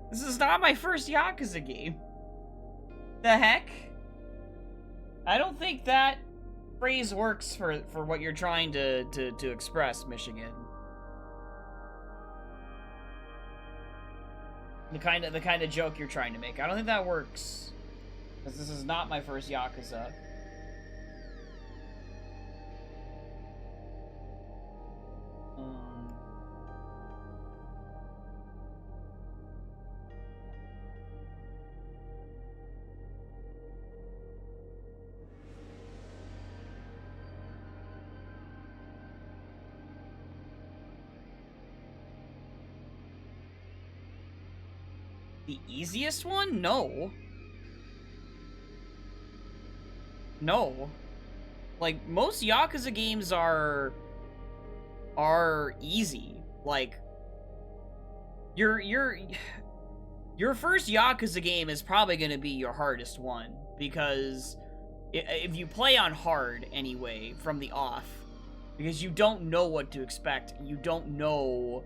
This is not my first Yakuza game. The heck? I don't think that phrase works for what you're trying to express, Michigan. The kind of joke you're trying to make. I don't think that works. Because this is not my first Yakuza. The easiest one? No. No. Like, most Yakuza games are easy. Like, your first Yakuza game is probably going to be your hardest one, because if you play on hard anyway from the off, because you don't know what to expect, you don't know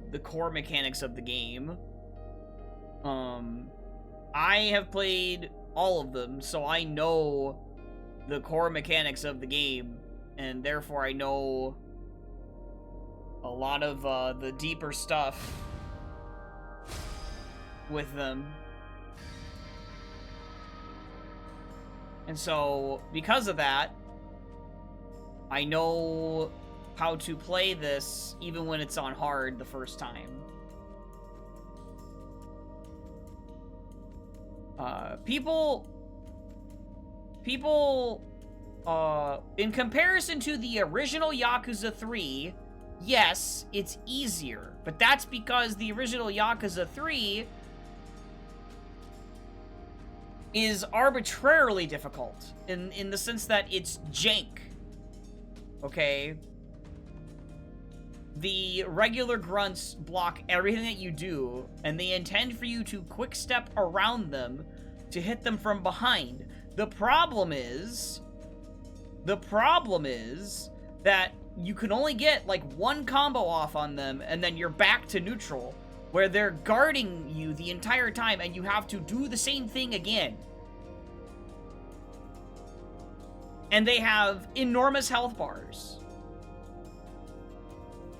the core mechanics of the game. I have played all of them, so I know the core mechanics of the game, and therefore I know a lot of the deeper stuff with them. And so, because of that, I know how to play this even when it's on hard the first time. People, in comparison to the original Yakuza 3, yes, it's easier. But that's because the original Yakuza 3 is arbitrarily difficult, in the sense that it's jank. Okay? The regular grunts block everything that you do, and they intend for you to quick step around them to hit them from behind. The problem is that you can only get like one combo off on them, and then you're back to neutral, where they're guarding you the entire time, and you have to do the same thing again. And they have enormous health bars.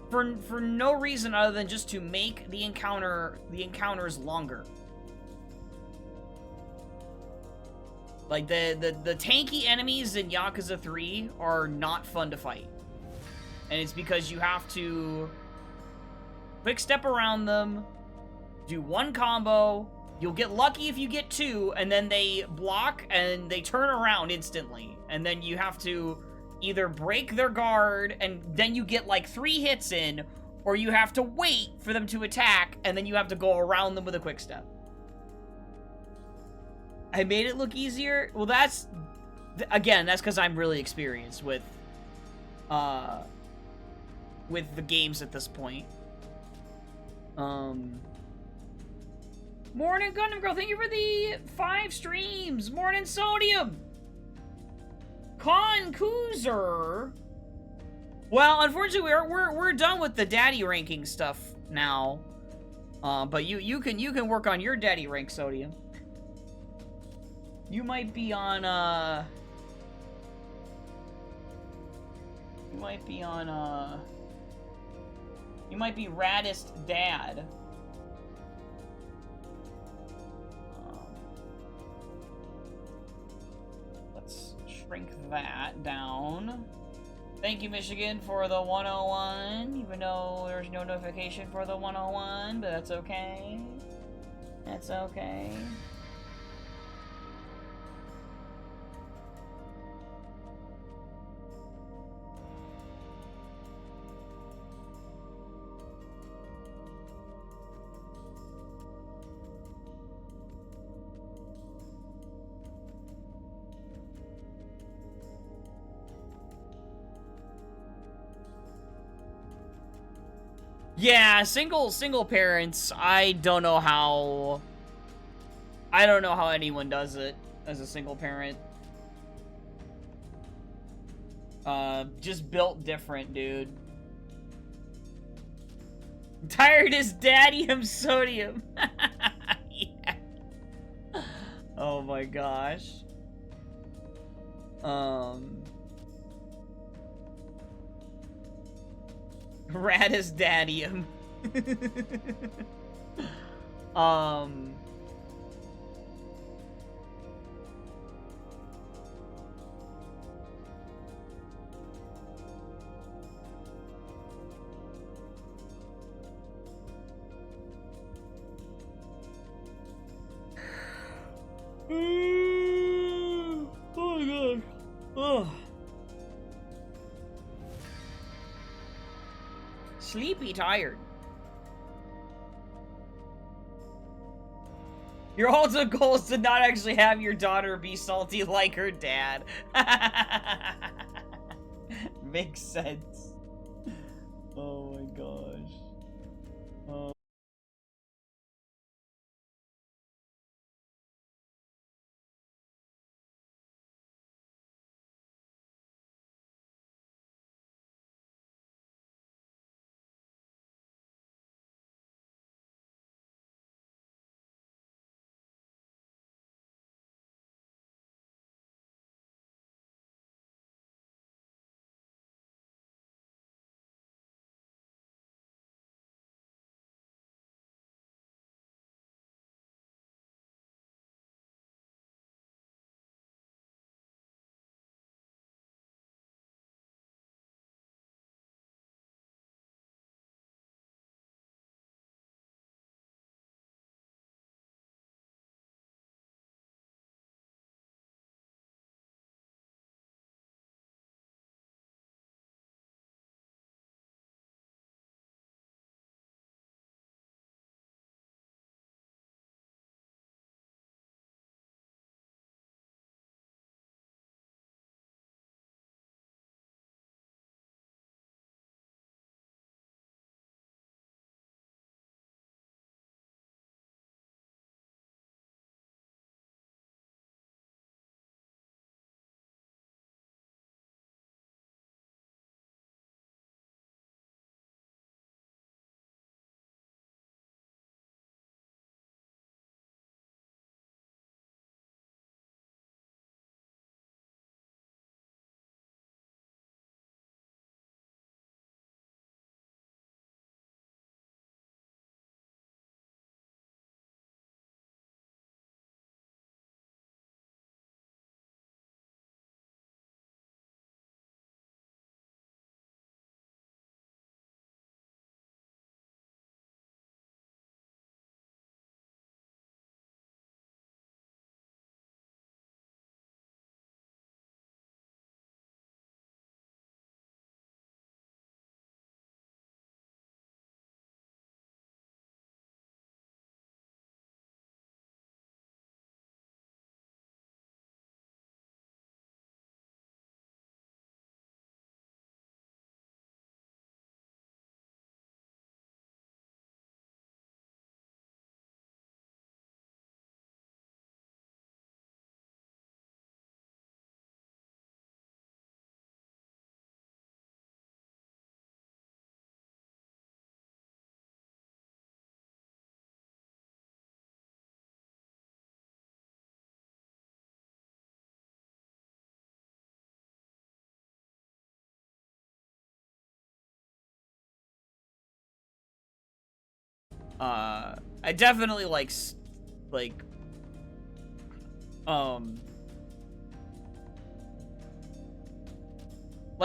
For no reason other than just to make the encounters longer. Like, the tanky enemies in Yakuza 3 are not fun to fight. And it's because you have to quick step around them, do one combo, you'll get lucky if you get two, and then they block and they turn around instantly. And then you have to either break their guard, and then you get like 3 hits in, or you have to wait for them to attack, and then you have to go around them with a quick step. I made it look easier? Well, that's because I'm really experienced with the games at this point. Morning, Gundam Girl, thank you for the 5 streams! Morning, Sodium! Concoozer. Well, unfortunately, we're done with the daddy ranking stuff now. But you can work on your daddy rank, Sodium. You might be on you might be Raddest Dad. Let's shrink that down. Thank you, Michigan, for the 101, even though there's no notification for the 101, but that's okay. That's okay. Yeah, single parents. I don't know how anyone does it as a single parent. Just built different, dude. Tired as daddy, I'm Sodium. Oh my gosh. Radis Dadium. Oh my gosh. Oh. Sleepy tired. Your ultimate goal is to not actually have your daughter be salty like her dad. Makes sense. Oh my gosh. Oh. I definitely like, like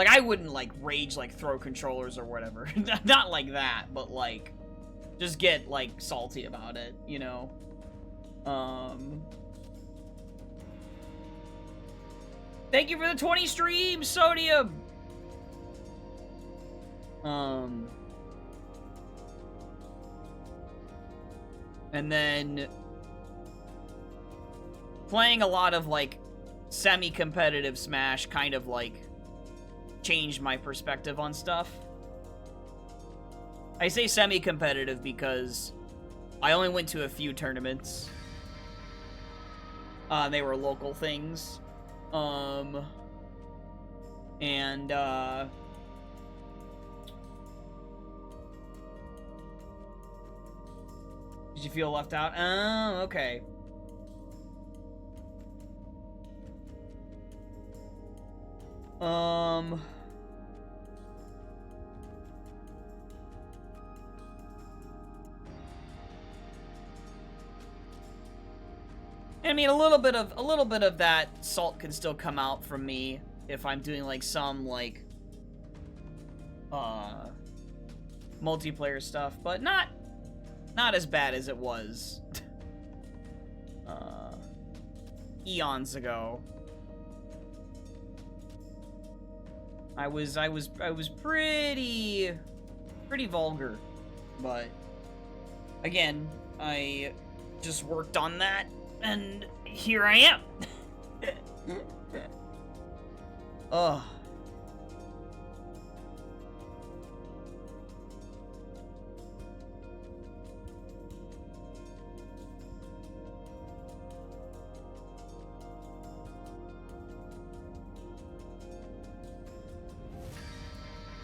I wouldn't like rage like throw controllers or whatever. Not like that, but like just get like salty about it, you know. Thank you for the 20 streams, Sodium. And then playing a lot of like semi-competitive Smash kind of like changed my perspective on stuff. I say semi-competitive because I only went to a few tournaments. They were local things. And did you feel left out? Oh, okay. I mean, a little bit of that salt can still come out from me if I'm doing like some like multiplayer stuff, but not as bad as it was eons ago. I was pretty vulgar, but again, I just worked on that, and here I am. Ugh.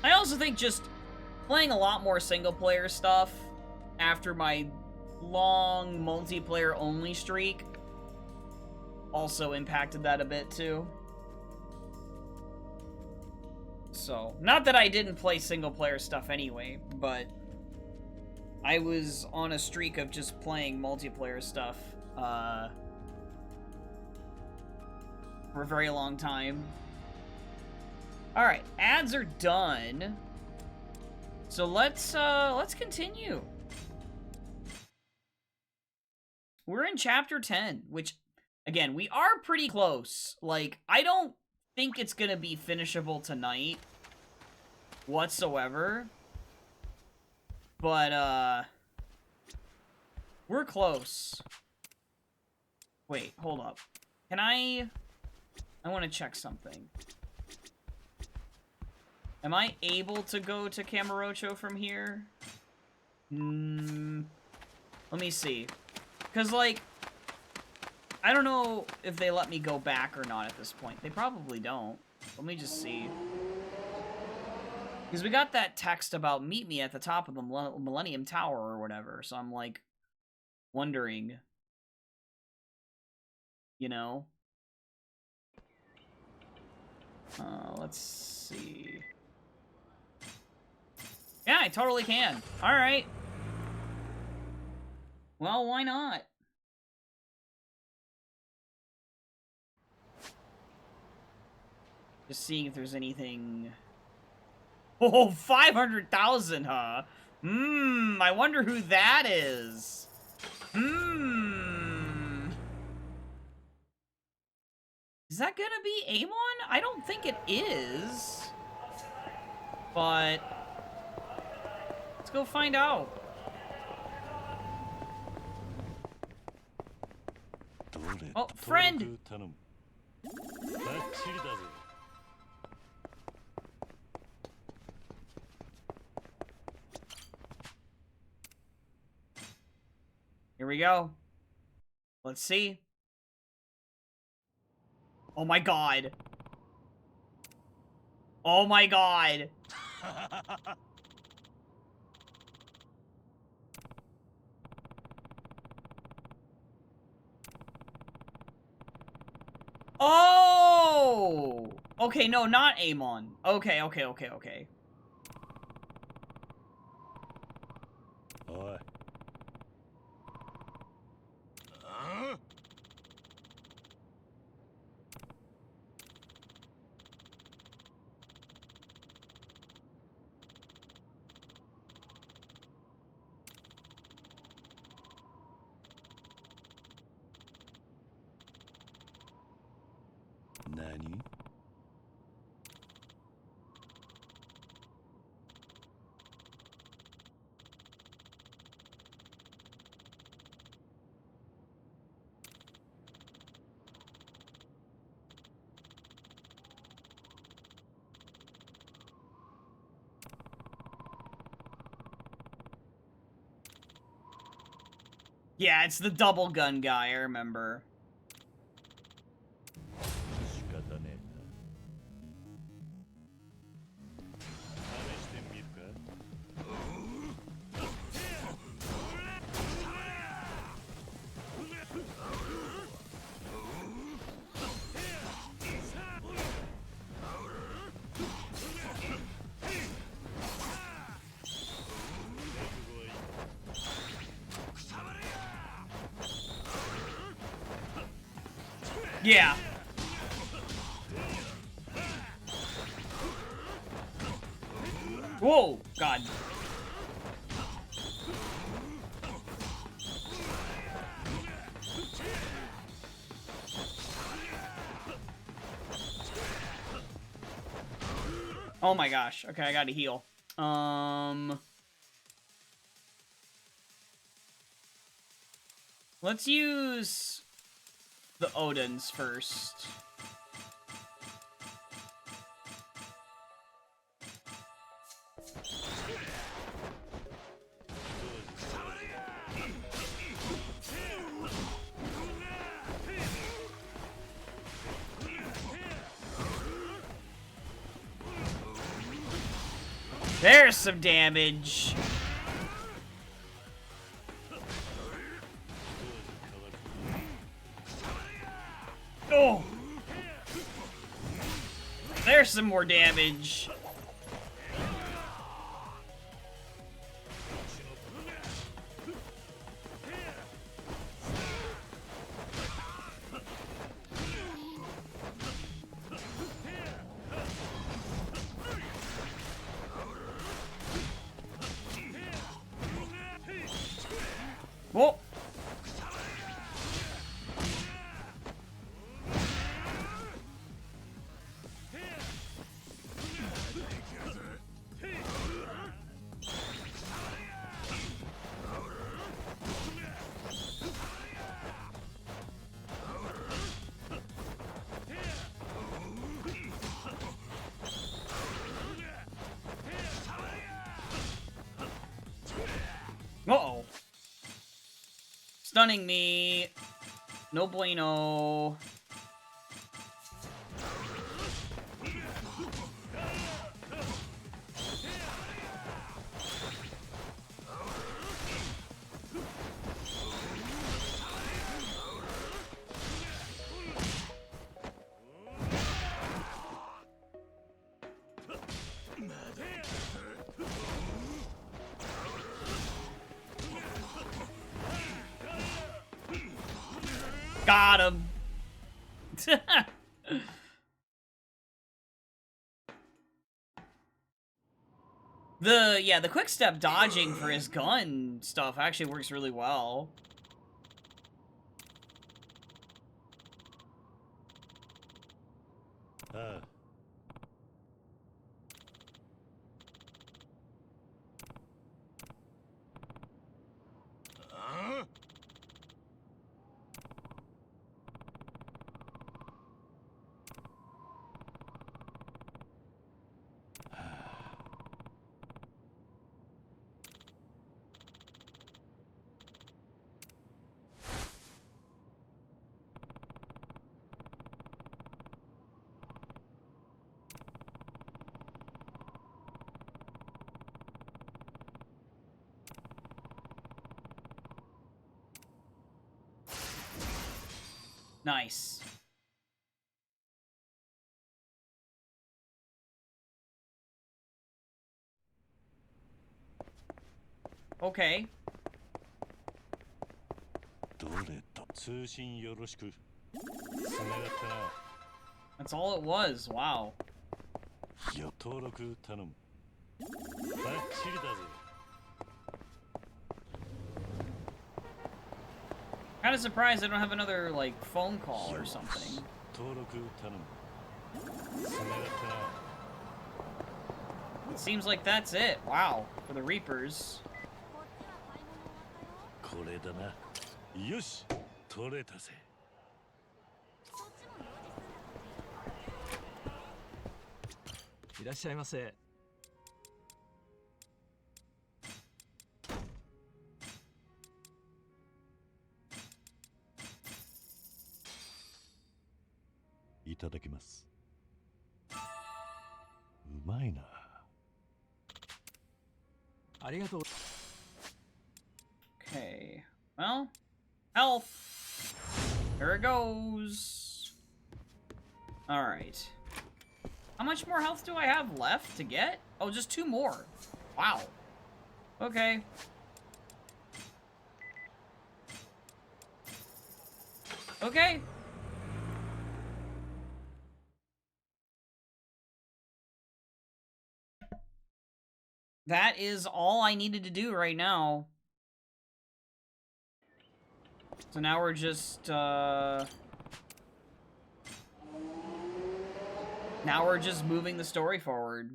I also think just playing a lot more single-player stuff after my long multiplayer-only streak also impacted that a bit, too. So, not that I didn't play single-player stuff anyway, but I was on a streak of just playing multiplayer stuff for a very long time. Alright, ads are done. So let's continue. We're in chapter 10, which, again, we are pretty close. Like, I don't think it's gonna be finishable tonight whatsoever. But, we're close. Wait, hold up. Can I want to check something. Am I able to go to Kamurocho from here? Let me see. Because, like, I don't know if they let me go back or not at this point. They probably don't. Let me just see. Because we got that text about meet me at the top of the Millennium Tower or whatever. So I'm, like, wondering. You know? Let's see. Yeah, I totally can. Alright. Well, why not? Just seeing if there's anything... Oh, 500,000, huh? I wonder who that is. Is that gonna be Amon? I don't think it is. But... let's go find out. Oh, friend! Here we go. Let's see. Oh my god. Oh my god. Oh! Okay, no, not Amon. Okay. Oi. Nani? Yeah, it's the double gun guy, I remember. Yeah. Whoa, God. Oh my gosh. Okay, I gotta heal. Let's use the Odins first. There's some damage. Oh! There's some more damage. Whoa! Uh-oh. Stunning me. No bueno. Got him. The quick step dodging for his gun stuff actually works really well. Nice. Okay. That's all it was. Wow. Kind of surprised I don't have another, like, phone call or something. It seems like that's it. Wow. For the Reapers. Okay. Well, health. There it goes. Alright. How much more health do I have left to get? Oh, just 2 more. Wow. Okay. Okay. that is all I needed to do right now. So now we're just, now we're just moving the story forward.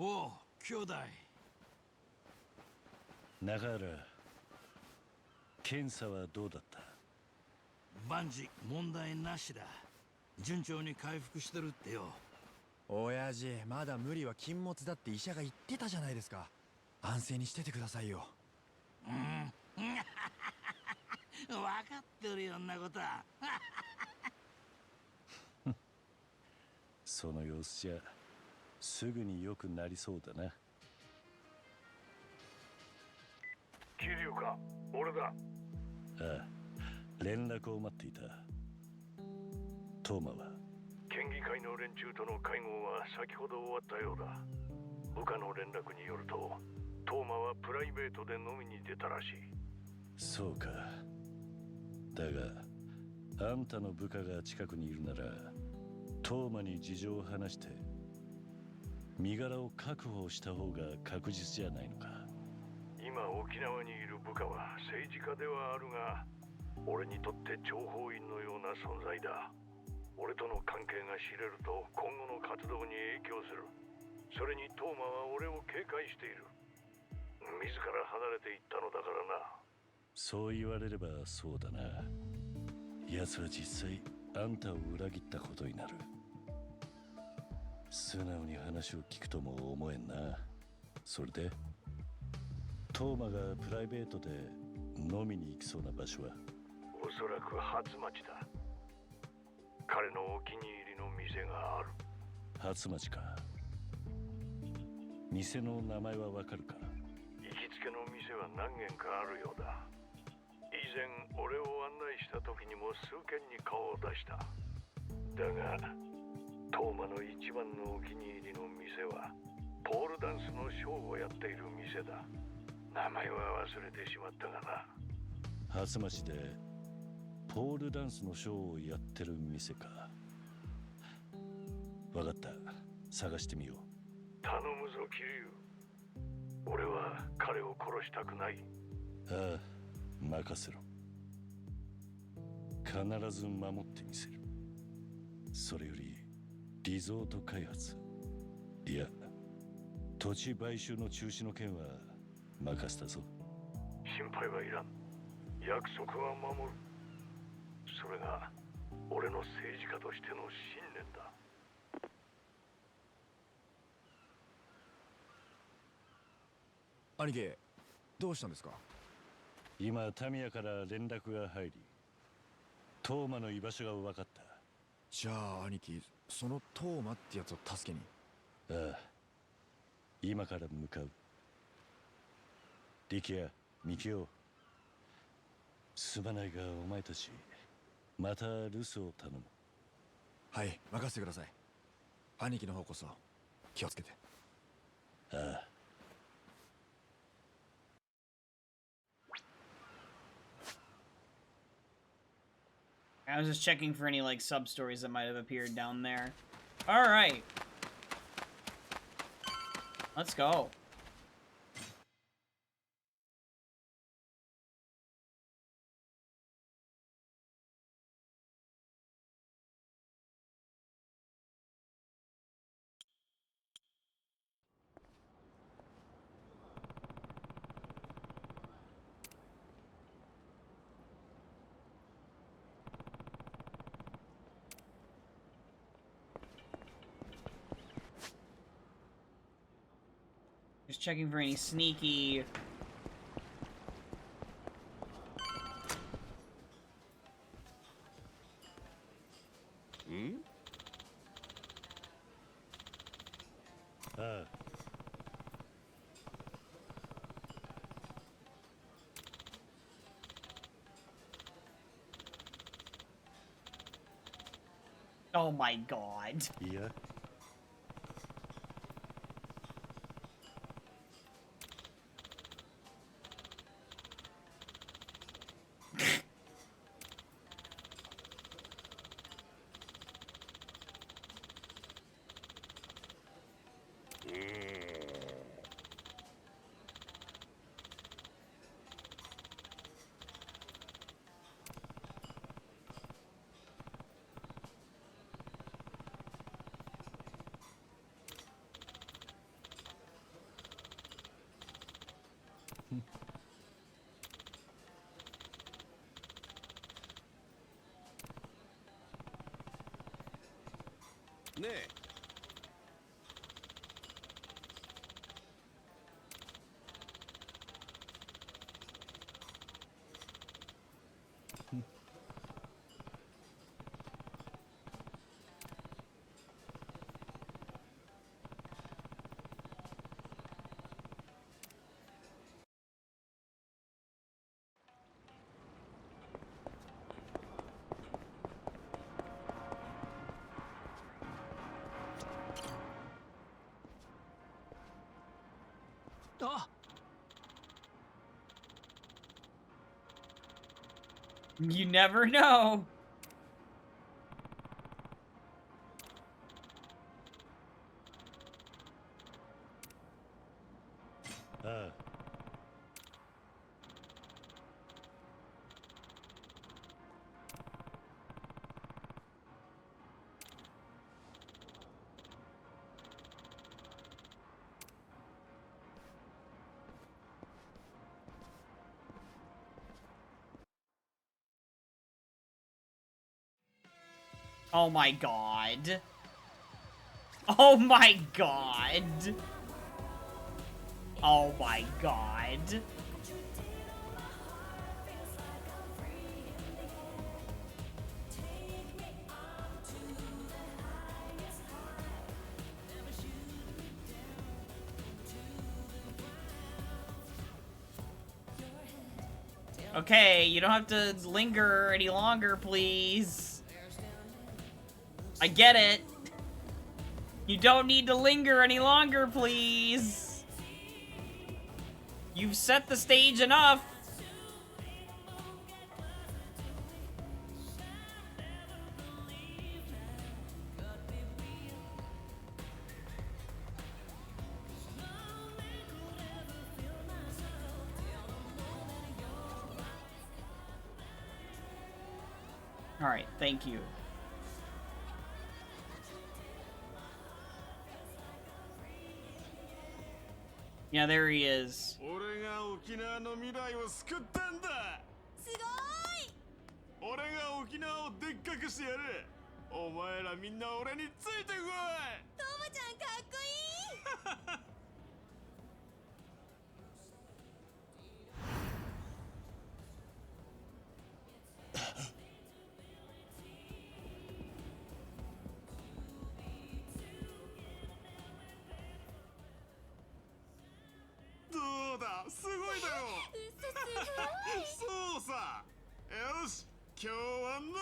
Oh, 兄弟。中原、検査はどうだった？万事問題なしだ。順調に回復してるってよ。親父、まだ無理は禁物だって医者が言ってたじゃないですか。安静にしててくださいよ。うん。分かってるよんなことは。その様子じゃすぐに良くなりそうだな。桐生か、俺だ。ああ、連絡を待っていた。トーマは？県議会の連中との会合は先ほど終わったようだ。部下の連絡によると、トーマはプライベートで飲みに出たらしい。そうか。だが、あんたの部下が近くにいるなら、トーマに事情を話して身柄を確保した方が確実じゃないのか。今沖縄にいる部下は政治家ではあるが、俺にとって諜報員のような存在だ。俺との関係が知れると今後の活動に影響する。それにトーマは俺を警戒している。自ら離れていったのだからな。そう言われればそうだな。奴は実際あんたを裏切ったことになる。素直に話を聞くとも思えんな。それでトーマがプライベートで飲みに行きそうな場所は？おそらく初町だ。彼のお気に入りの店がある。初町か。店の名前はわかるか？行きつけの店は何軒かあるようだ。以前俺を案内した時にも数軒に顔を出した。だがトーマの一番のお気に入りの店はポールダンスのショーをやっている店だ。名前は忘れてしまったがな。初町でポールダンスのショーをやってる店か。わかった。探してみよう。頼むぞ桐生。俺は彼を殺したくない。ああ、任せろ。必ず守ってみせる。それよりリゾート開発、いや土地買収の中止の件は任せたぞ。心配はいらん。約束は守る。それが俺の政治家としての信念だ。兄貴、どうしたんですか？今タミヤから連絡が入り、トーマの居場所が分かった。じゃあ兄貴、そのトーマってやつを助けに。ああ、今から向かう。力也、ミキオ、すまないがお前たちまた留守を頼む。はい、任せてください。兄貴の方こそ気をつけて。ああ。I was just checking for any, like, sub-stories that might have appeared down there. Alright. Let's go. Just checking for any sneaky... Oh my god. いや ねえ。あ You never know. Ah. Oh my god. Oh my god. Oh my god. Okay, you don't have to linger any longer, please. I get it. You don't need to linger any longer, please. You've set the stage enough. All right, thank you. Yeah, there he is. 俺が沖縄の未来を救ったんだ。すごーい。俺が沖縄をでっかくしてやる。お前らみんな俺についてこい。トモちゃんかっこいい。どうだ、すごいだろ。すごい。そうさ。よし、今日は飲むぞ。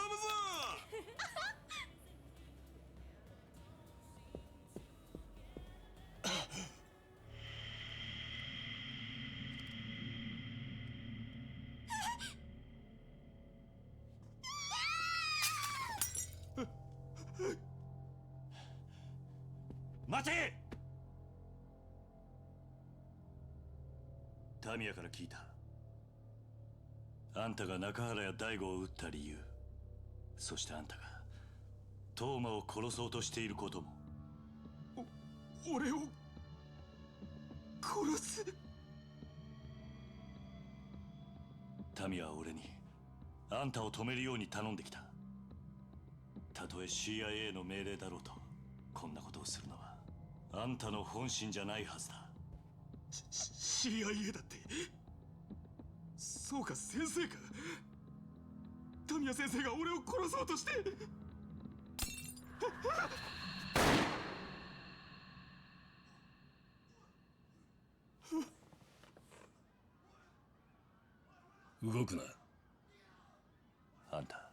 待て！タミヤから聞いた。あんたが中原や大吾を撃った理由、そしてあんたがトーマを殺そうとしていることも。俺を殺す。タミヤは俺にあんたを止めるように頼んできた。たとえ CIA の命令だろうと、こんなことをするのはあんたの本心じゃないはずだ。CIA だって。そうか、先生か。タミヤ先生が俺を殺そうとして。動くな。あんた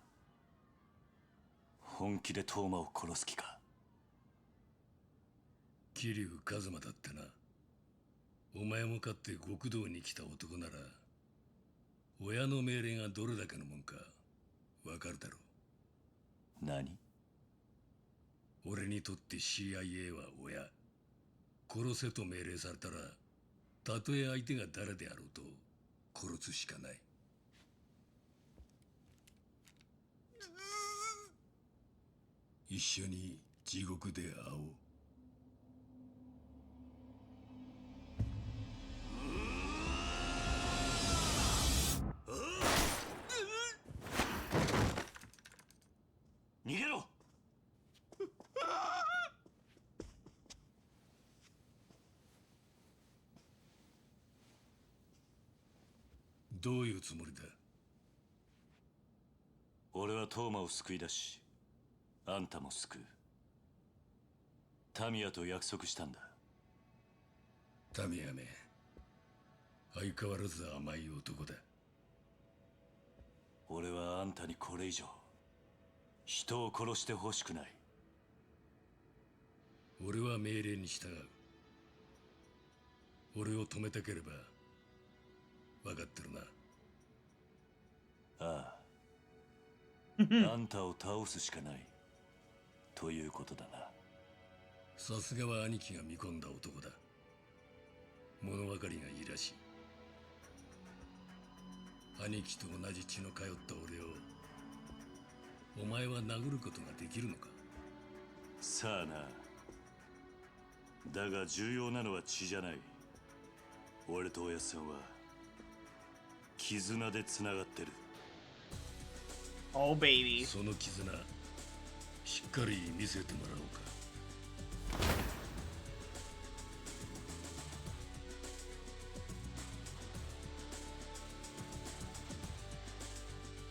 本気でトーマを殺す気か。桐生一馬だってな。お前もかって極道に来た男なら親の命令がどれだけのもんかわかるだろう。何？俺にとって CIA は親。殺せと命令されたらたとえ相手が誰であろうと殺すしかない。一緒に地獄で会おう。逃げろ。どういうつもりだ？俺はトーマを救い出し、あんたも救う。タミヤと約束したんだ。タミヤめ、相変わらず甘い男だ。俺はあんたにこれ以上人を殺してほしくない。俺は命令に従う。俺を止めたければ分かってるな。あああんたを倒すしかないということだな。さすがは兄貴が見込んだ男だ。物分かりがいいらしい。兄貴と同じ血の通った俺をお前は殴ることができるのか？さあな。だが重要なのは血じゃない。俺とおやっさんは絆でつながってる。Oh, baby. その絆しっかり見せてもらおうか。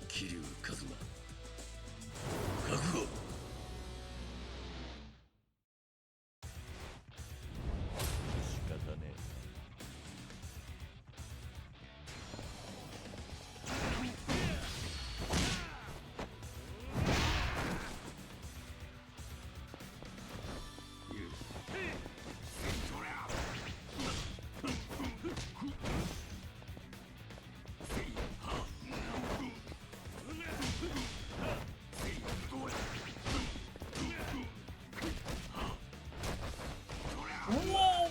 桐生一馬、覚悟。仕方ねえ。Whoa!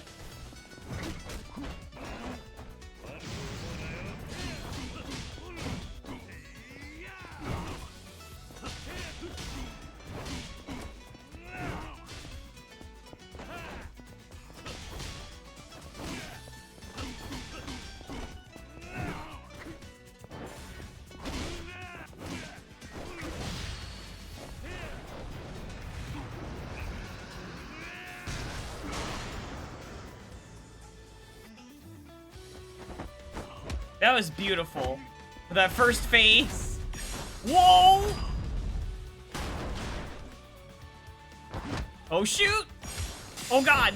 That was beautiful. That first phase. Whoa! Oh shoot! Oh god!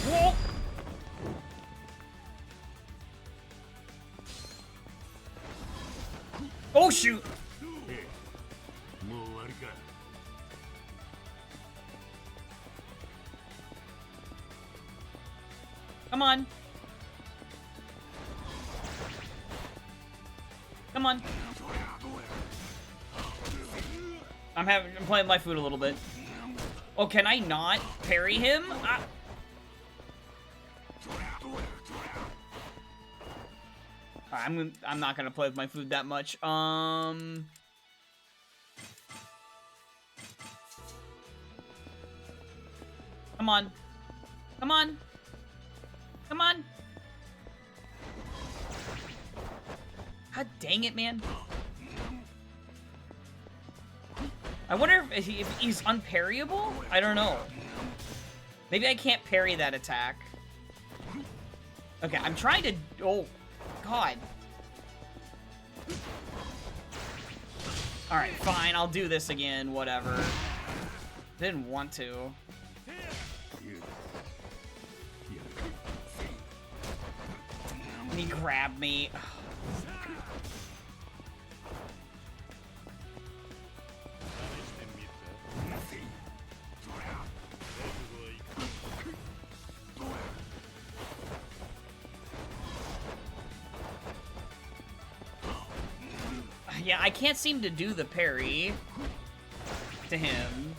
Whoa! Oh shoot! もう終わりか。Come on. Come on. I'm playing my food a little bit. Oh, can I not parry him? I'm not gonna play with my food that much. Come on. Come on. Come on. God dang it, man. I wonder if he's unparryable? I don't know. Maybe I can't parry that attack. Okay, I'm trying to... Oh, God. Alright, fine. I'll do this again. Whatever. Didn't want to. And he grabbed me. Yeah, I can't seem to do the parry to him.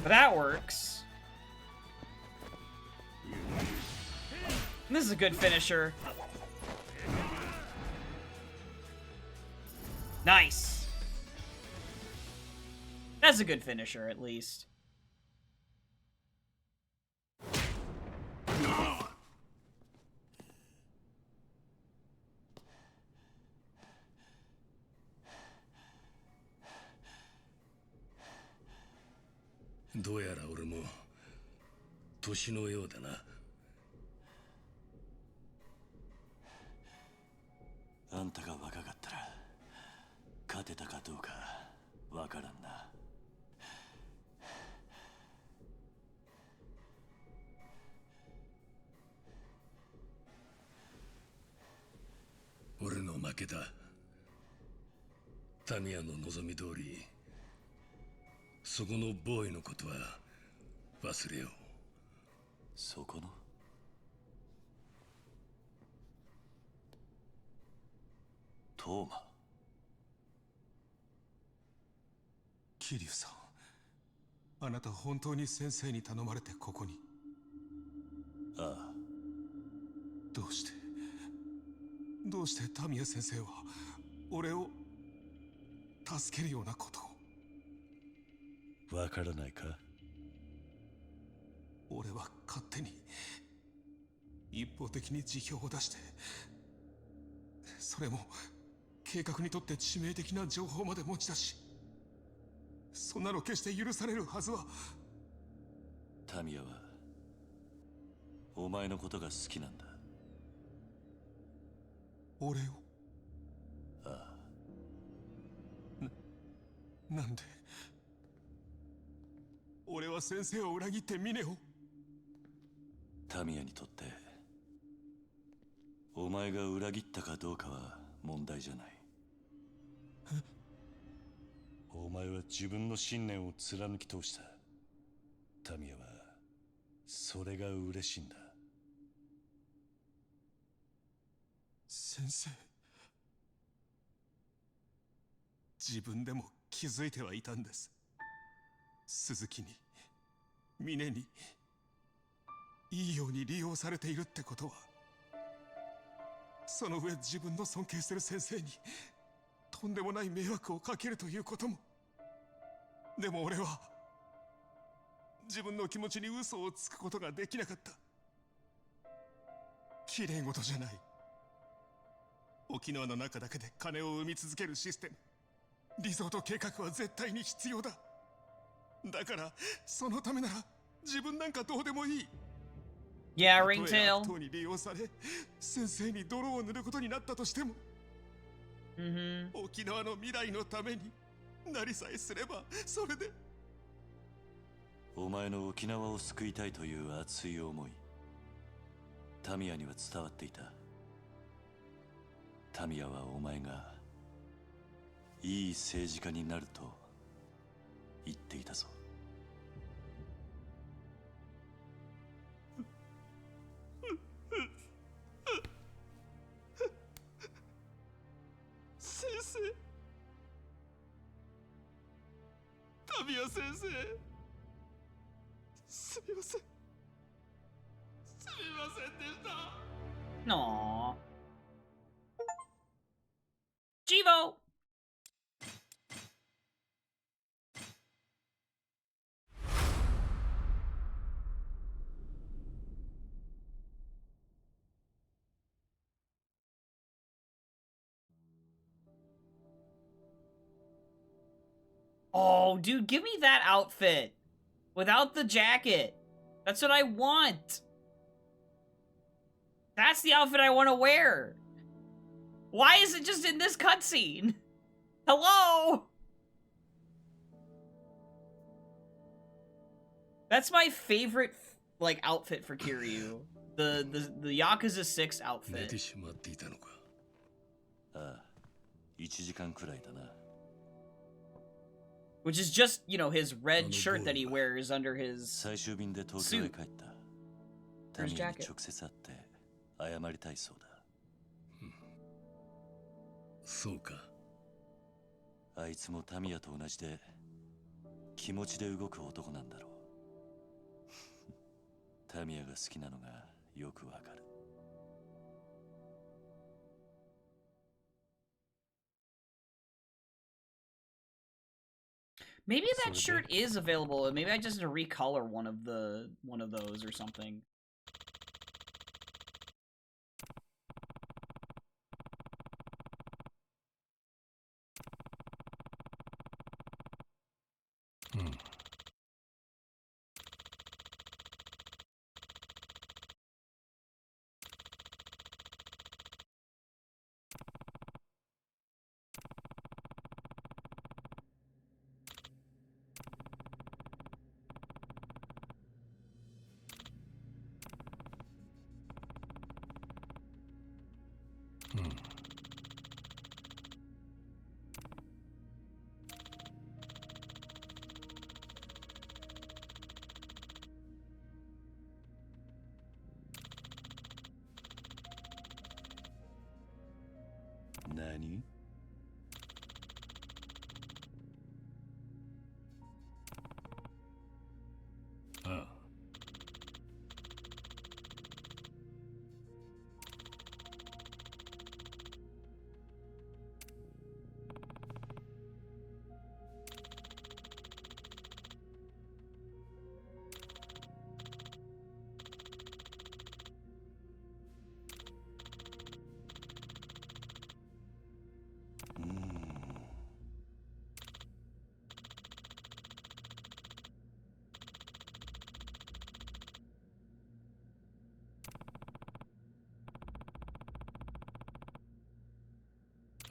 But that works. This is a good finisher. Nice. That's a good finisher, at least.どうやら俺も年のようだな。あんたが若かったら勝てたかどうかわからんな。俺の負けだ。タミヤの望み通り、そこのボーイのことは忘れよう。そこのトーマ。桐生さん、あなた本当に先生に頼まれてここに？ああ。どうしてタミヤ先生は俺を助けるようなことを？わからないか？俺は勝手に一方的に辞表を出して、それも計画にとって致命的な情報まで持ち出し、そんなの決して許されるはずは。タミヤはお前のことが好きなんだ。俺を？ああ。なんで俺は先生を裏切ってミネを？タミヤにとってお前が裏切ったかどうかは問題じゃない。お前は自分の信念を貫き通した。タミヤはそれが嬉しいんだ。先生、自分でも気づいてはいたんです。鈴木に、峰にいいように利用されているってことは。その上自分の尊敬する先生にとんでもない迷惑をかけるということも。でも俺は自分の気持ちに嘘をつくことができなかった。綺麗事じゃない。沖縄の中だけで金を生み続けるシステム、リゾート計画は絶対に必要だ。だからそのためなら自分なんかどうでもいい。Yeah, たとえ Ringtail. 悪党に利用され先生に泥を塗ることになったとしても、沖縄の未来のためになりさえすればそれで。お前の沖縄を救いたいという熱い思い、タミヤには伝わっていた。タミヤはお前がいい政治家になると言っていたぞ。先生、タミヤ先生、すみません。すみませんでした。Aww. Chivo! Oh, dude, give me that outfit. Without the jacket. That's what I want. That's the outfit I want to wear. Why is it just in this cutscene? Hello? That's my favorite, like, outfit for Kiryu. The Yakuza 6 寝 outfit. てしまっていたのか。ああ、1時間くらいだな。 Which is just, you know, his red shirt that he wears under his 最終便で東京へ suit. 帰った。 タ Or ミ his ヤに jacket. 直接会って謝りたいそうだ。そうか。あいつもタミヤと同じで気持ちで動く男なんだろう。タミヤが好きなのがよくわかる。 Maybe that shirt is available. Maybe I just need to recolor one of those or something.何？ ああ。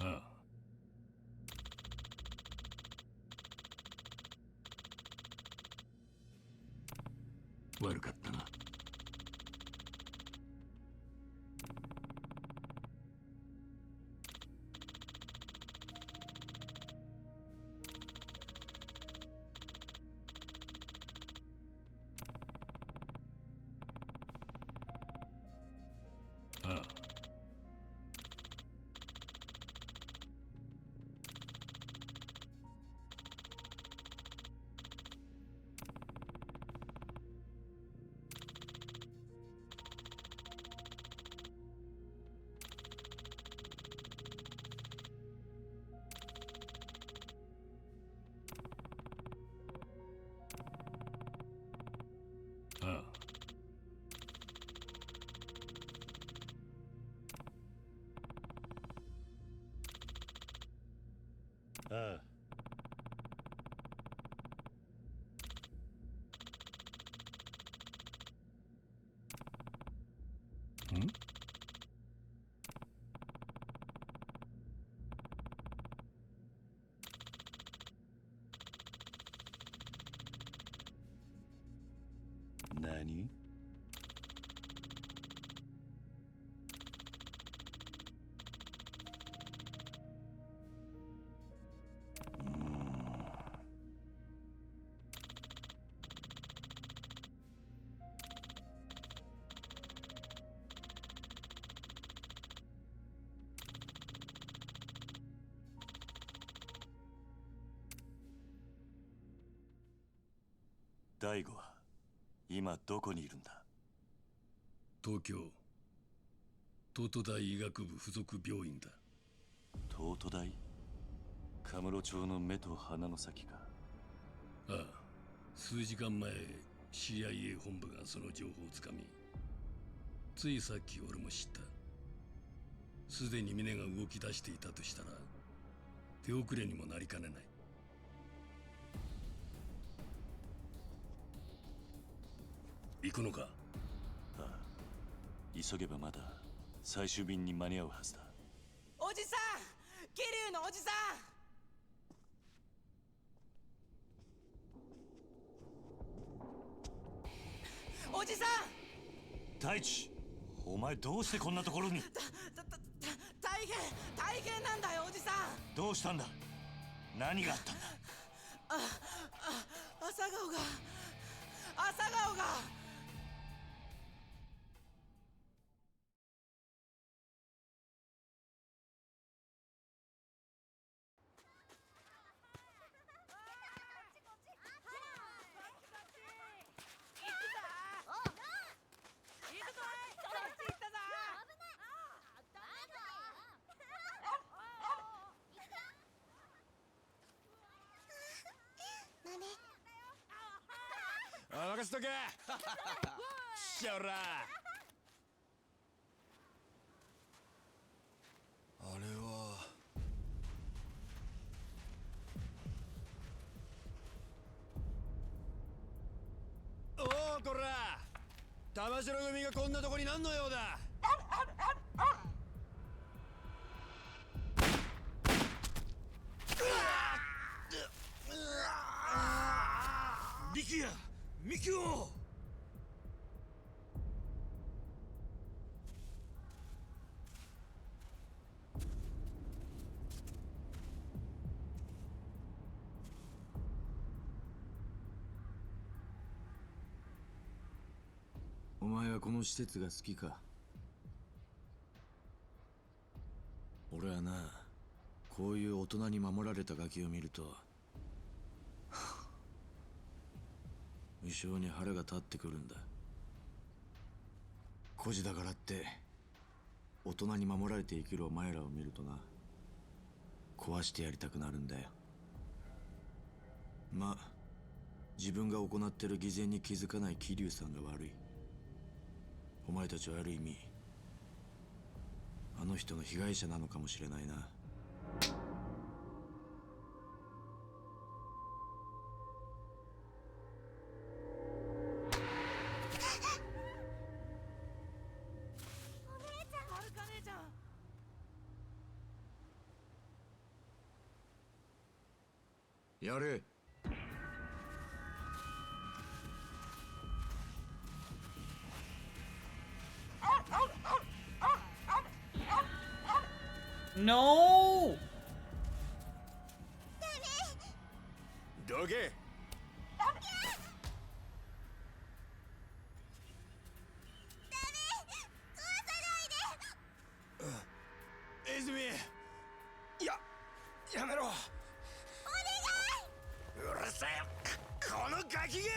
ああ。 悪かったな。 ああ。 ああ。 ああ。 ん？ 何？ 大悟は今どこにいるんだ？東京東都大医学部附属病院だ。東都大？カムロ町の目と鼻の先か。ああ、数時間前 CIA 本部がその情報をつかみ、ついさっき俺も知った。すでに峰が動き出していたとしたら手遅れにもなりかねない。行くのか？ああ、急げばまだ最終便に間に合うはずだ。おじさん、桐生のおじさん、おじさん。大地、お前どうしてこんなところに？大大変なんだよおじさん。どうしたんだ。何があったんだ。朝顔が任せとけ。しゃおら。あれはおおこら、玉城組がこんなとこに何の用だ。力也、ミキオ。お前はこの施設が好きか。俺はな、こういう大人に守られたガキを見ると無性に腹が立ってくるんだ。孤児だからって大人に守られて生きるお前らを見るとな、壊してやりたくなるんだよ。まあ自分が行ってる偽善に気づかない桐生さんが悪い。お前たちはある意味あの人の被害者なのかもしれないな。やれ。No! どけ。泉、やめろ。うるせえ、このガキが。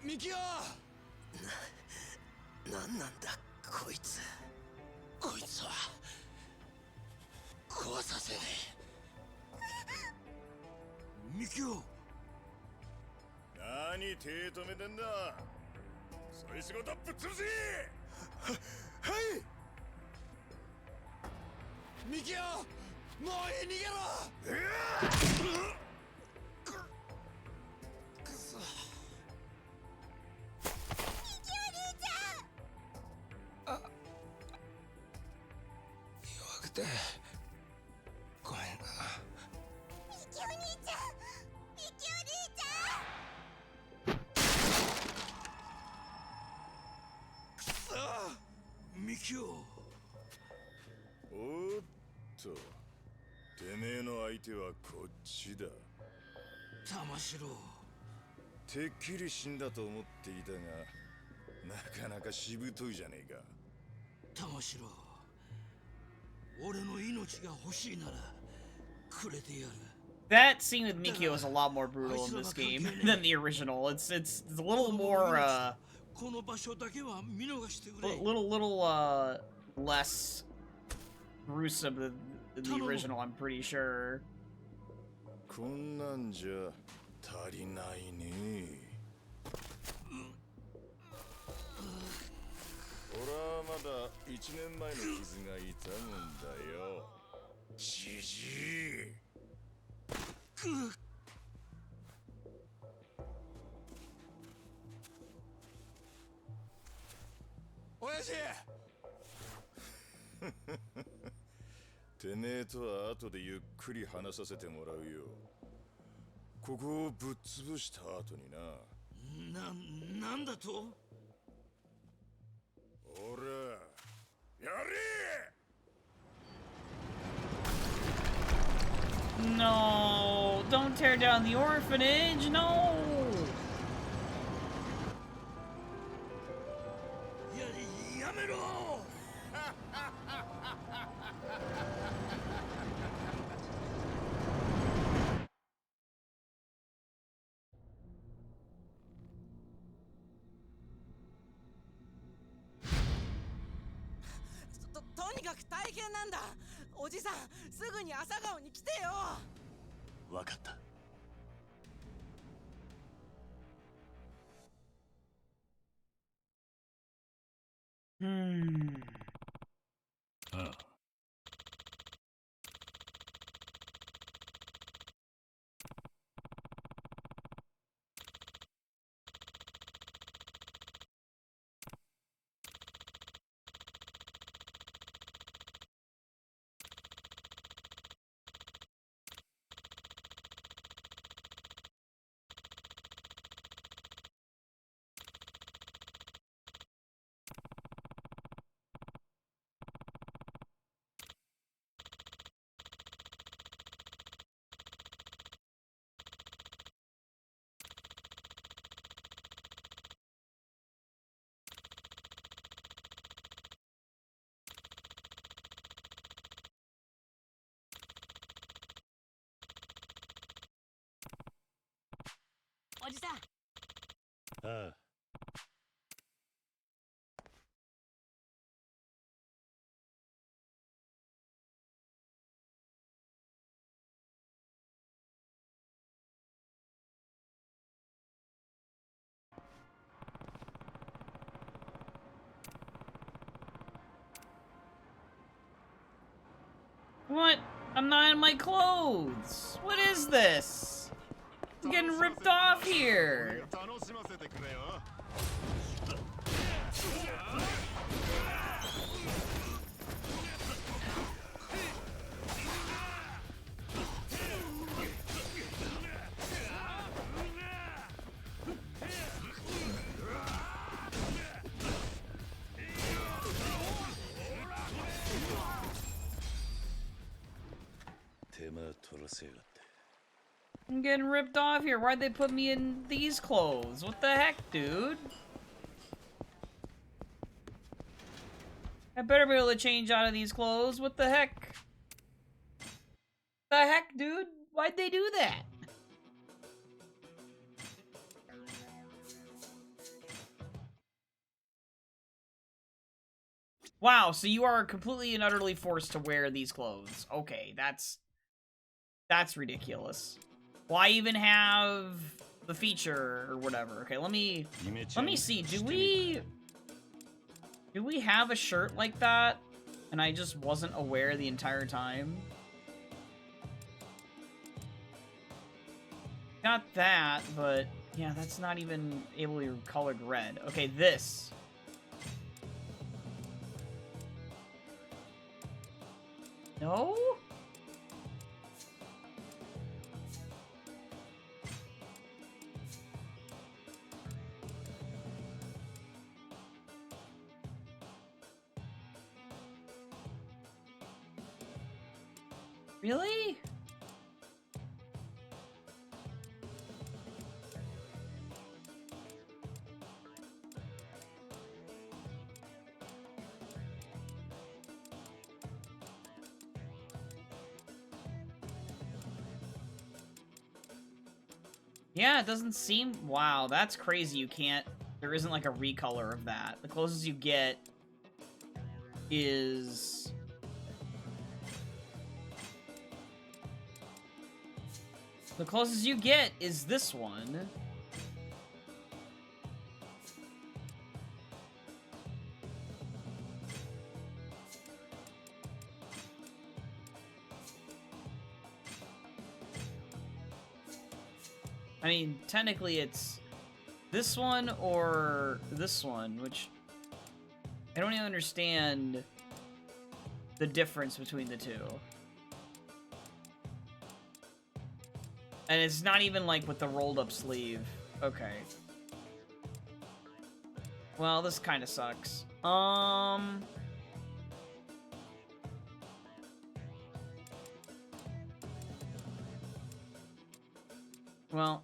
ミキオ。なんなんだこいつ。こいつは壊させねえ。ミキオ。何手止めてんだ。そいつごとぶっ潰せ。はい。ミキオ、もういい、逃げろ。くそ。弱くてごめんな。ミキお兄ちゃん、ミキお兄ちゃん。くそ。ミキオ。おっと、てめえの相手はこっちだ。玉城。てっきり死んだと思っていたが、なかなかしぶといじゃねえか。玉城、俺の命が欲しいならくれてやる。 That scene with Mikio is a lot more brutal in this game than the original. It's a little more less gruesome than the original, I'm pretty sure. こんなんじゃ足りないね。俺はまだ1年前の傷が痛むんだよ。じじい。親父。てめえとは後でゆっくり話させてもらうよ。こここをぶっ潰した後にな。なんだと？ほら、やれ。 No, don't tear down the orphanage, no! やめろ！とにかく大変なんだ。おじさん、すぐに朝顔に来てよ。わかった。ああ。おじさん。ああ。What? I'm not in my clothes. What is this? I'm getting ripped off here. I'm getting ripped off here. Why'd they put me in these clothes? What the heck, dude? I better be able to change out of these clothes. What the heck? The heck, dude? Why'd they do that? Wow, so you are completely and utterly forced to wear these clothes. Okay, that's ridiculous. Why even have the feature or whatever? Okay, let me see. Do we have a shirt like that? And I just wasn't aware the entire time? Got that, but yeah, that's not even able to be colored red. Okay, this. No? Really? Yeah, it doesn't seem... Wow, that's crazy. You can't... There isn't like a recolor of that. The closest you get is... The closest you get is this one. I mean, technically it's this one or this one, which I don't even understand the difference between the two. And it's not even like with the rolled up sleeve. Okay. Well, this kind of sucks. Well.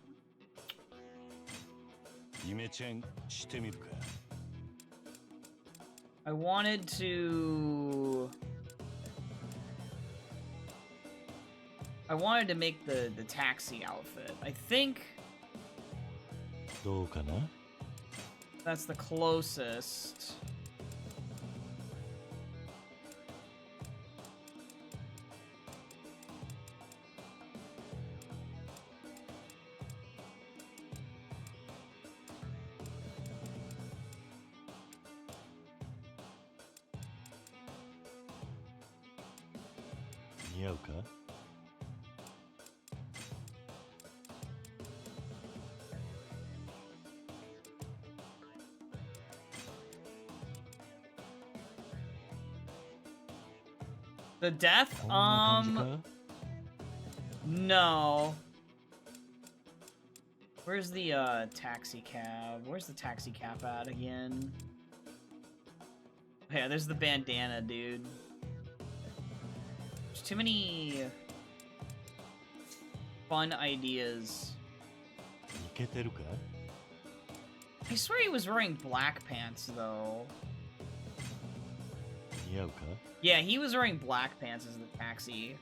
イメチェンしてみるか。 I wanted to make the taxi outfit. I think どうかな? that's the closest. The death? No. Where's the, taxi cab? Where's the taxi cab at again? Yeah, there's the bandana, dude. There's too many fun ideas. いけてるか? I swear he was wearing black pants, though. 似合うか? Yeah, he was wearing black pants as the taxi.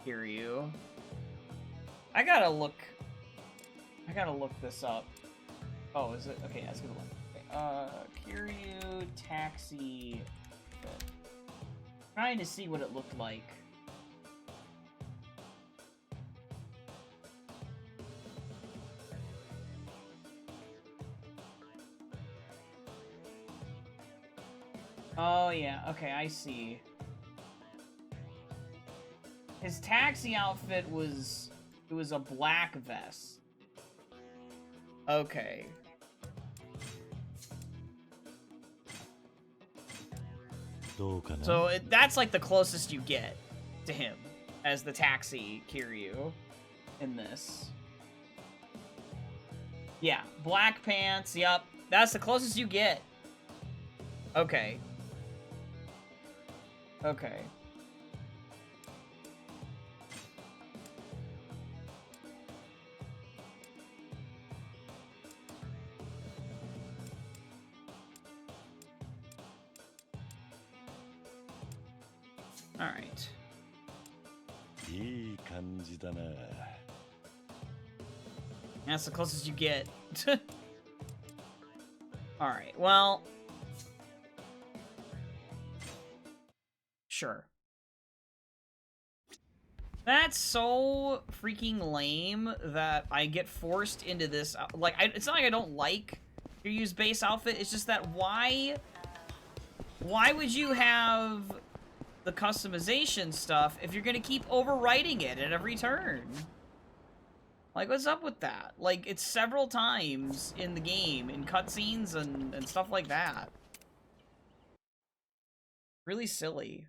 Kiryu. I gotta look this up. Oh, is it? Okay, that's a good one. Okay, Kiryu taxi. Trying to see what it looked like. Oh, yeah. Okay, I see. His taxi outfit was... It was a black vest. Okay. So that's like the closest you get to him as the taxi Kiryu in this. Yeah, black pants, yep. That's the closest you get. Okay. Okay. All right. いい感じだな. That's the closest you get. All right. Well, sure. That's so freaking lame that I get forced into this. Like, it's not like I don't like Kiryu's base outfit. It's just that why would you have the customization stuff if you're gonna keep overwriting it at every turn? Like, what's up with that? Like, it's several times in the game, in cutscenes and stuff like that. Really silly.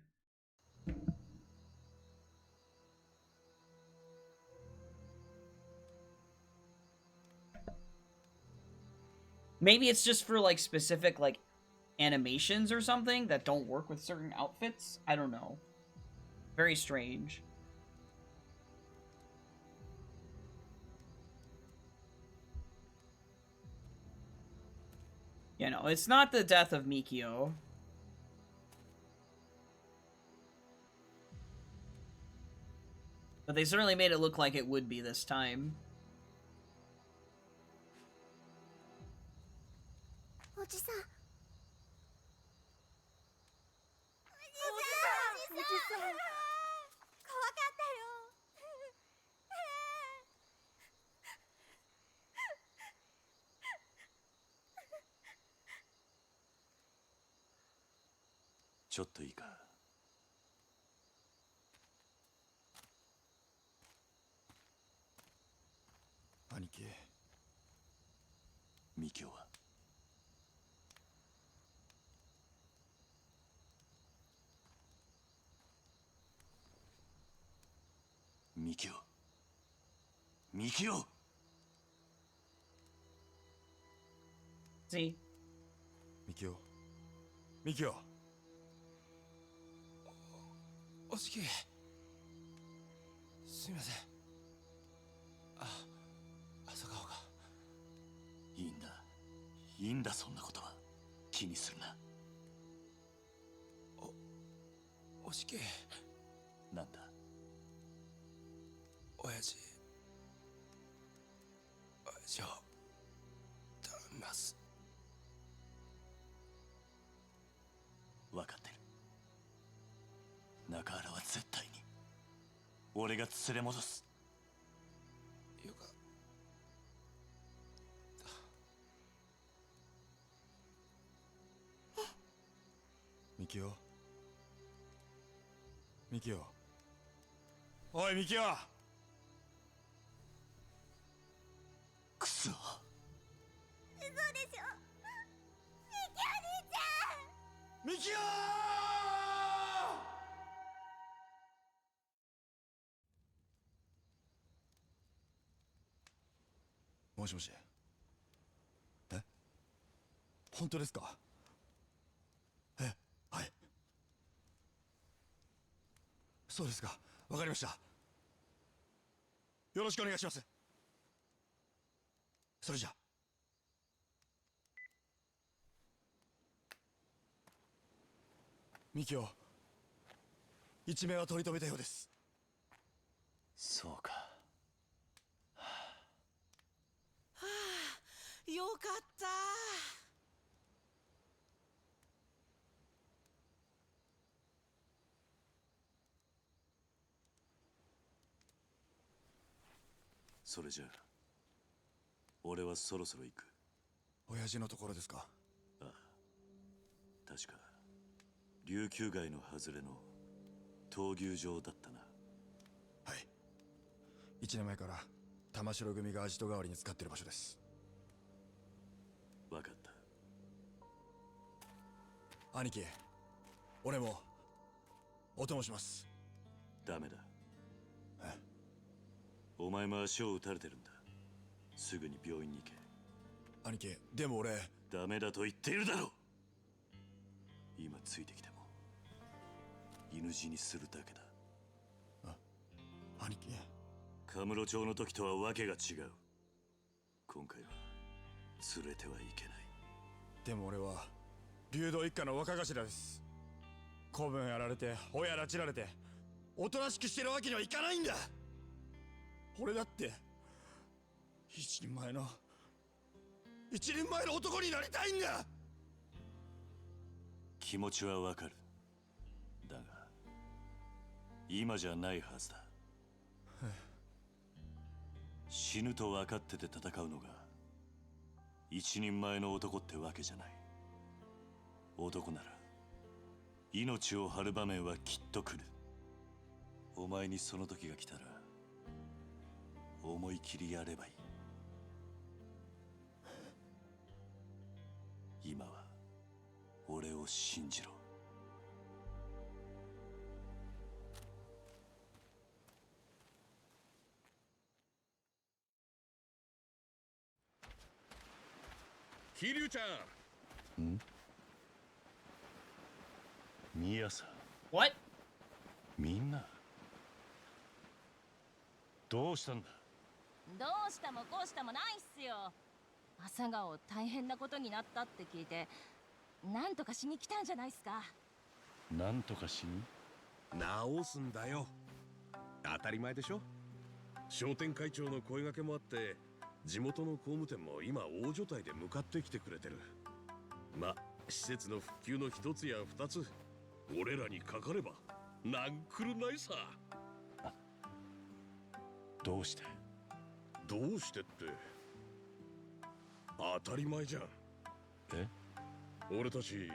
Maybe it's just for, like, specific, like, animations or something that don't work with certain outfits? I don't know. Very strange. You know, it's not the death of Mikio. But they certainly made it look like it would be this time. おじさん。怖かったよ。ちょっといいか? 兄貴。ミキオは? ミキオ。ミキオ。 See? ミキオ、ミキオ。おしき、すみません。朝顔が。いいんだ、いいんだ、そんなことは気にするな。おしき、なんだ。親父を頼みます。分かってる。中原は絶対に俺が連れ戻す。よかった。ミキオ、ミキオ、おいミキオ。クソ。嘘でしょ。ミキお兄ちゃん。ミキオ。もしもし。え、本当ですか。はい、そうですか。わかりました。よろしくお願いします。それじゃ。ミキオ、一命は取り留めたようです。そうか。よかった。それじゃあ俺はそろそろ行く。親父のところですか。ああ、確か琉球街の外れの闘牛場だったな。はい、1年前から玉城組がアジト代わりに使ってる場所です。分かった。兄貴、俺もお供します。ダメだ。え、お前も足を撃たれてるんだ。すぐに病院に行け。兄貴、でも俺。ダメだと言っているだろう。今ついてきても犬死にするだけだ。兄貴、カムロ町の時とはわけが違う。今回は連れてはいけない。でも俺は竜道一家の若頭です。子分やられて親拉致られておとなしくしてるわけにはいかないんだ。俺だって一人前の男になりたいんだ。気持ちはわかる。だが今じゃないはずだ。死ぬと分かってて戦うのが一人前の男ってわけじゃない。男なら命を張る場面はきっと来る。お前にその時が来たら思い切りやればいい。今は俺を信じろ。桐生ちゃん。ミヤさん、 What? みんなどうしたんだ。どうしたもこうしたもないっすよ。朝顔大変なことになったって聞いて、なんとかしに来たんじゃないっすか。なんとかしに。直すんだよ。当たり前でしょ。商店会長の声掛けもあって地元の工務店も今大所帯で向かってきてくれてる。ま、施設の復旧の一つや二つ俺らにかかればなんくるないさ。どうして。どうしてって当たり前じゃん。え、俺たち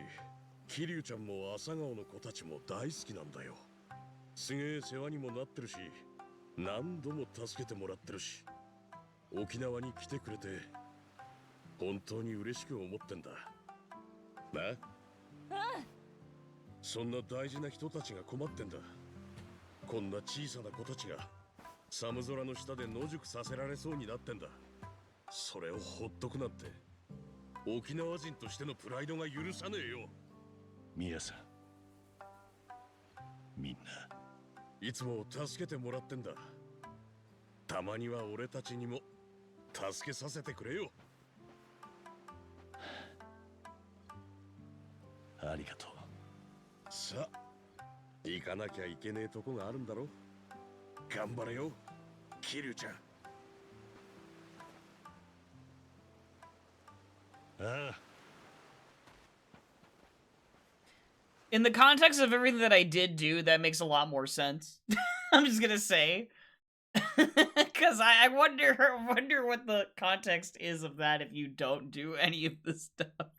桐生ちゃんも朝顔の子たちも大好きなんだよ。すげえ世話にもなってるし何度も助けてもらってるし、沖縄に来てくれて本当に嬉しく思ってんだな。そんな大事な人たちが困ってんだ。こんな小さな子たちが寒空の下で野宿させられそうになってんだ。それをほっとくなんて沖縄人としてのプライドが許さねえよ。宮さん、みんいつも助けてもらってんだ。たまには俺たちにも助けさせてくれよ。なありがとう。さあ行かなきゃいけねえとこがあるんだろ。頑張れよ桐生ちゃん。ああ。 In the context of everything that I did do, that makes a lot more sense. I'm just gonna say. Because I wonder what the context is of that if you don't do any of this stuff.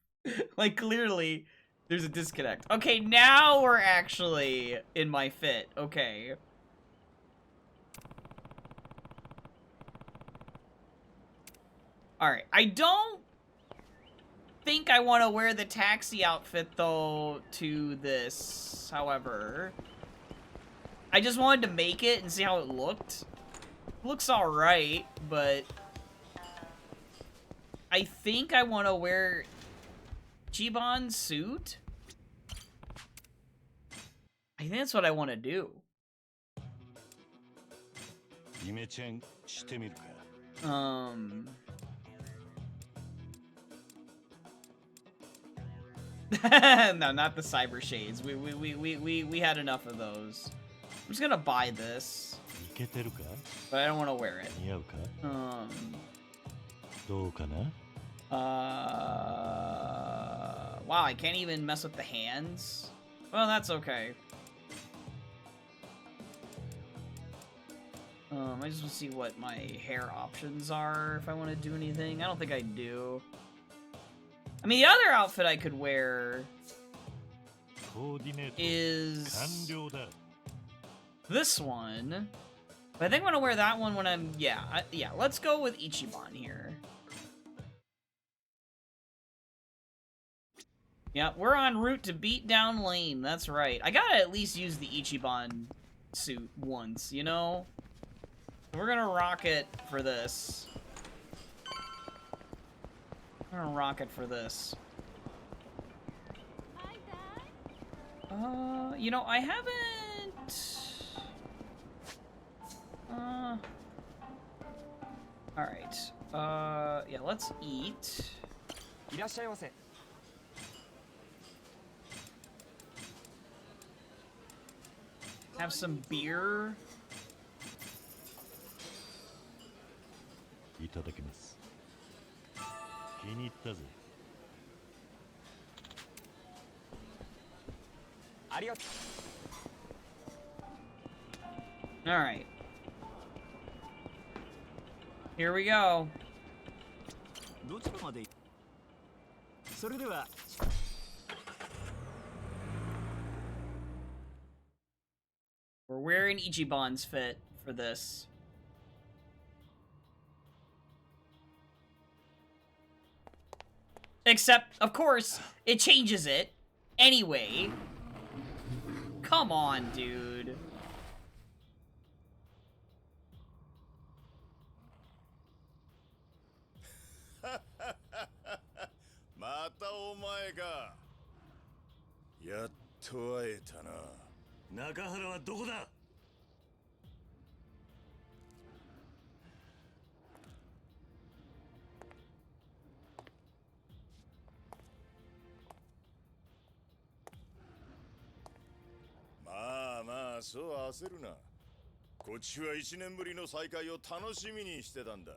Like, clearly, there's a disconnect. Okay, now we're actually in my fit. Okay. Alright, I don't think I want to wear the taxi outfit, though, to this, however. I just wanted to make it and see how it looked. Looks alright, but I think I want to wear Chiban's suit. I think that's what I want to do. No, not the cyber shades. We had enough of those. I'm just gonna buy this, but I don't want to wear it. Wow, I can't even mess with the hands. Well, that's okay. I just want to see what my hair options are if I want to do anything. I don't think I do. I mean, the other outfit I could wear is this one. But I think I'm gonna wear that one when I'm, yeah, let's go with Ichiban here. Yeah, we're en route to beat down Lane, that's right. I gotta at least use the Ichiban suit once, you know? We're gonna rock it for this. I'm gonna rock it for this. You know, I haven't... Alright. Yeah, let's eat. Have some beer. Alright. Here we go. We're wearing Ichiban's fit for this. Except, of course, it changes it. Anyway. Come on, dude. Mata omae ka. Yatto aeta na. Nakahara wa doko da? まあまあ、そう焦るな。こっちは1年ぶりの再会を楽しみにしてたんだ。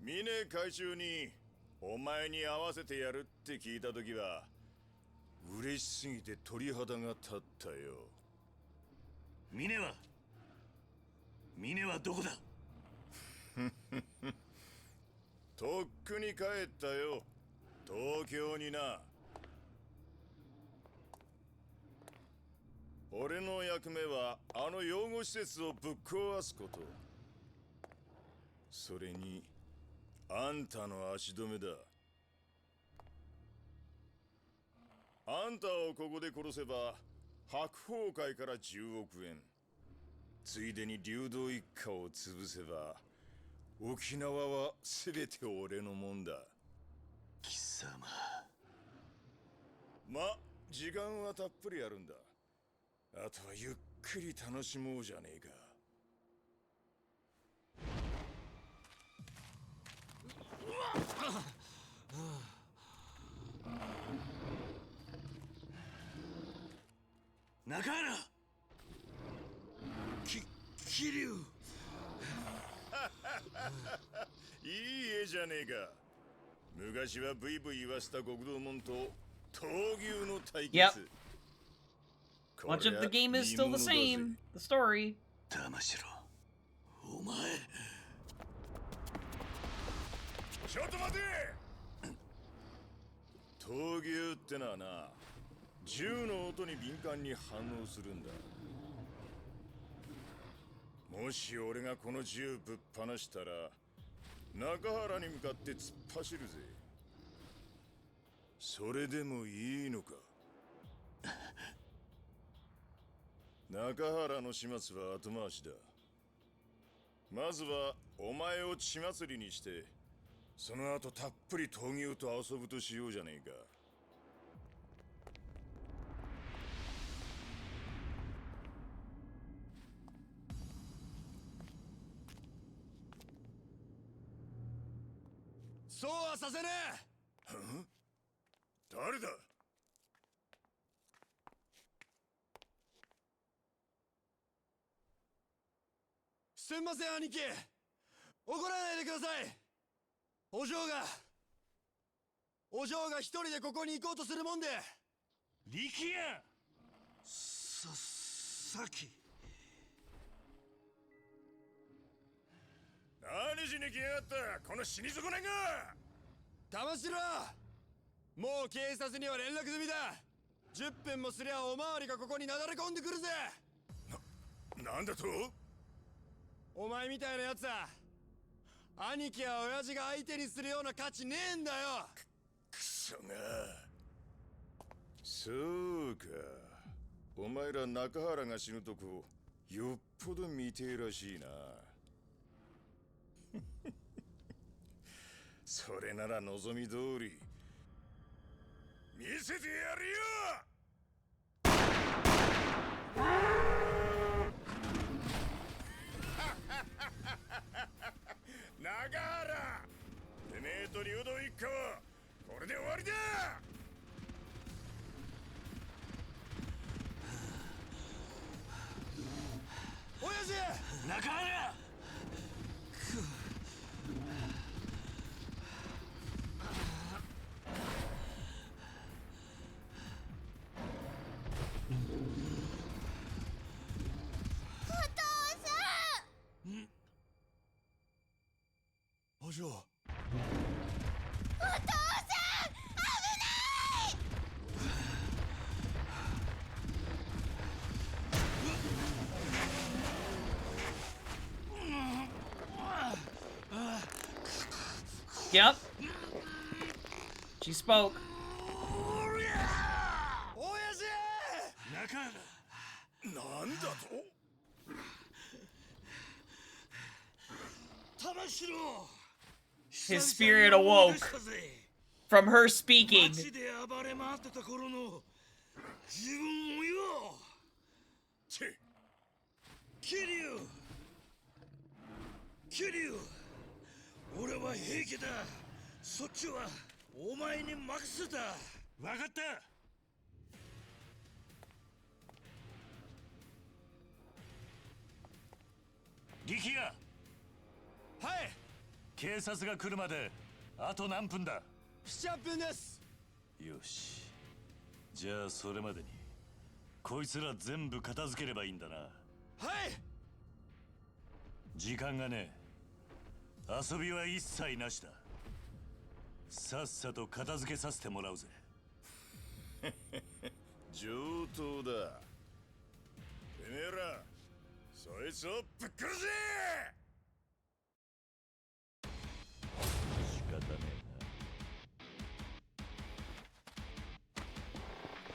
峰会長にお前に合わせてやるって聞いたときは嬉しすぎて鳥肌が立ったよ。峰はどこだ？とっくに帰ったよ。東京にな。俺の役目はあの養護施設をぶっ壊すこと。それにあんたの足止めだ。あんたをここで殺せば白鵬会から10億円、ついでに流動一家を潰せば沖縄は全て俺のもんだ。貴様。ま、時間はたっぷりあるんだ。あとはゆっくり楽しもうじゃねえか。中原桐生いい絵じゃねえか。昔はブイブイ言わせた極道門と闘牛の対決。 Yep. Much of the game is still the same. The story. 騙しろお前。ちょっと待て。闘牛ってのはな、銃の音に敏感に反応するんだ。もし俺がこの銃ぶっ放したら中原に向かって突っ走るぜ。それでもいいのか。中原の始末は後回しだ。まずはお前を血祭りにして、その後たっぷり闘牛と遊ぶとしようじゃねえか。そうはさせねえ。誰だ。すんません兄貴、怒らないでください。お嬢が一人でここに行こうとするもんで。力也。さっき何しに来やがったこの死に損ないが。騙しろ。もう警察には連絡済みだ。10分もすりゃおまわりがここになだれ込んでくるぜ。なんだと。お前みたいなやつは兄貴や親父が相手にするような価値ねえんだよ。くそが。そうか、お前ら中原が死ぬとこよっぽど見てえらしいな。それなら望み通り見せてやるよ。中原、てめえと流動一家はこれで終わりだ。親父。中原。お嬢。お父さん、危ない。Yep. She spoke. 親父。中原。なんだと。騙しろ。 His spirit awoke from her speaking. 街で暴れ回ってた頃の自分をよ。桐生、俺は平気だ。そっちはお前に任せた。分かった。力也。はい。警察が来るまであと何分だ。7、8分です。よし、じゃあそれまでにこいつら全部片付ければいいんだな。はい。時間がねえ。遊びは一切なしだ。さっさと片付けさせてもらうぜ。上等だ。てめえらそいつをぶっ殺せ。仕方ねえな。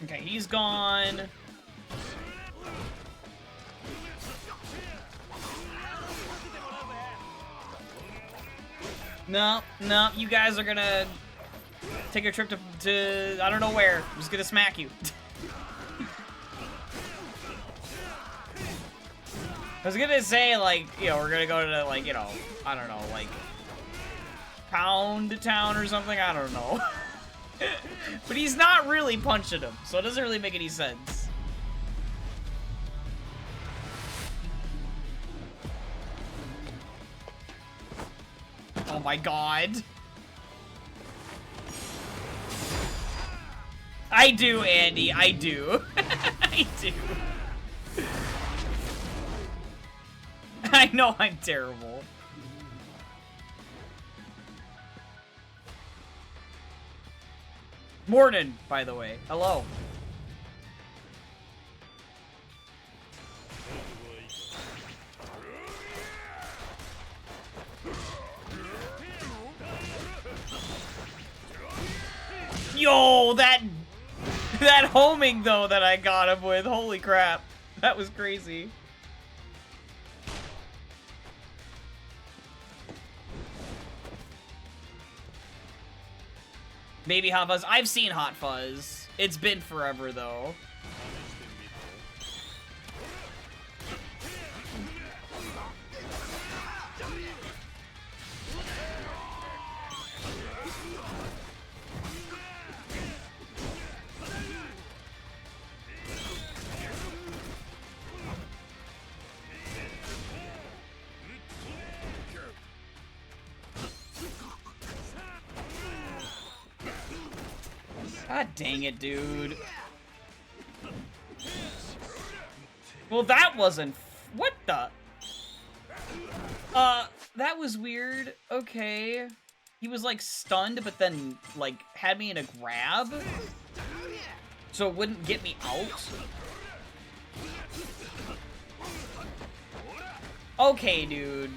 Okay, he's gone. No, no, you guys are gonna take a trip to I don't know where. I'm just gonna smack you. I was gonna say, like, you know, we're gonna go to, like, you know, I don't know, like, Pound Town or something, I don't know. But he's not really punching him, so it doesn't really make any sense. Oh my god. I do, Andy, I do. I do. I know I'm terrible. Morning, by the way. Hello. Yo, that homing though that I got him with, holy crap. That was crazy. Maybe Hot Fuzz. I've seen Hot Fuzz. It's been forever, though. God dang it, dude. Well, that wasn't... What the... that was weird. Okay. He was, like, stunned, but then, like, had me in a grab? So it wouldn't get me out? Okay, dude.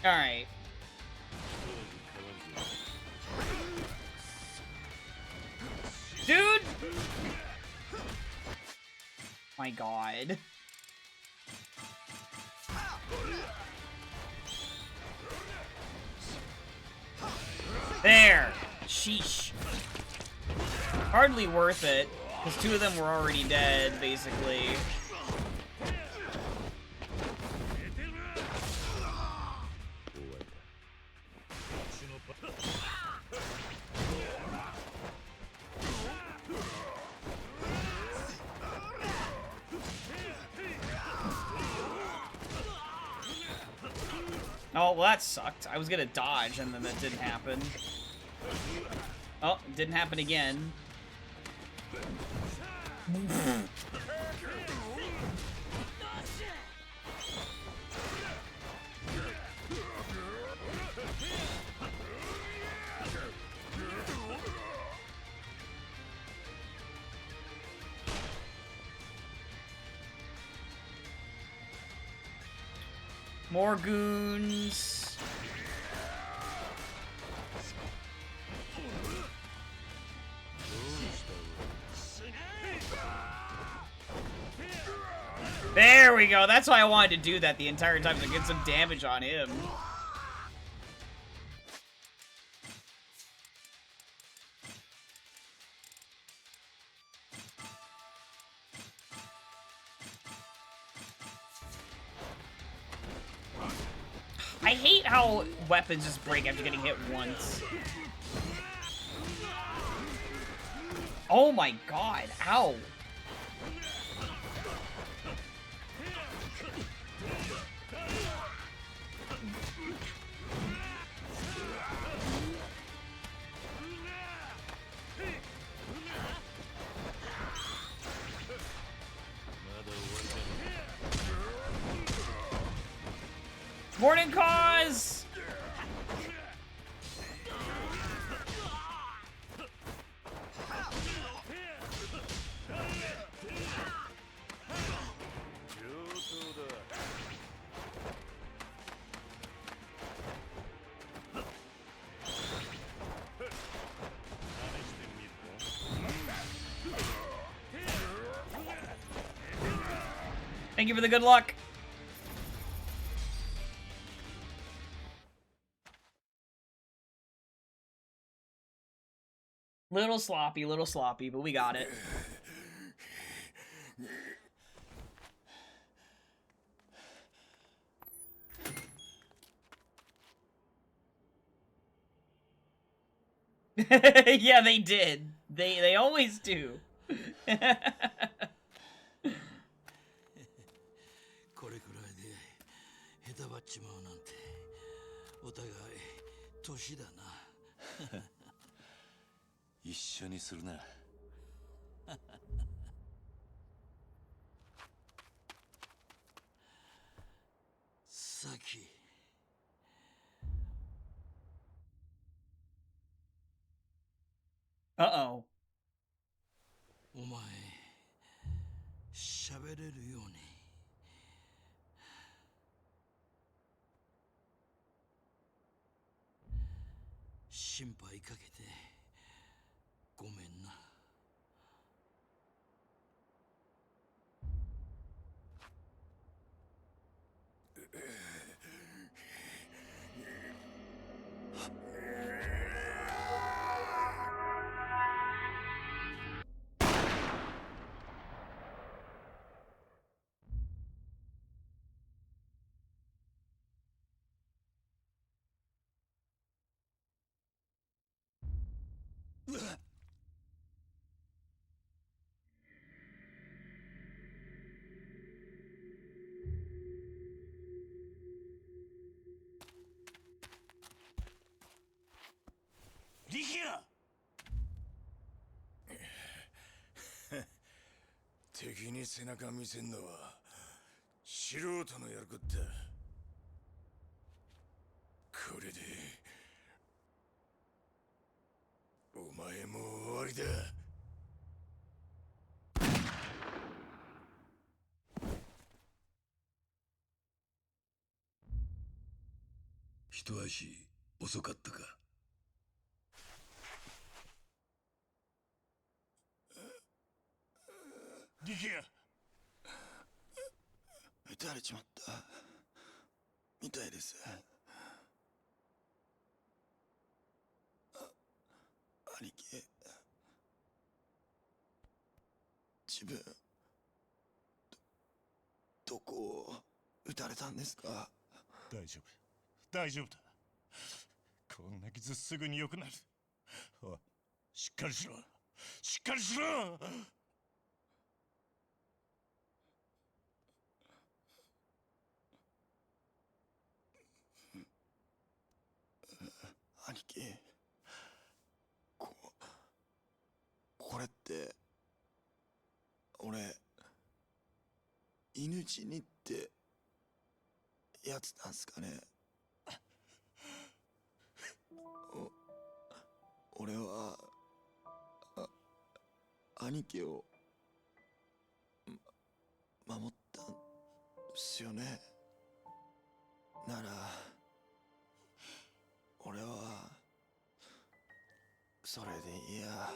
Alright. Dude! My god. There! Sheesh. Hardly worth it, because two of them were already dead, basically. Oh, well, that sucked. I was gonna dodge, and then that didn't happen. Oh, it didn't happen again. More goons. There we go. That's why I wanted to do that the entire time, to get some damage on him. I hate how weapons just break after getting hit once. Oh my god, ow. Morning cause! Thank you for the good luck. Little sloppy, but we got it. Yeah, they did. They always do. これくらいでへたばっちまうなんてお互い年だな。一緒にするな。さき。Uh-oh. お前喋れるように。心配かけてごめんな。力也敵に背中見せんのは素人のやることだ。これでお前も終わりだ。一足遅かったか。力也撃たれちまったみたいです。兄貴、自分どこを撃たれたんですか？大丈夫大丈夫だ。こんな傷すぐに良くなる。おい、しっかりしろしっかりしろ。兄貴、これって俺犬死にってやつなんすかね。俺は兄貴を守ったんですよね。なら俺はそれでいいや。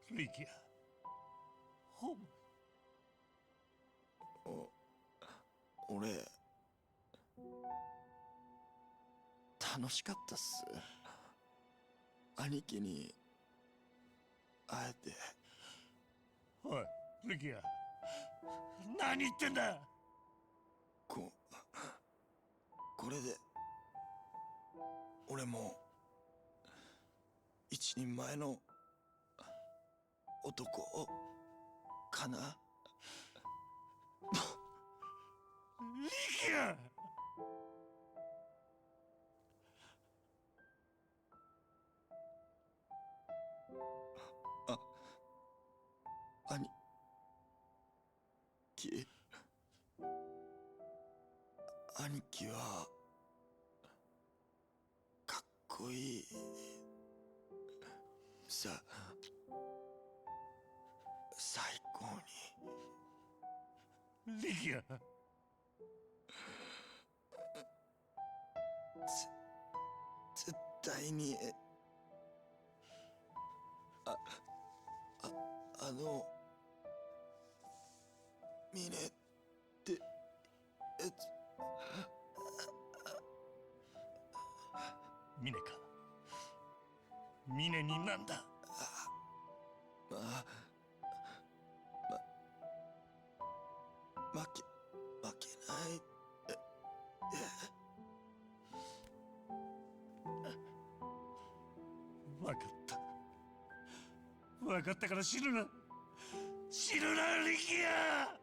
力也、ホーム。俺楽しかったっす。兄貴に会えて。おいルキア、何言ってんだ。これで俺も一人前の男かな。ルキア、兄貴、兄貴はかっこいいさ。最高にリキア、絶対にあのミネってやつ。ミネか。ミネになんだ。負けない。わかった。わかったから死ぬな。死ぬな、リキア。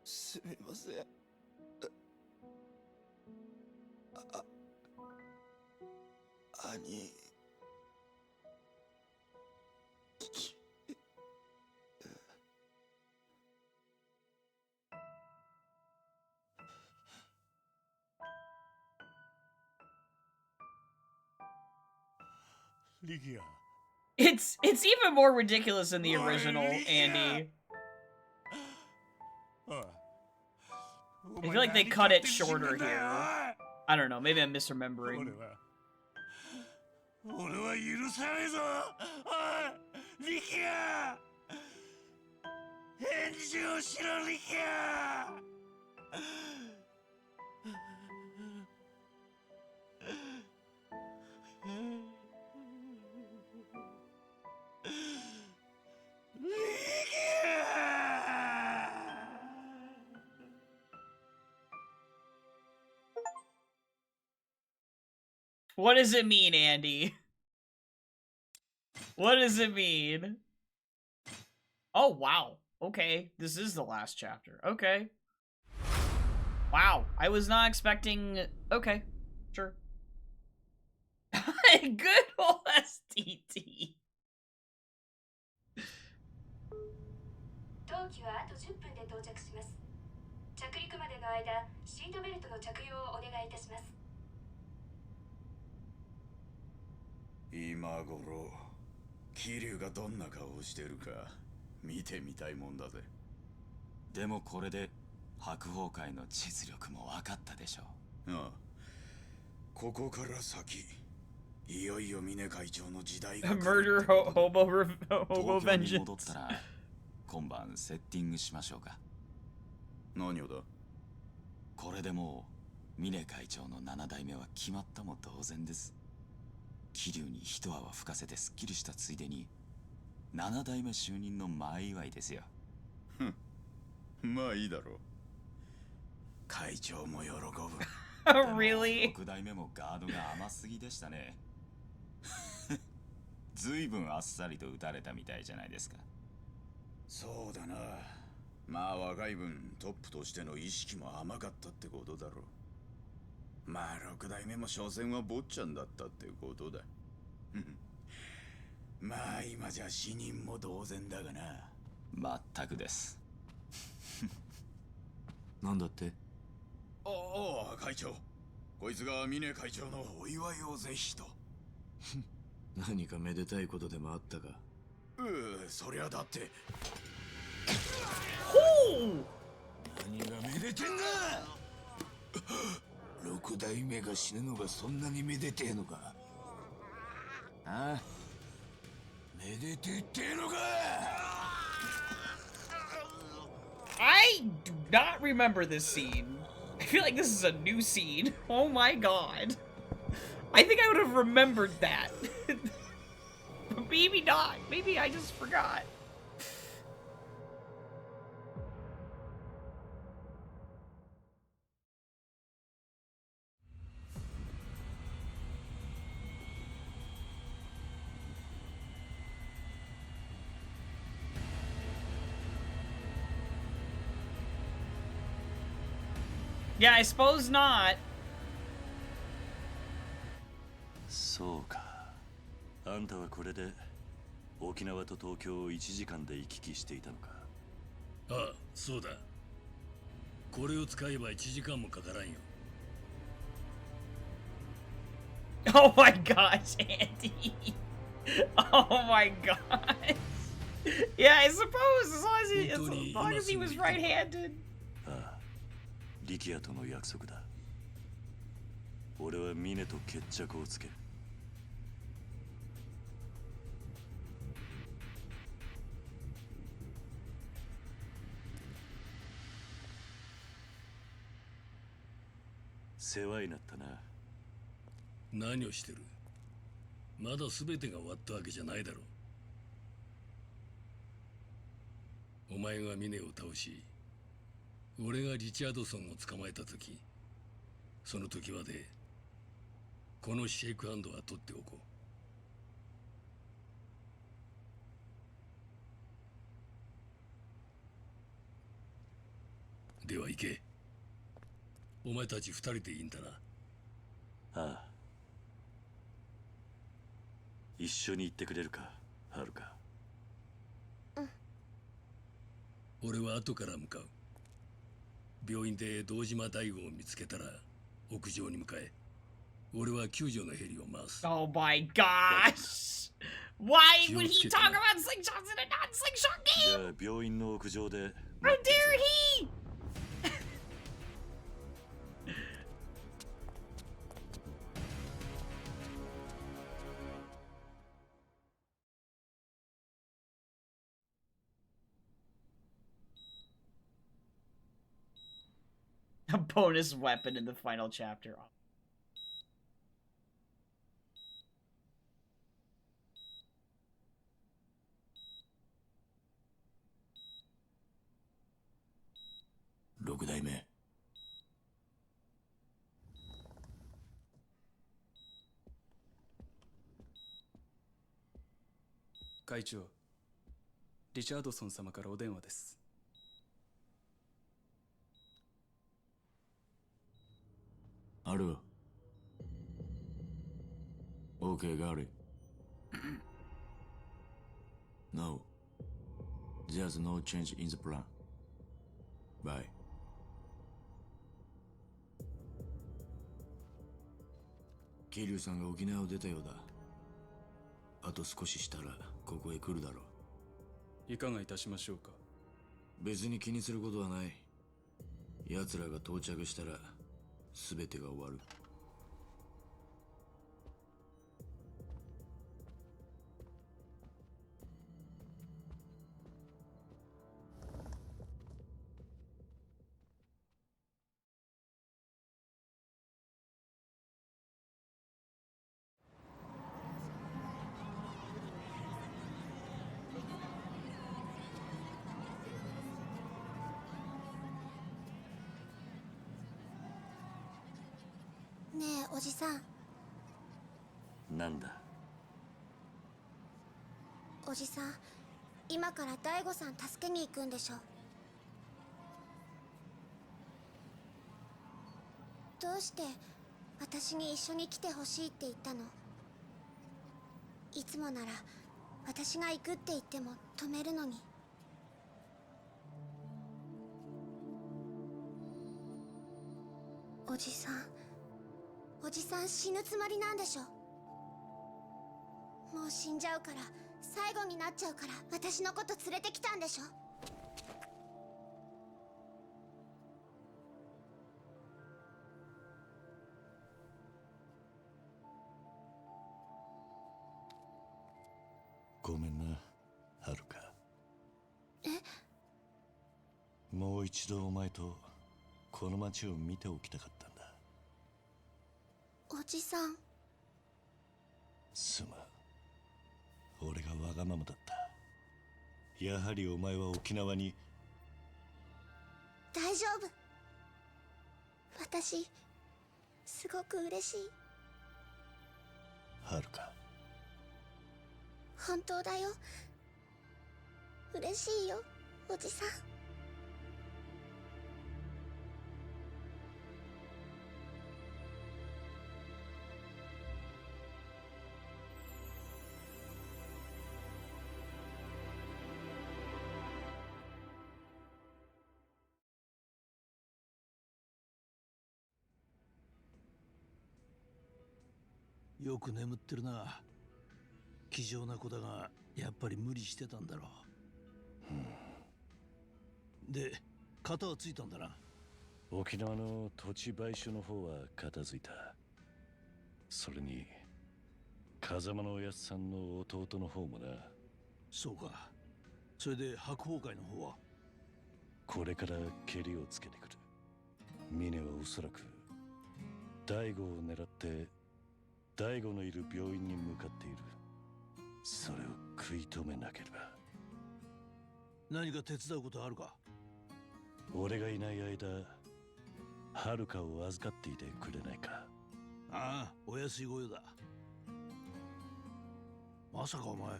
すみません。兄貴。リキア。It's even more ridiculous in the original, Andy. I feel like they cut it shorter here. I don't know, maybe I'm misremembering. 俺は許さねえぞ。おいリキア、返事をしろリキア。What does it mean, Andy? What does it mean? Oh, wow. Okay, this is the last chapter. Okay. Wow, I was not expecting... Okay, sure. Good old STT. 当機はあと10分で到着します。着陸までの間、シートベルトの着用をお願いいたします。今頃桐生がどんな顔をしてるか見てみたいもんだぜ。でもこれで白鵬会の実力も分かったでしょう。ああ、ここから先いよいよ峰会長の時代が Murder hobo vengeance。 に戻ったら今晩セッティングしましょうか。何をだ。これでもう峰会長の7代目は決まったも同然です。桐生に一泡吹かせてすっきりしたついでに7代目就任の前祝いですよ。まあいいだろう。会長も喜ぶ。Really? 6代目もガードが甘すぎでしたね。ずいぶんあっさりと打たれたみたいじゃないですか。そうだな。まあ若い分トップとしての意識も甘かったってことだろう。まあ6代目も所詮は坊ちゃんだったってことだ。まあ今じゃ死人も同然だがな。全くです。なんだって。ああ、会長。こいつが峰会長のお祝いをぜひと。何かめでたいことでもあったか。そりゃだって。何がめでてんだ。6代目が死ぬのがそんなにめでてえのか。ああ、めでてってのか。 I do not remember this scene. I feel like this is a new scene. Oh my god. I think I would have remembered that. But maybe not. Maybe I just forgot. Yeah, I suppose not. そうか。あんたはこれで沖縄と東京を1時間で行き来していたのか。ああ、そうだ。これを使えば1時間もかからんよ。Oh my gosh, Andy. Oh my god. Yeah, I suppose as long as he was right-handed. ああ、力也との約束だ。俺は峰と決着をつける。世話になったな。何をしてる？まだ全てが終わったわけじゃないだろう。お前が峰を倒し、俺がリチャードソンを捕まえた時、その時までこのシェイクハンドは取っておこう。では行け。お前たち2人でいいんだな。ああ。一緒に行ってくれるか、はるか。うん。俺は後から向かう。病院で堂島大吾を見つけたら屋上に向かえ。俺は救助のヘリを回す。Oh my gosh! Why would he talk about slingshots in a non-slingshot game? じゃあ病院の屋上で。How dare he! A bonus weapon in the final chapter. Six 代目。会長、リチャードソン様からお電話です。ある。OK, got it. No. There's no change in the plan. Bye. 桐生さんが沖縄を出たようだ。あと少ししたらここへ来るだろう。いかがいたしましょうか。別に気にすることはない。奴らが到着したら全てが終わる。ねえおじさん。なんだ。おじさん、今から大悟さん助けに行くんでしょ。どうして私に一緒に来てほしいって言ったの？いつもなら私が行くって言っても止めるのに。おじさん死ぬつもりなんでしょ。もう死んじゃうから最後になっちゃうから私のこと連れてきたんでしょ。ごめんな、はるか。え？もう一度お前とこの街を見ておきたかったんだ。おじさん。すまん。俺がわがままだった。やはりお前は沖縄に。大丈夫。私すごく嬉しい。はるか。本当だよ。嬉しいよ、おじさん。よく眠ってるな。気丈な子だがやっぱり無理してたんだろう。で、型はついたんだな。沖縄の土地買収の方は片付いた。それに風間のおやっさんの弟の方もな。そうか。それで白鵬会の方は？これからケリをつけてくる。峰はおそらく大悟を狙って大悟のいる病院に向かっている。それを食い止めなければ。何か手伝うことあるか？俺がいない間、はるかを預かっていてくれないか？ああ、お安いご用だ。まさかお前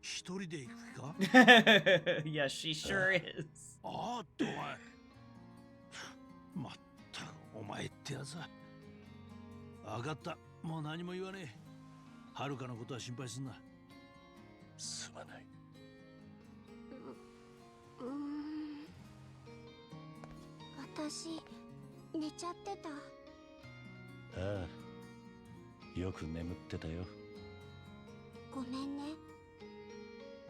一人で行く気か？Yeah, she sure is. ああってお前。まったくお前ってやつは。分かった。もう何も言わねえ。はるかのことは心配すんな。すまない。私寝ちゃってた。ああ、よく眠ってたよ。ごめんね。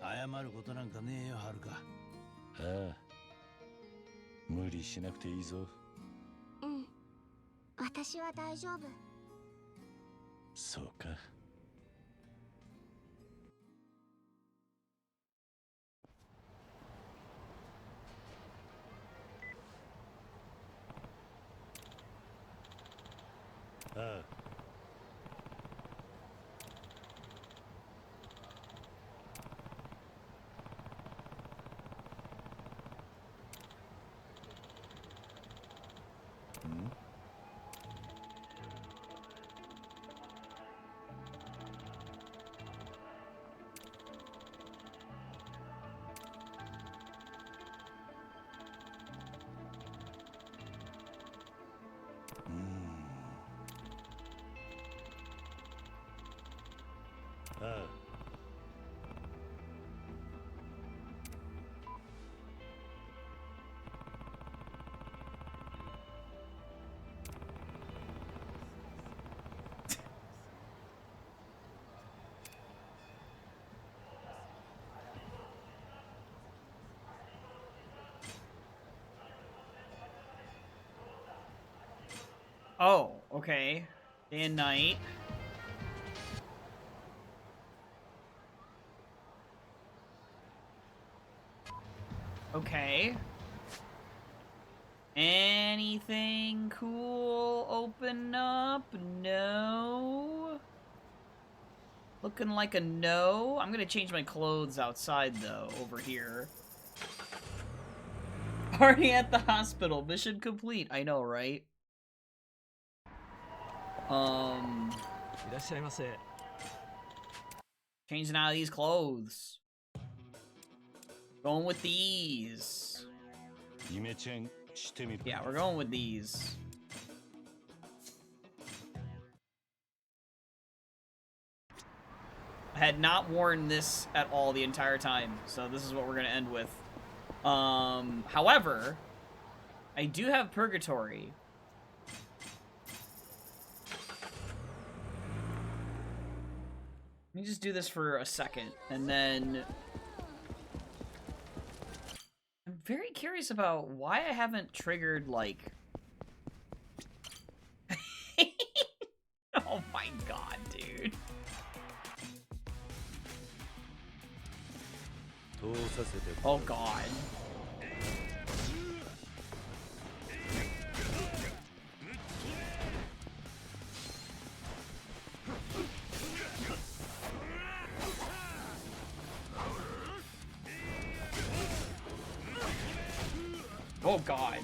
謝ることなんかねえよ、はるか。ああ、無理しなくていいぞ。うん、私は大丈夫。そうか。ああ。Oh, okay. Day and night. Okay. Anything cool open up? No. Looking like a no. I'm gonna change my clothes outside though, over here. Already at the hospital. Mission complete. I know, right? Changing out of these clothes. Going with these. Yeah, we're going with these. I had not worn this at all the entire time, so this is what we're gonna end with. However, I do have Purgatory. Let me just do this for a second, and then... I'm very curious about why I haven't triggered, like... Oh my god, dude. Oh god. Oh god.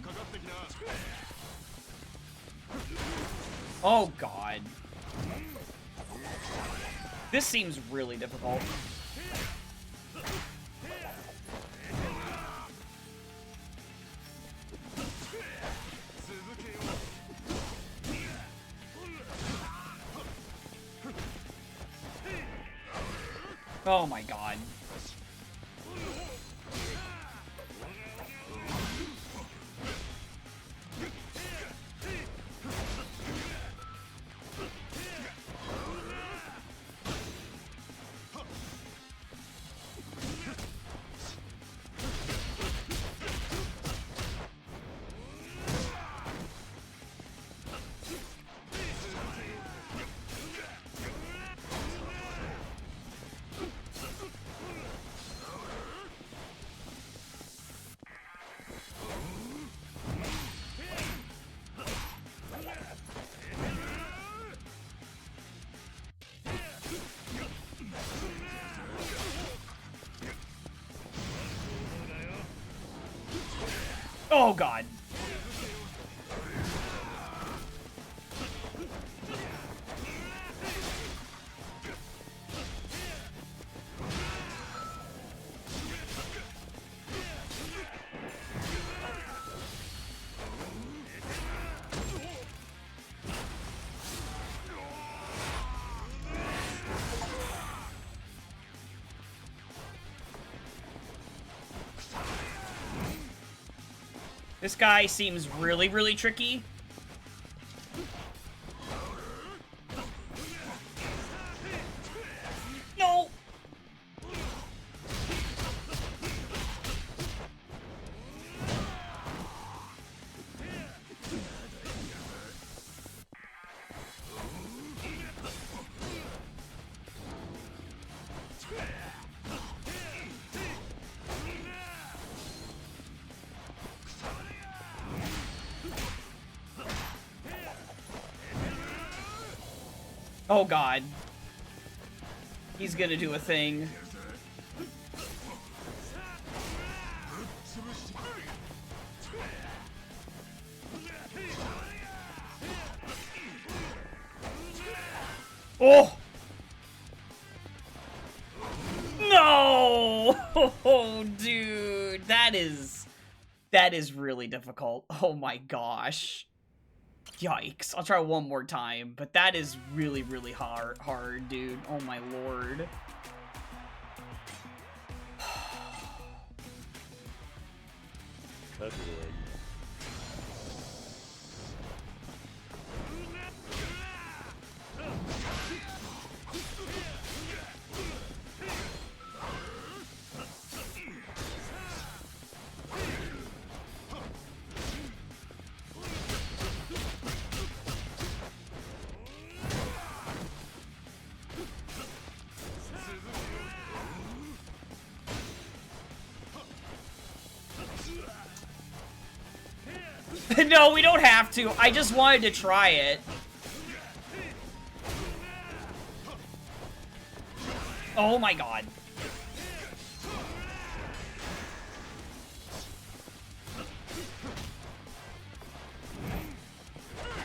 Oh god. This seems really difficult. Oh my god. Oh god. This guy seems really, really tricky. No! Oh god. He's gonna do a thing. Oh! No! Oh, dude. That is really difficult. Oh my gosh. Yikes. I'll try one more time, but that is really, really hard, dude. Oh my lord. No, we don't have to. I just wanted to try it. Oh my god.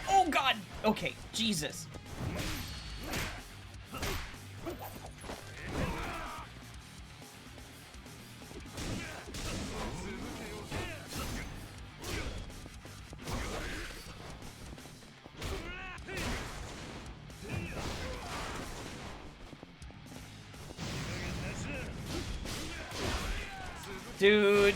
Oh god. Okay, Jesus. Dude.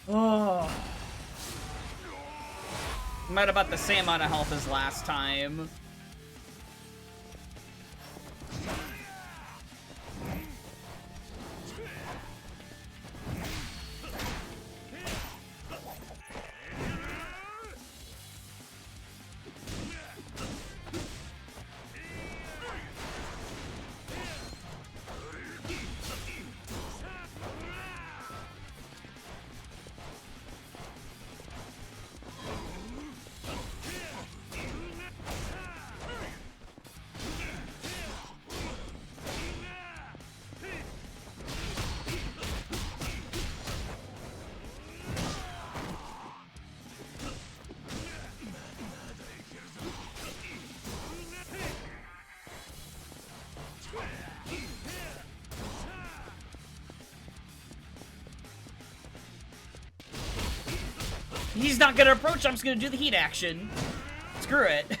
Oh. I'm at about the same amount of health as last time. He's not gonna approach, I'm just gonna do the heat action. Screw it.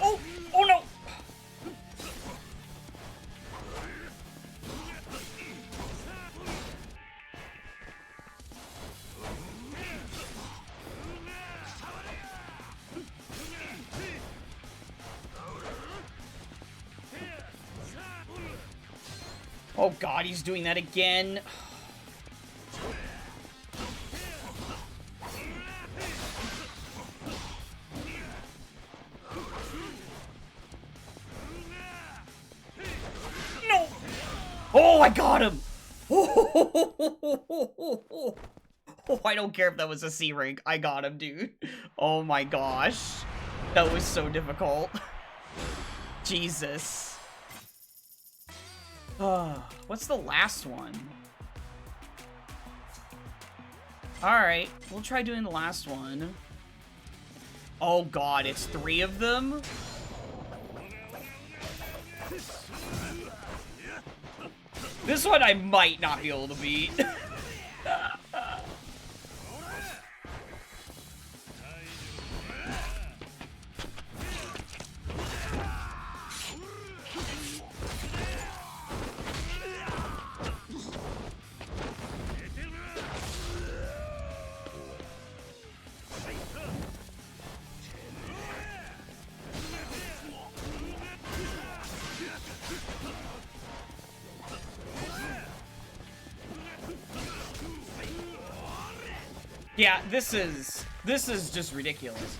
Oh! Oh no! Oh god, he's doing that again. No! Oh, I got him! Oh, I don't care if that was a C rank. I got him, dude. Oh my gosh. That was so difficult. Jesus. What's the last one? Alright, we'll try doing the last one. Oh god, it's 3 of them? This one I might not be able to beat. Yeah, this is just ridiculous.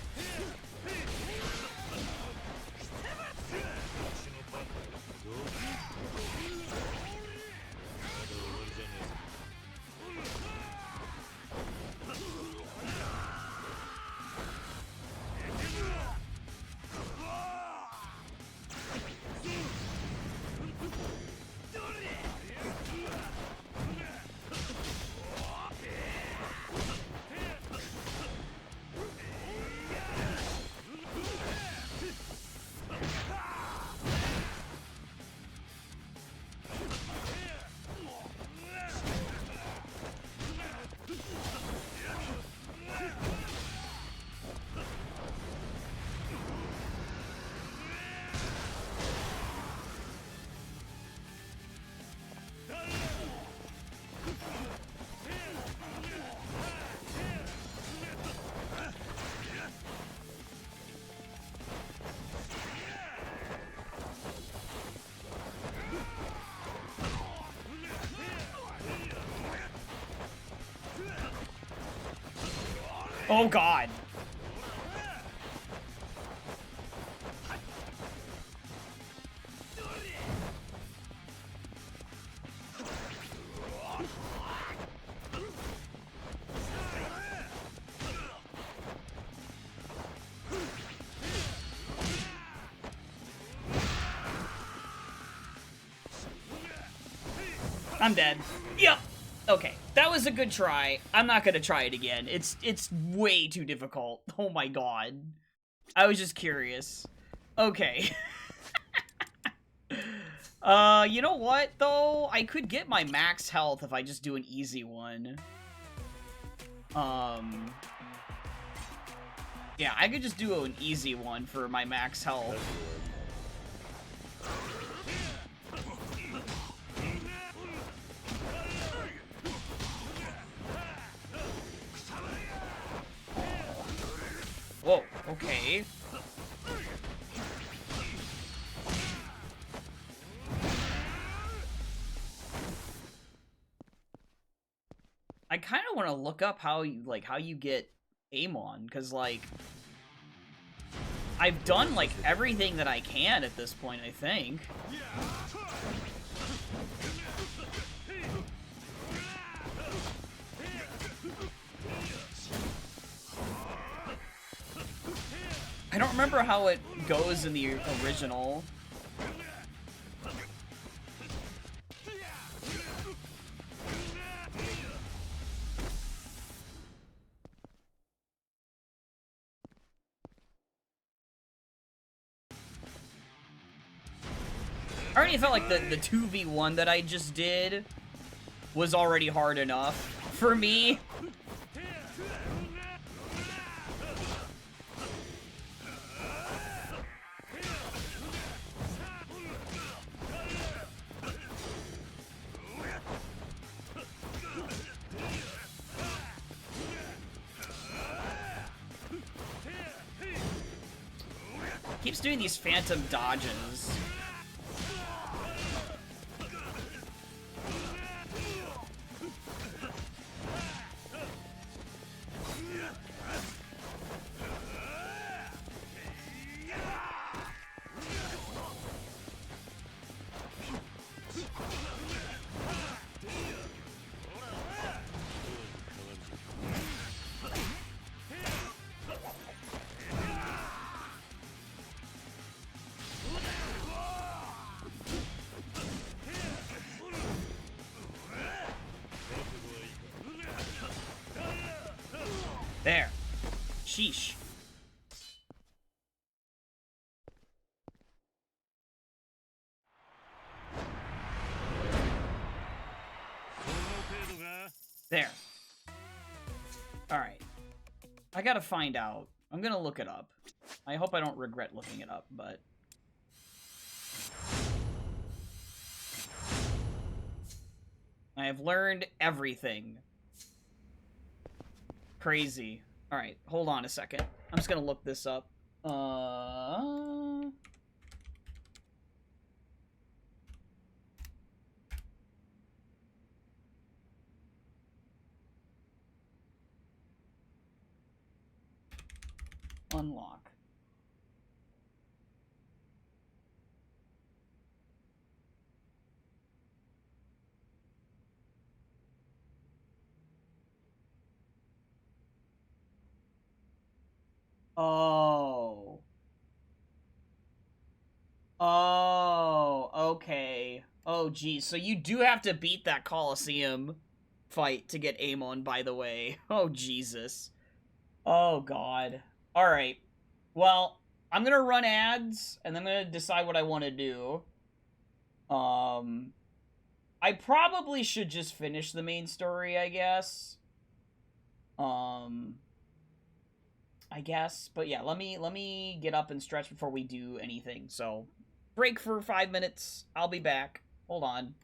Oh god. I'm dead. Yep. Okay, that was a good try. I'm not gonna try it again. It's way too difficult. Oh my god. I was just curious. Okay. You know what, though? I could get my max health if I just do an easy one. Yeah, I could just do an easy one for my max health. Whoa, okay. I kind of want to look up how you get aim on, because like I've done like everything that I can at this point, I think. I don't remember how it goes in the original. I already felt like the 2v1 that I just did was already hard enough for me. Keeps doing these phantom dodges. There. Sheesh. There. Alright. I gotta find out. I'm gonna look it up. I hope I don't regret looking it up, but... I have learned everything. Crazy. Alright, hold on a second. I'm just gonna look this up. Unlock. Oh. Oh, okay. Oh, geez. So you do have to beat that Coliseum fight to get Amon, by the way. Oh, Jesus. Oh, God. Alright. Well, I'm gonna run ads, and then I'm gonna decide what I want to do. I probably should just finish the main story, I guess. I guess. But yeah, let me get up and stretch before we do anything. So, break for 5 minutes. I'll be back. Hold on.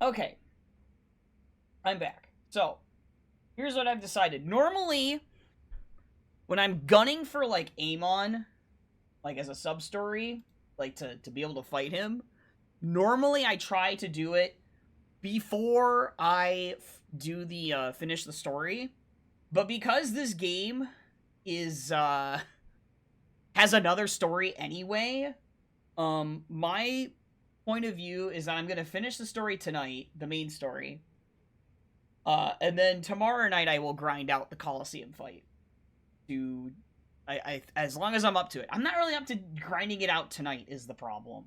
Okay. I'm back. So, here's what I've decided. Normally, when I'm gunning for, like, Amon, like, as a sub-story, like, to be able to fight him, normally I try to do it before I do the, finish the story. But because this game is, has another story anyway, my point of view is that I'm gonna finish the story tonight, the main story, and then tomorrow night I will grind out the Coliseum fight. As long as I'm up to it. I'm not really up to grinding it out tonight is the problem.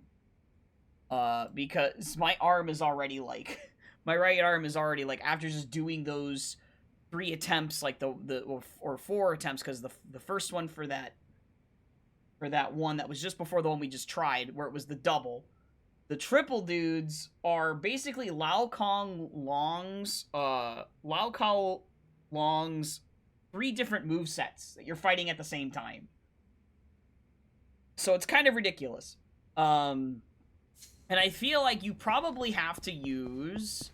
Because my arm is already, like, my right arm is already, like, after just doing those 3 attempts, like, or 4 attempts, because the first one for that one that was just before the one we just tried, where it was the double. The triple dudes are basically Lao Kao Long's 3 different movesets that you're fighting at the same time. So it's kind of ridiculous. And I feel like you probably have to use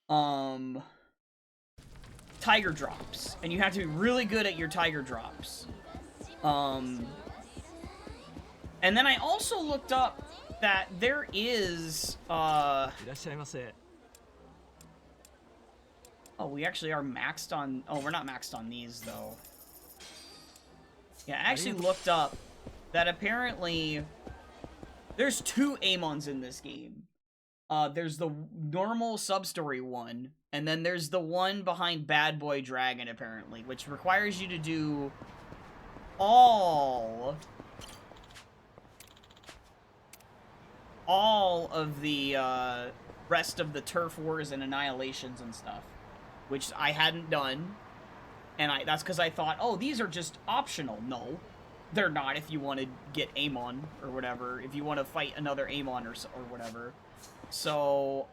Tiger Drops. And you have to be really good at your Tiger Drops. And then I also looked up that there is, oh, we actually are maxed on, oh, we're not maxed on these, though. Yeah, I actually looked up that apparently there's 2 Amons in this game. There's the normal sub-story one, and then there's the one behind Bad Boy Dragon, apparently, which requires you to do all of the rest of the turf wars and annihilations and stuff, which I hadn't done, and that's because I thought, oh, these are just optional. No, they're not. If you want to get Amon or whatever, if you want to fight another Amon or whatever. So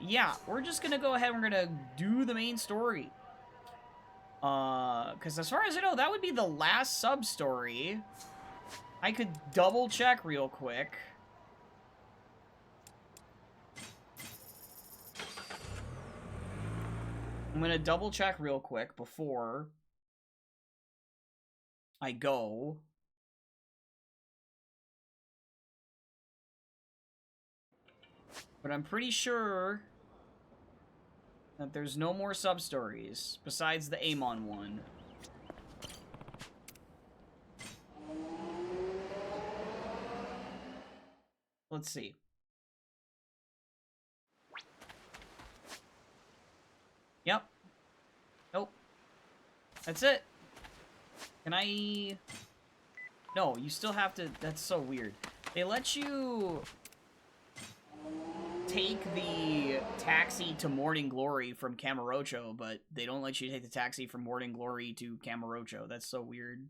yeah, we're just gonna go ahead and we're gonna do the main story, because as far as I know, that would be the last sub story. I could double check real quick. I'm gonna double check real quick before I go. But I'm pretty sure that there's no more sub-stories besides the Amon one. Let's see. Yep. Nope. That's it. Can I... No, you still have to... That's so weird. They let you take the taxi to Morning Glory from Kamurocho, but they don't let you take the taxi from Morning Glory to Kamurocho. That's so weird.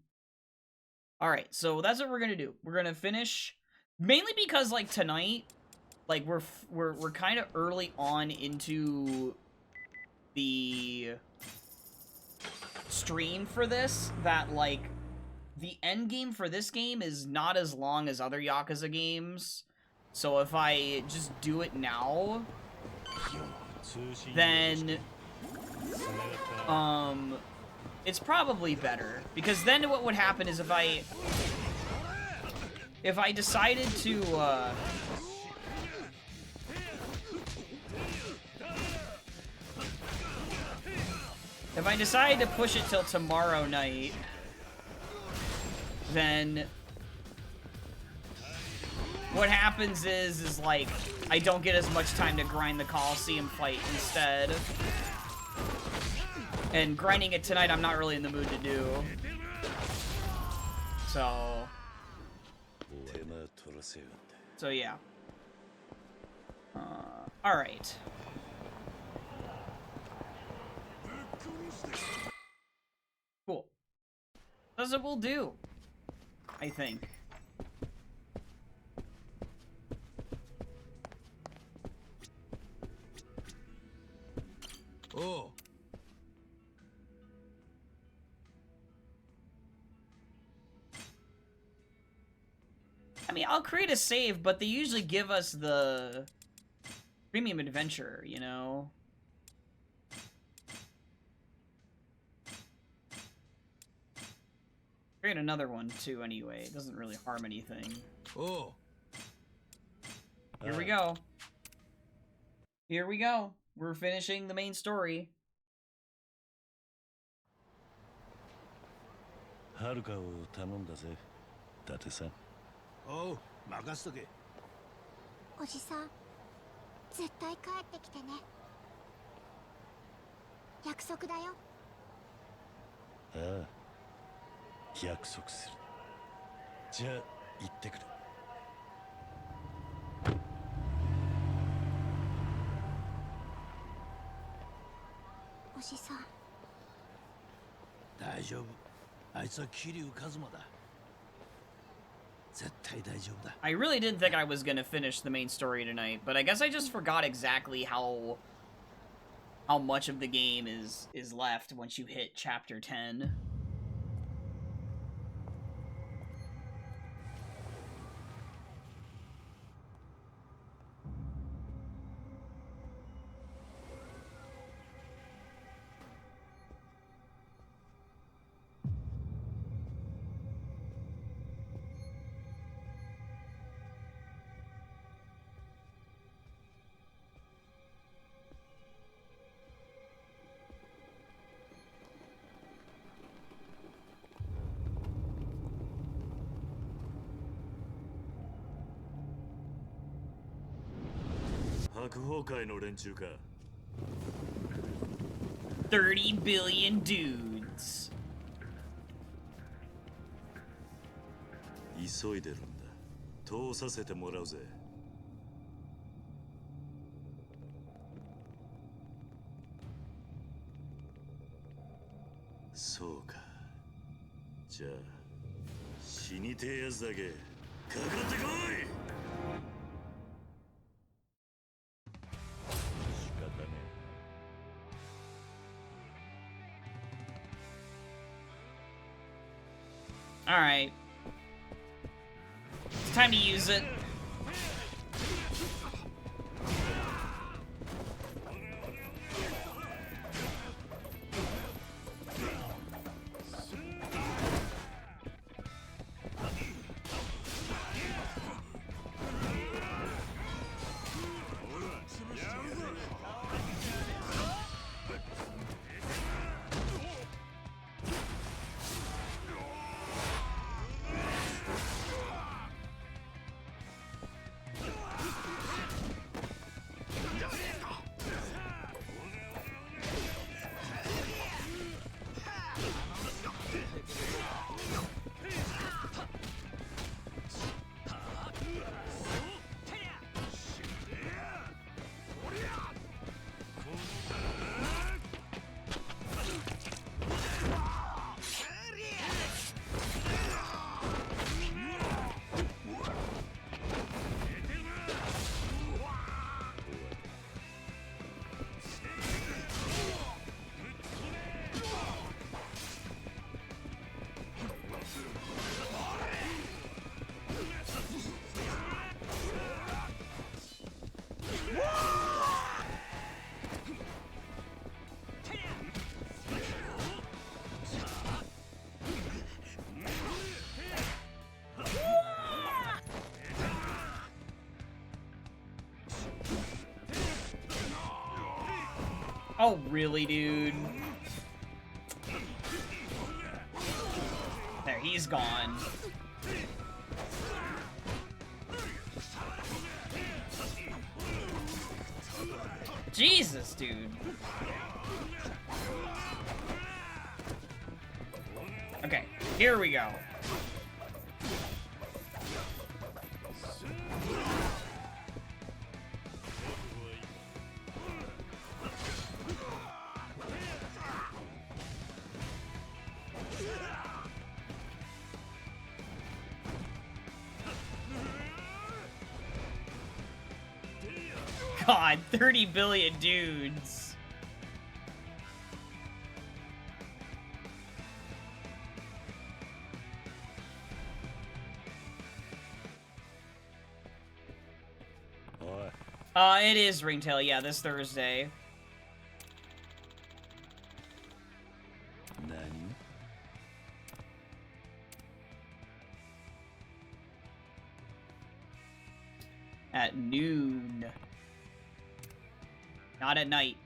Alright, so that's what we're gonna do. We're gonna finish... Mainly because, like, tonight, like, we're kind of early on into the stream for this, that, like, the end game for this game is not as long as other Yakuza games. So if I just do it now, then it's probably better, because then what would happen is if I decided to push it till tomorrow night, then what happens is like, I don't get as much time to grind the Coliseum fight instead. And grinding it tonight, I'm not really in the mood to do. So yeah. Alright. Cool. That's what we'll do, I think. Oh. I mean, I'll create a save, but they usually give us the Premium adventure, you know? Create another one too anyway. It doesn't really harm anything. Oh. Here we go. Here we go. We're finishing the main story. はるかを頼んだぜ、伊達さん。おう、任せとけ。おじさん、絶対帰ってきてね。約束だよ。ああ、約束する。じゃあ行ってくる。おじさん。大丈夫。あいつは桐生一馬だ。絶対大丈夫だ。 I really didn't think I was gonna finish the main story tonight, but I guess I just forgot exactly how much of the game is left once you hit chapter 10. $30 billion dudes. 急いでるんだ。通させてもらうぜ。そうか。じゃあ死にてえやつだけかかってこい。 Alright. It's time to use it. Oh, really, dude? There, he's gone. Jesus, dude. Okay, here we go. God, 30 billion dudes. It is Ringtail, yeah, this Thursday. Nani? At noon. Not at night.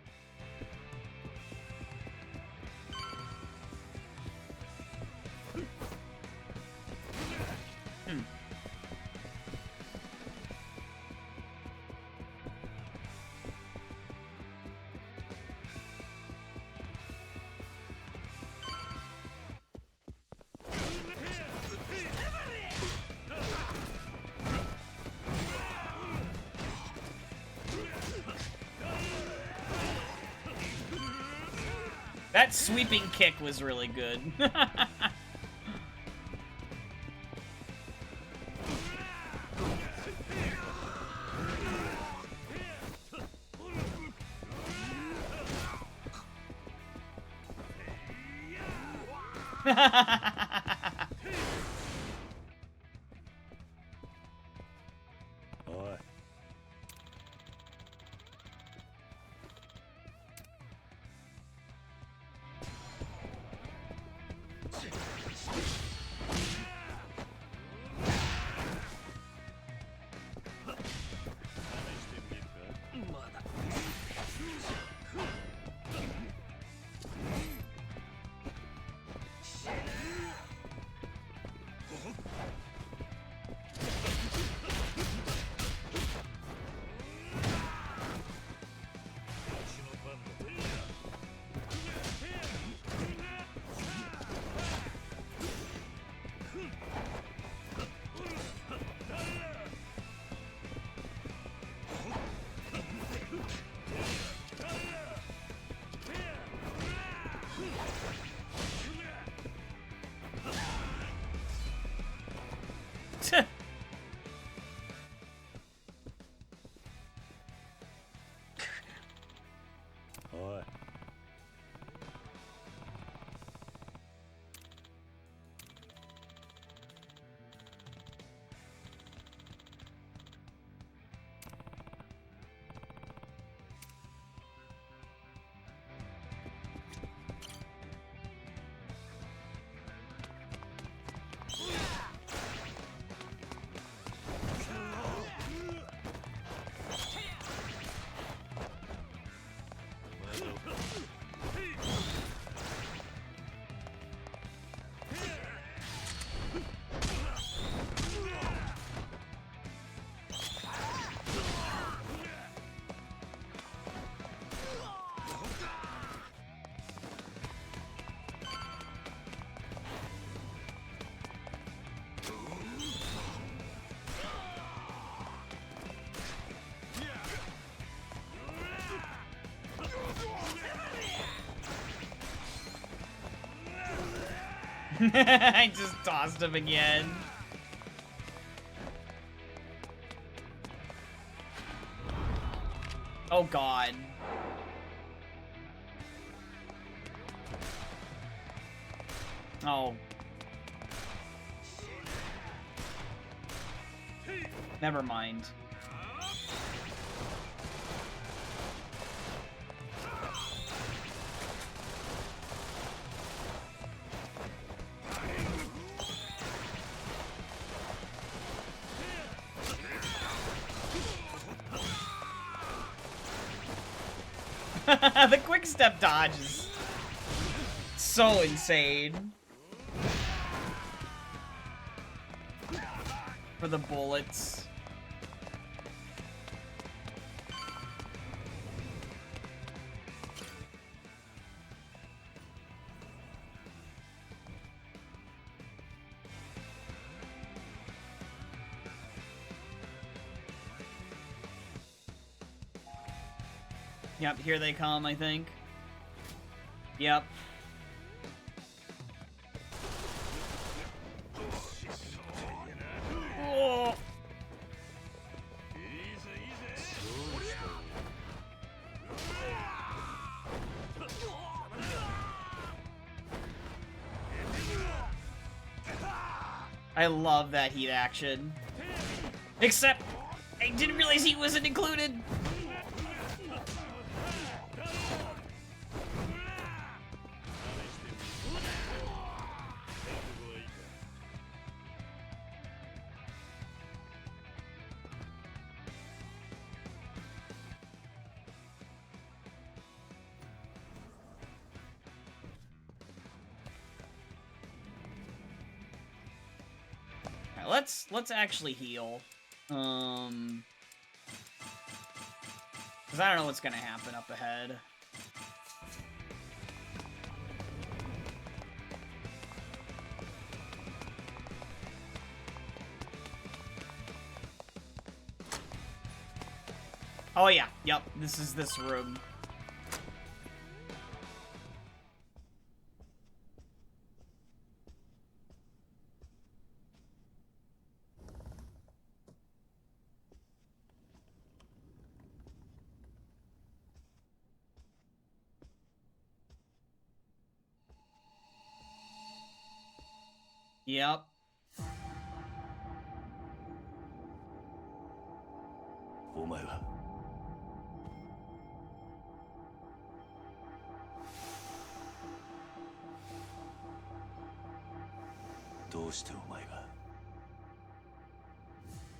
That sweeping kick was really good. Oi. Oi. I just tossed him again. Oh god. Oh. Never mind. The quick step dodge is so insane. For the bullets. Yep, here they come, I think. Yep. Oh. I love that heat action. Except, I didn't realize he wasn't included. let's actually heal. Because I don't know what's gonna happen up ahead. Oh yeah, yep, this is this room. Yep. お前はどうしてお前が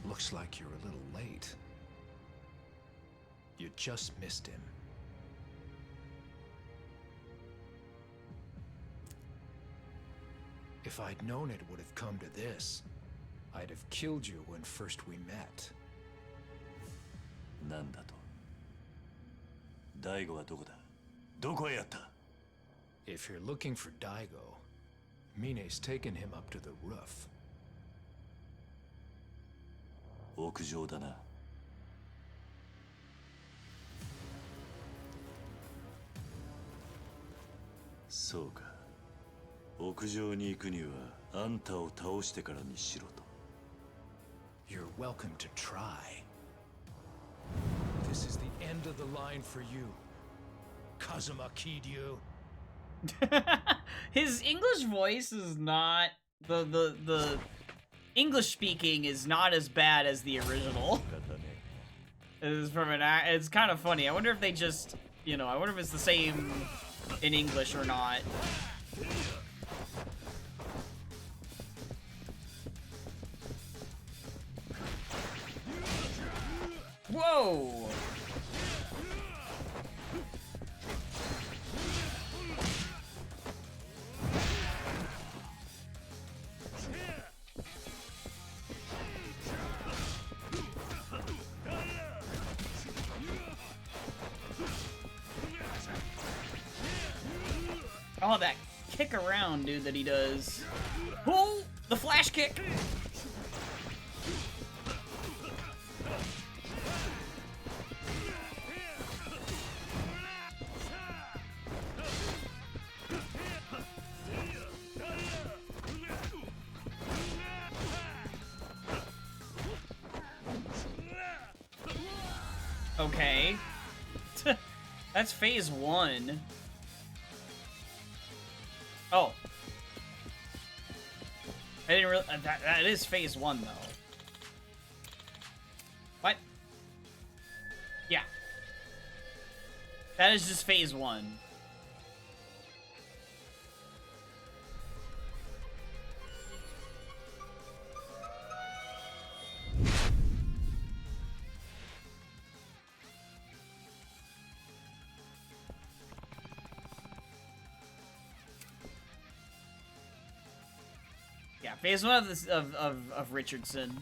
Looks like you're a little late. You just missed him. If I'd known it would have come to this, I'd have killed you when first we met. なんだと大悟はどこだどこへやった If you're looking for Daigo, Mine's taken him up to the roof. 屋上だなそうか屋上に行くにはあんたを倒してからにしろと You're welcome to try. This is the end of the line for you, Kazuma Kiryu. His English voice is not the English speaking is not as bad as the original. It's kind of funny. I wonder if they just, you know, I wonder if it's the same in English or not. Whoa! Oh, that kick around, dude, that he does. Oh, the flash kick! Okay. That's phase 1. Oh. I didn't really... That is phase 1, though. What? Yeah. That is just phase 1. Yeah, phase 1 of this of Richardson.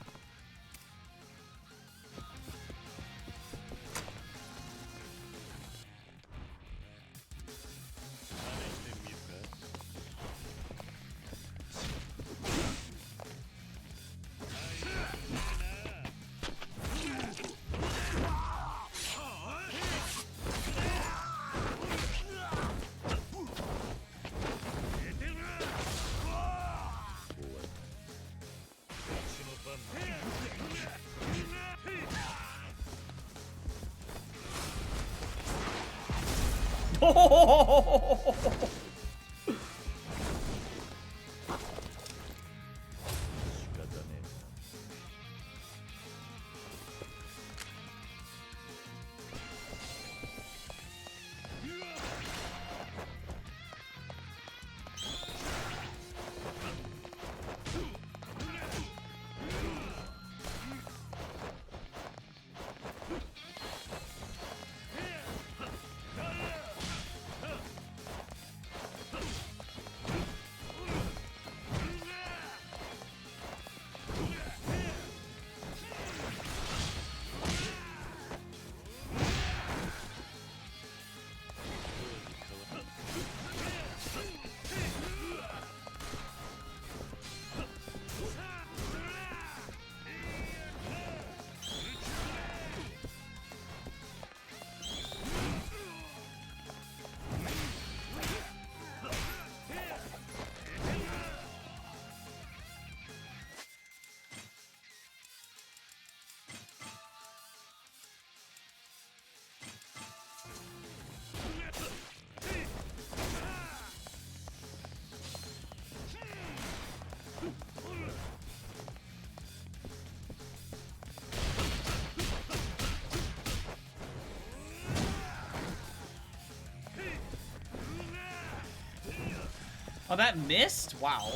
Oh, that missed? Wow.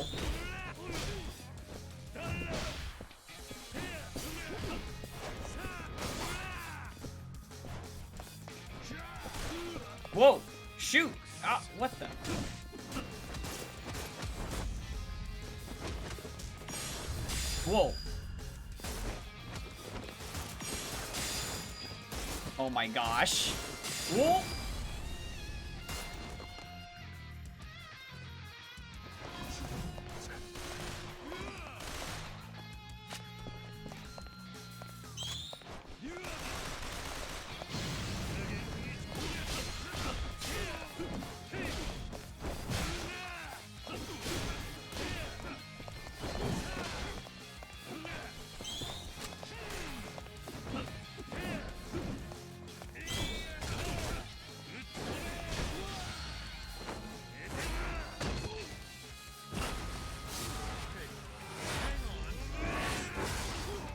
Whoa! Shoot! Ah, what the? Whoa. Oh my gosh. Whoa!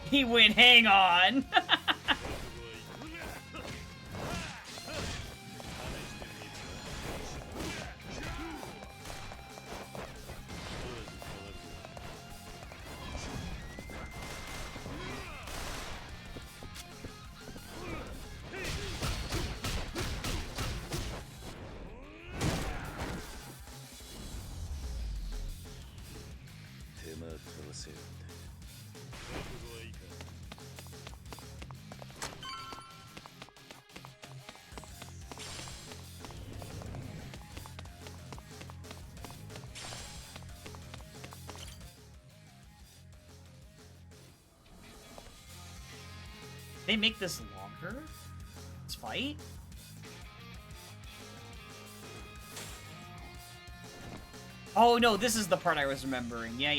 He went, hang on. They make this longer? This fight? Oh no, this is the part I was remembering. Yeah.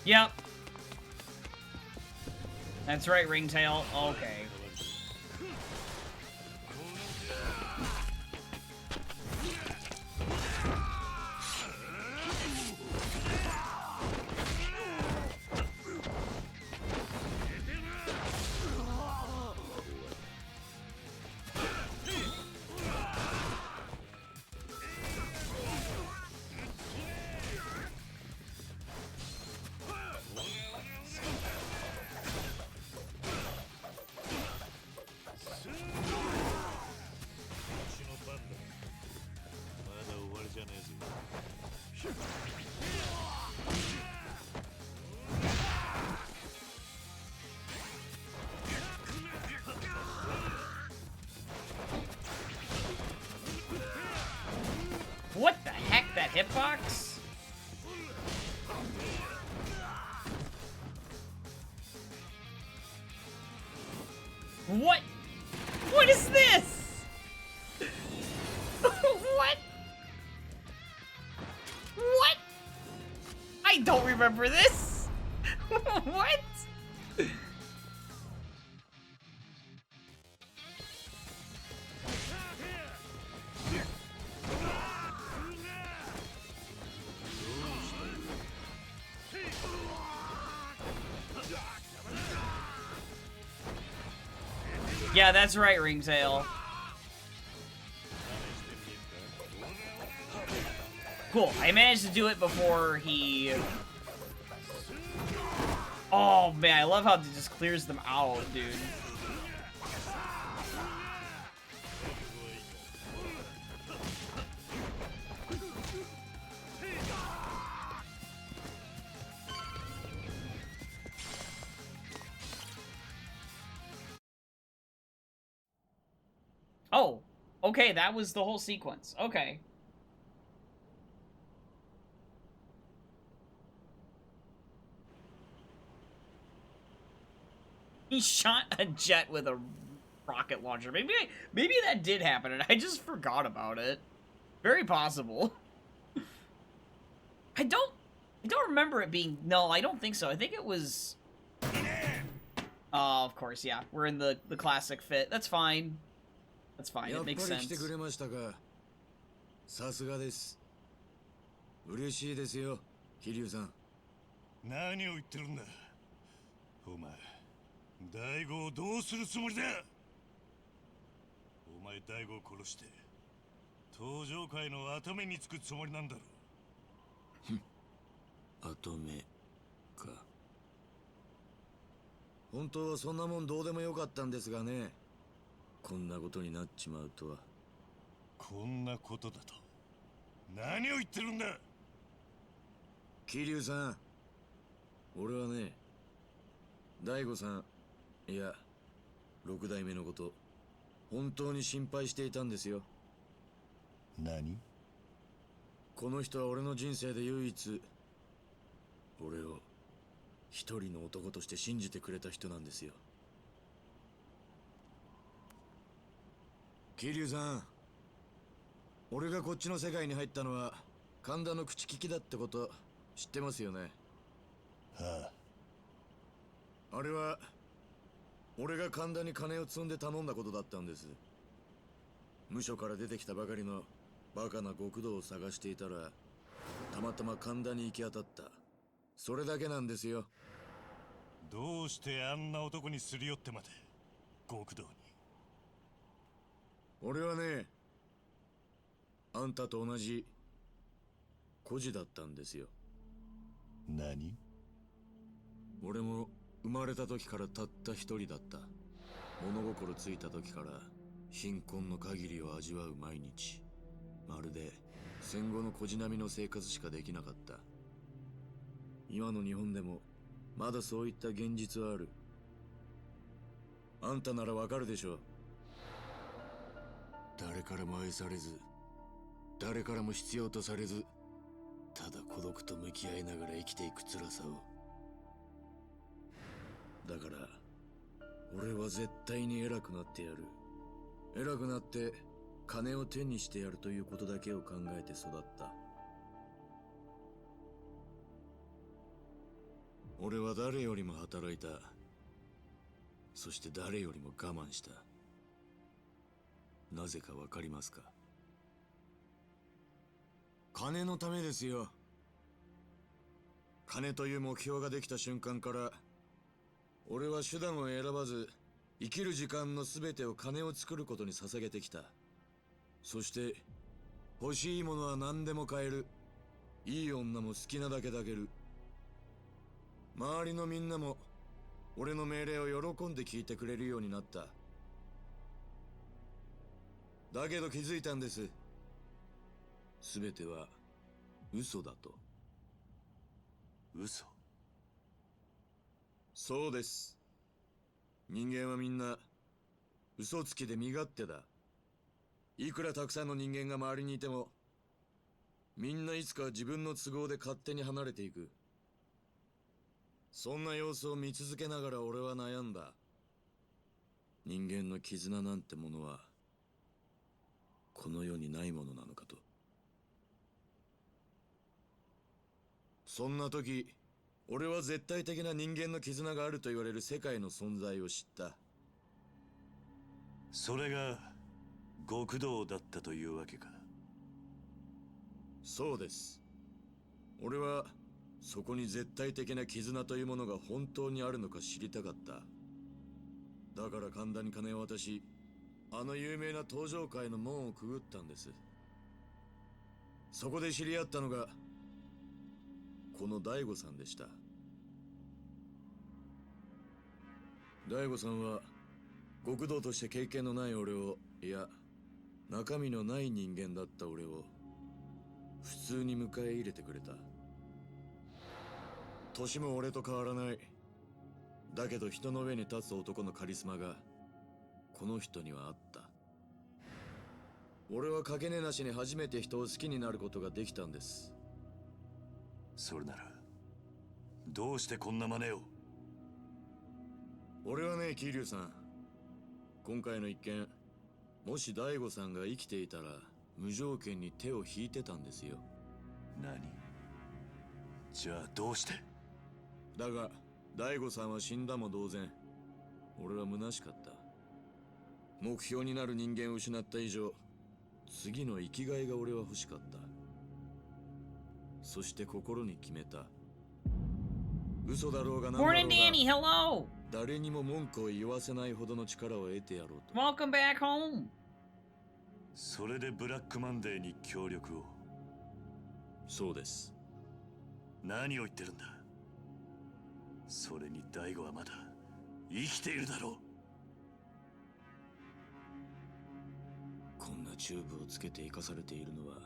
Yep. That's right, Ringtail. Okay. What the heck, that hitbox? What? What is this? What? What? I don't remember this. What? Yeah, that's right, Ringtail. Cool, I managed to do it before he... Oh, man, I love how it just clears them out, dude. Oh, okay, that was the whole sequence. Okay. He shot a jet with a rocket launcher. Maybe that did happen and I just forgot about it. Very possible. I don't remember it being... No, I don't think so. I think it was... Oh, of course, yeah. We're in the classic fit. That's fine. That's fine. It makes sense. さすがです。嬉しいですよ、桐生さん。何を言ってるんだ。お前、大悟をどうするつもりだ。お前大悟を殺して登場界の跡目につくつもりなんだろ。跡目か。本当はそんなもんどうでもよかったんですがね。こんなことになっちまうとは。こんなことだと何を言ってるんだ。桐生さん、俺はね、大悟さん、いや六代目のこと本当に心配していたんですよ。何？この人は俺の人生で唯一俺を一人の男として信じてくれた人なんですよ。桐生さん、俺がこっちの世界に入ったのは神田の口利きだってこと知ってますよね。ああ。あれは俺が神田に金を積んで頼んだことだったんです。無所から出てきたばかりのバカな極道を探していたらたまたま神田に行き当たった。それだけなんですよ。どうしてあんな男にすり寄ってまで極道に。俺はね、あんたと同じ孤児だったんですよ。何？俺も生まれた時からたった一人だった。物心ついた時から貧困の限りを味わう毎日。まるで戦後の孤児並みの生活しかできなかった。今の日本でもまだそういった現実はある。あんたならわかるでしょ。誰からも愛されず、誰からも必要とされず、ただ孤独と向き合いながら生きていく辛さを。だから俺は絶対に偉くなってやる。偉くなって金を手にしてやるということだけを考えて育った。俺は誰よりも働いた。そして誰よりも我慢した。なぜかわかりますか？金のためですよ。金という目標ができた瞬間から俺は手段を選ばず生きる時間の全てを金を作ることに捧げてきた。そして欲しいものは何でも買える。いい女も好きなだけ抱ける。周りのみんなも俺の命令を喜んで聞いてくれるようになった。だけど気づいたんです。全ては嘘だと。嘘？そうです。人間はみんな嘘つきで身勝手だ。いくらたくさんの人間が周りにいてもみんないつか自分の都合で勝手に離れていく。そんな様子を見続けながら俺は悩んだ。人間の絆なんてものはこの世にないものなのかと。そんな時俺は絶対的な人間の絆があると言われる世界の存在を知った。それが極道だったというわけか。そうです。俺はそこに絶対的な絆というものが本当にあるのか知りたかった。だから神田に金を渡し、あの有名な登場界の門をくぐったんです。そこで知り合ったのがこの大悟さんでした。大悟さんは極道として経験のない俺を、いや中身のない人間だった俺を普通に迎え入れてくれた。年も俺と変わらない。だけど人の上に立つ男のカリスマがこの人にはあった。俺はかけねなしに初めて人を好きになることができたんです。それならどうしてこんな真似を？俺はね、桐生さん。今回の一件、もし大悟さんが生きていたら、無条件に手を引いてたんですよ。何？じゃあどうして？だが、大悟さんは死んだも同然。俺は虚しかった。目標になる人間を失った以上、次の生きがいが俺は欲しかった。そして心に決めた。嘘だろうが何だろうが。Morning, Danny. Hello. 誰にも文句を言わせないほどの力を得てやろうと。Welcome back home. それでブラックマンデーに協力を。そうです。何を言ってるんだ。それに大悟はまだ生きているだろう。こんなチューブをつけて生かされているのは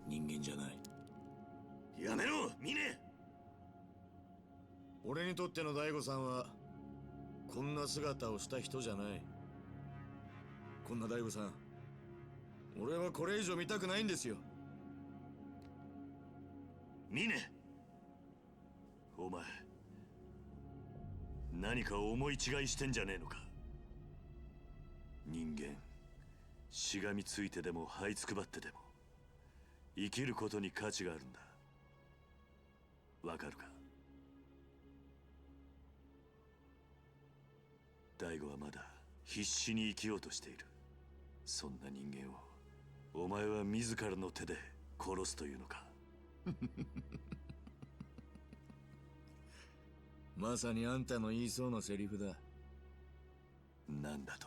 人間じゃない。やめろ、ミネ。俺にとっての大悟さんはこんな姿をした人じゃない。こんな大悟さん、俺はこれ以上見たくないんですよ。ミネ、お前何か思い違いしてんじゃねえのか。人間しがみついてでも這いつくばってでも生きることに価値があるんだ。わかるか。大悟はまだ必死に生きようとしている。そんな人間をお前は自らの手で殺すというのか。まさにあんたの言いそうなセリフだ。なんだと。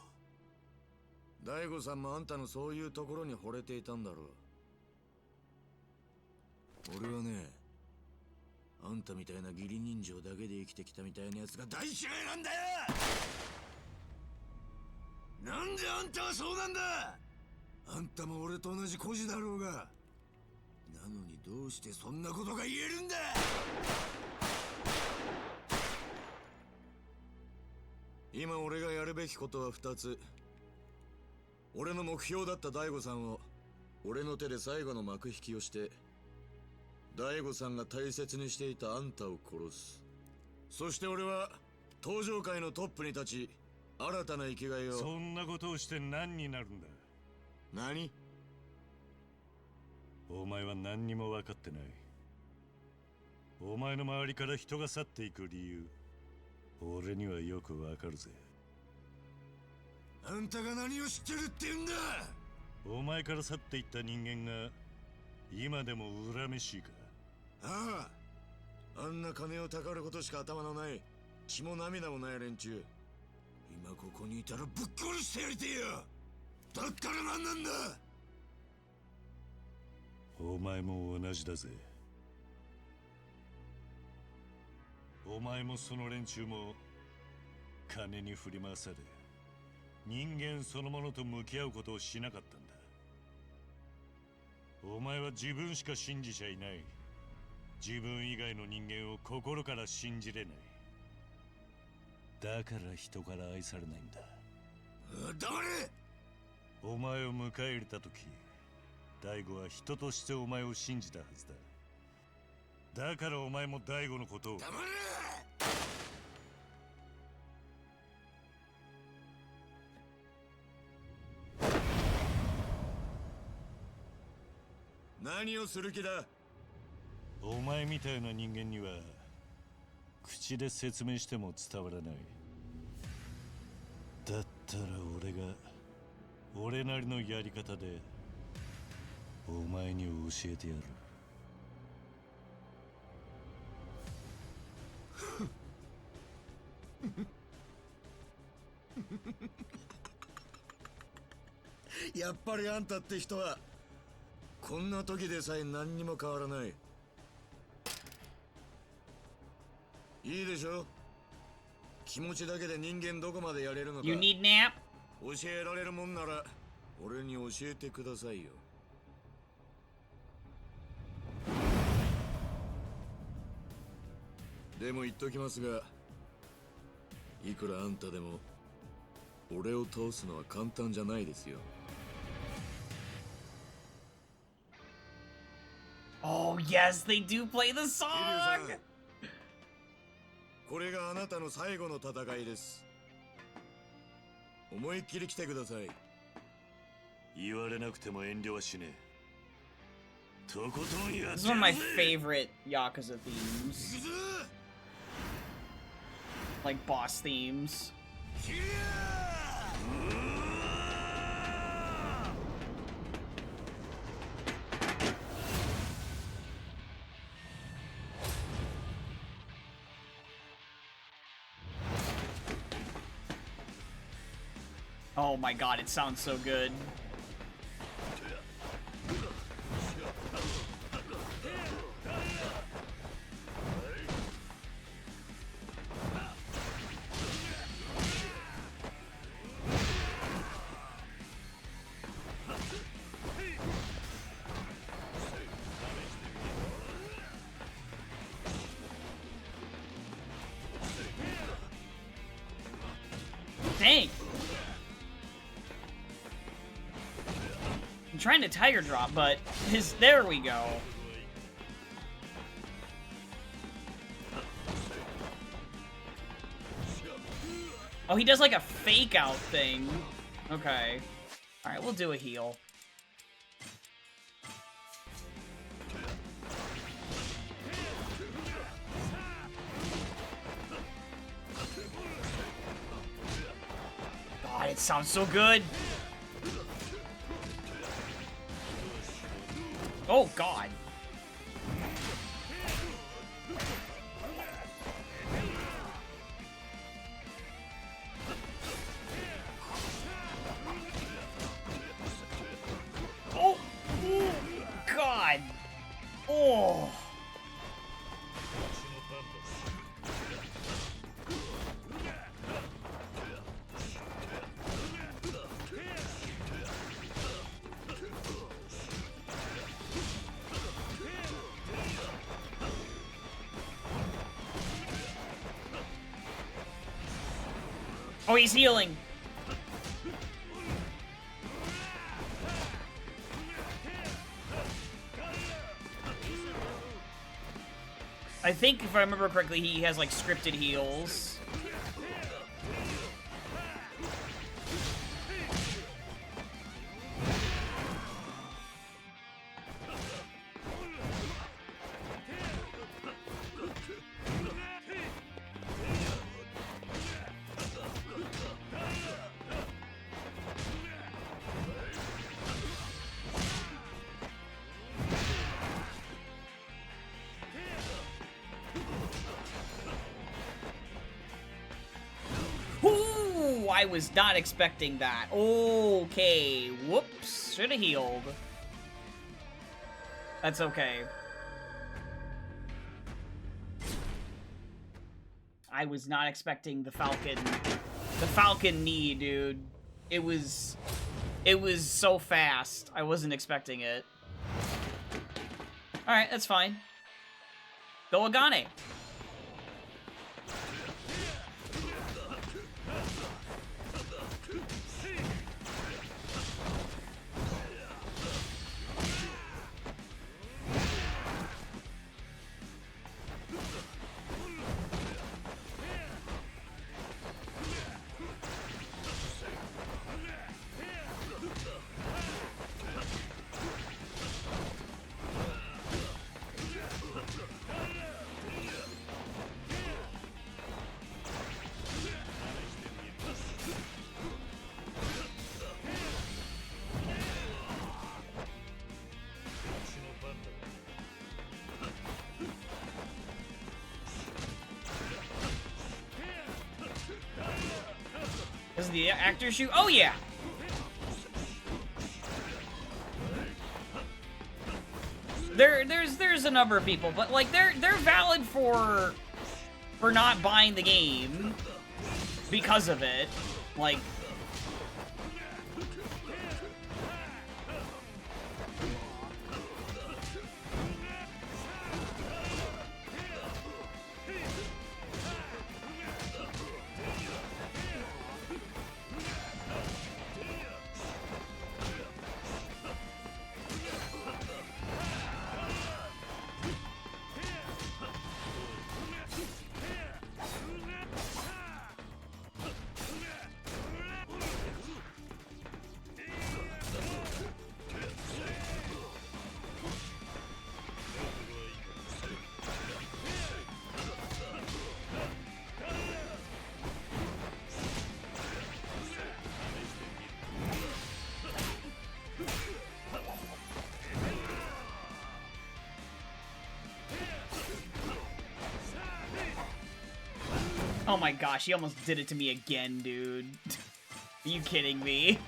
大悟さんもあんたのそういうところに惚れていたんだろう。俺はね、あんたみたいな義理人情だけで生きてきたみたいなやつが大嫌いなんだよ。なんであんたはそうなんだ。あんたも俺と同じ孤児だろうが。なのにどうしてそんなことが言えるんだ。今俺がやるべきことは2つ。俺の目標だった大悟さんを俺の手で最後の幕引きをして、大悟さんが大切にしていたあんたを殺す。そして俺は登場界のトップに立ち、新たな生きがいを。そんなことをして何になるんだ。何？お前は何にも分かってない。お前の周りから人が去っていく理由、俺にはよく分かるぜ。あんたが何を知ってるって言うんだ。お前から去っていった人間が今でも恨めしいか。ああ、あんな金をたかることしか頭のない血も涙もない連中、今ここにいたらぶっ殺してやりてえよ。だったら何なんだ。お前も同じだぜ。お前もその連中も金に振り回され、人間そのものと向き合うことをしなかったんだ。お前は自分しか信じちゃいない。自分以外の人間を心から信じれない。だから人から愛されないんだ。黙れ。お前を迎え入れた時、大悟は人としてお前を信じたはずだ。だからお前も大悟のことを。黙れ。何をする気だ。お前みたいな人間には口で説明しても伝わらない。だったら俺が俺なりのやり方でお前に教えてやる。やっぱりあんたって人はこんな時でさえ何にも変わらない。いいでしょ。気持ちだけで人間どこまでやれるのか。 You need nap? 教えられるもんなら俺に教えてくださいよ。でも言っときますが、いくらあんたでも俺を倒すのは簡単じゃないですよ。Oh yes, they do play the song. これがあなたの最後の戦いです。思いっきり来てください。言われなくても遠慮はしねえ。とことんやってやるぜ。 This is one of my favorite Yakuza themes. Like boss themes. Oh my god, it sounds so good. Dang! I'm trying to tiger drop, but there we go. Oh, he does like a fake out thing. Okay. Alright, we'll do a heal. God, it sounds so good. Oh, God. Oh, oh God. Oh. Oh, he's healing. I think, if I remember correctly, he has, like, scripted heals. I was not expecting that. Okay. Whoops. Should have healed. That's okay. I was not expecting the Falcon knee, dude. It was so fast. I wasn't expecting it. Alright, that's fine. Go Agane. Is the actor shoot? Oh yeah. There's a number of people, but like they're valid for not buying the game because of it. Like Oh my gosh, he almost did it to me again, dude. Are you kidding me?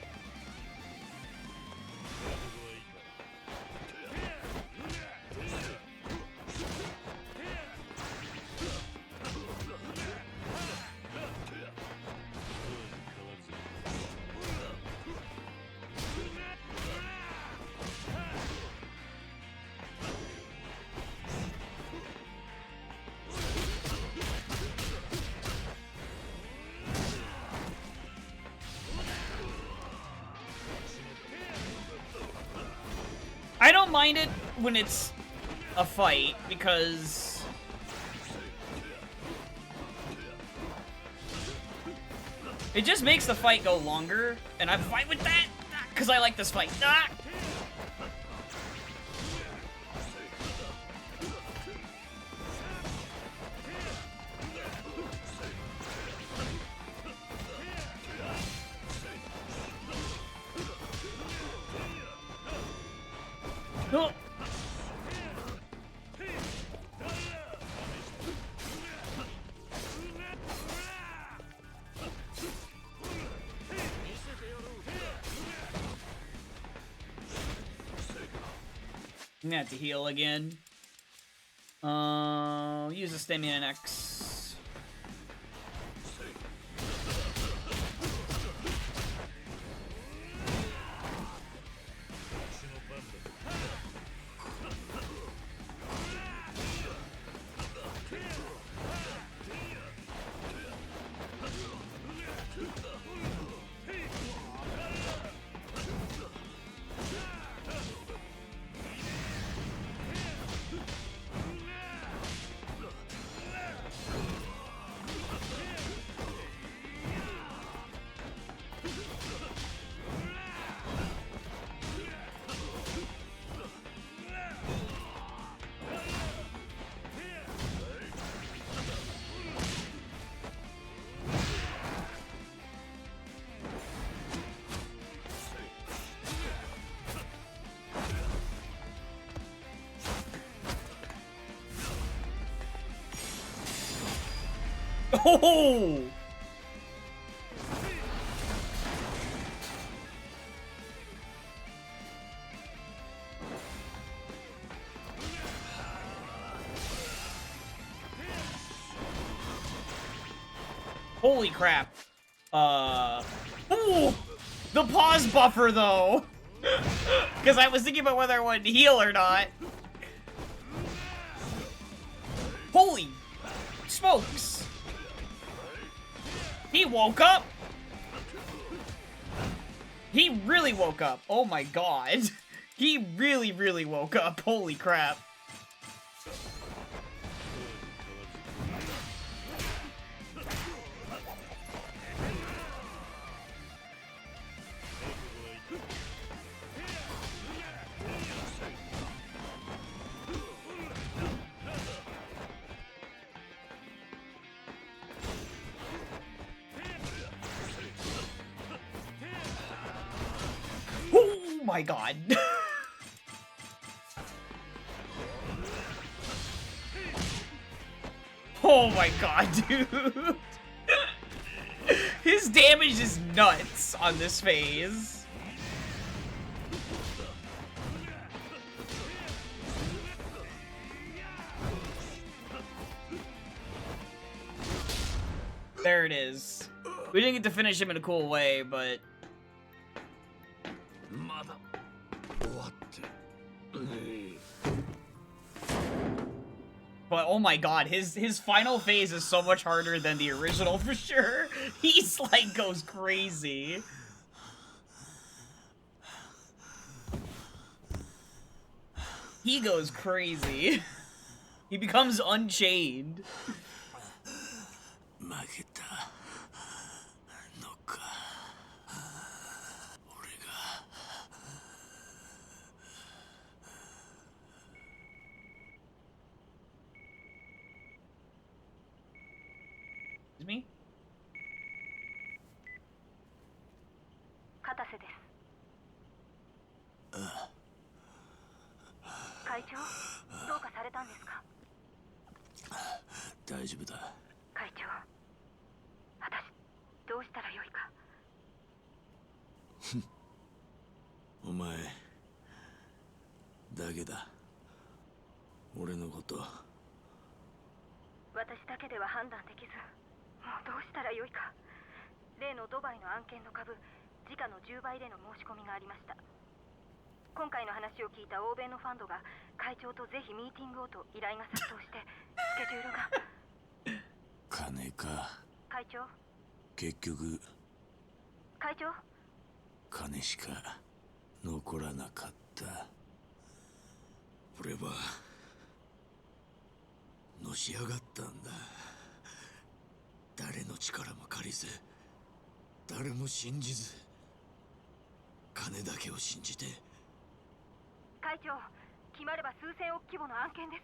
I don't mind it when it's a fight, because it just makes the fight go longer, and I'm fine with that, because I like this fight. Ah! Oh. I'm gonna have to heal again. Use a stamina X. Oh! Holy crap. Ooh! The pause buffer, though! Because I was thinking about whether I wanted to heal or not. Holy smokes! He woke up! He really woke up. Oh my god. He really, really woke up. Holy crap. Oh my god. Oh my god, dude. His damage is nuts on this phase. There it is. We didn't get to finish him in a cool way, but... But oh my god, his final phase is so much harder than the original for sure. He's like goes crazy. He goes crazy. He becomes unchained. Me? 片瀬です。会長、どうかされたんですか？大丈夫だ。会長、けだ。俺のこと。私だけでは判断できず、もうどうしたらよいか。例のドバイの案件の株、時価の10倍での申し込みがありました。今回の話を聞いた欧米のファンドが会長とぜひミーティングをと依頼が殺到して、スケジュールが。金か。会長。結局会長。金しか残らなかった。俺はのし上がったんだ。誰の力も借りず、誰も信じず、金だけを信じて。会長、決まれば数千億規模の案件です。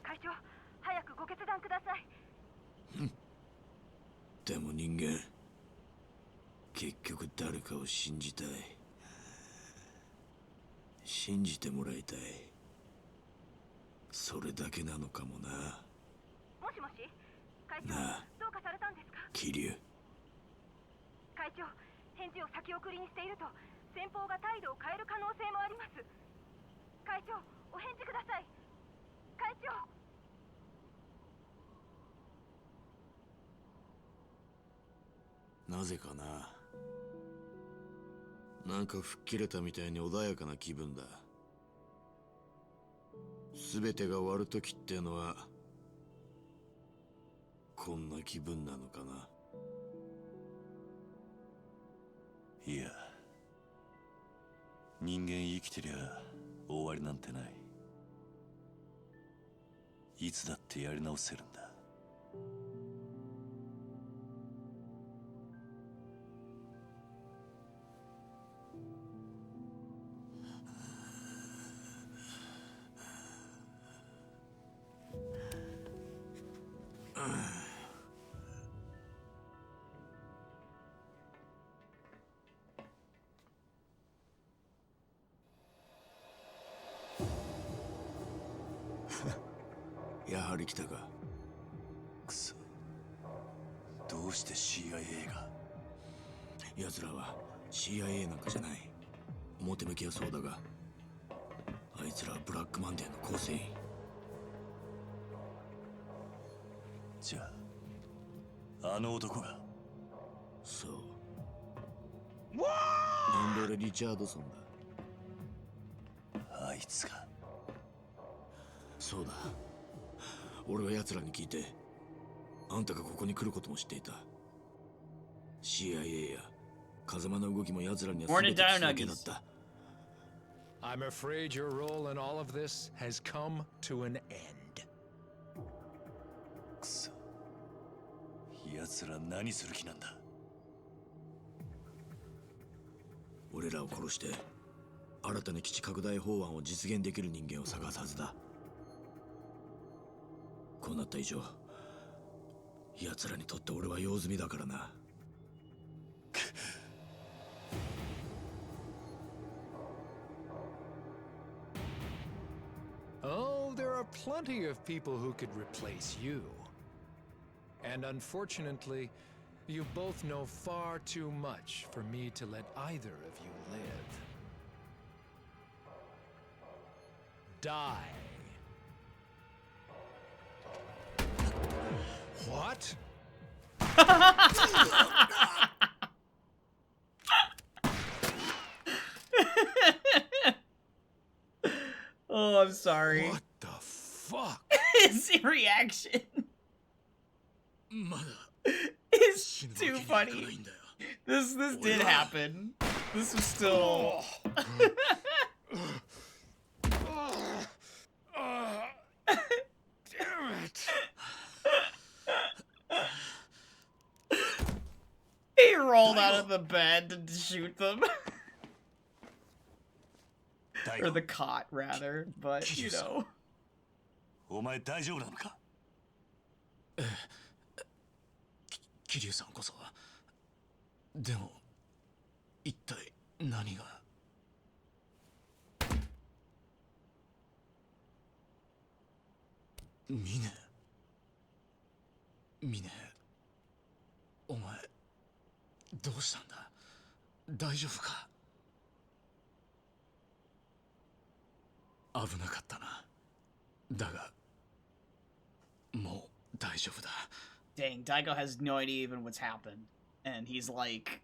会長、早くご決断ください。でも人間、結局誰かを信じたい。信じてもらいたい。それだけなのかもな。もしもし、会長、なあ、どうかされたんですか？桐生。会長、返事を先送りにしていると先方が態度を変える可能性もあります。会長、お返事ください。会長。なぜかな。なんか吹っ切れたみたいに穏やかな気分だ。全てが終わる時ってのはこんな気分なのかな。いや、人間生きてりゃ終わりなんてない。いつだってやり直せるんだ。やはり来たか。くそ、どうして CIA が。奴らは CIA なんかじゃない。表向きはそうだが、あいつらはブラックマンデーの構成員。じゃあ、あの男が。そう。アンドレ・リチャードソンだ。あいつが。そうだ。俺は奴らに聞いて、あんたがここに来ることも知っていた。CIA や風間の動きも奴らには全て聞き分けだった。I'm afraid your role in all of this has come to an end. くそ、奴ら何する気なんだ。俺らを殺して新たな基地拡大法案を実現できる人間を探すはずだ。こうなった以上、奴らにとって俺は用済みだからな。Oh, there are plenty of people who could replace you. And unfortunately, you both know far too much for me to let either of you live. Die. What? Oh, I'm sorry. What the fuck? His reaction is too funny. This did happen. This was still. Damn it. He rolled out of the bed to shoot them. Or the cot, rather, but, you know. お前大丈夫なのか？桐生さんこそ。でも一体何が。ミネ、お前どうしたんだ？大丈夫か？危なかったな。だが、もう大丈夫だ。Dang, Daigo has no idea even what's happened. And he's like...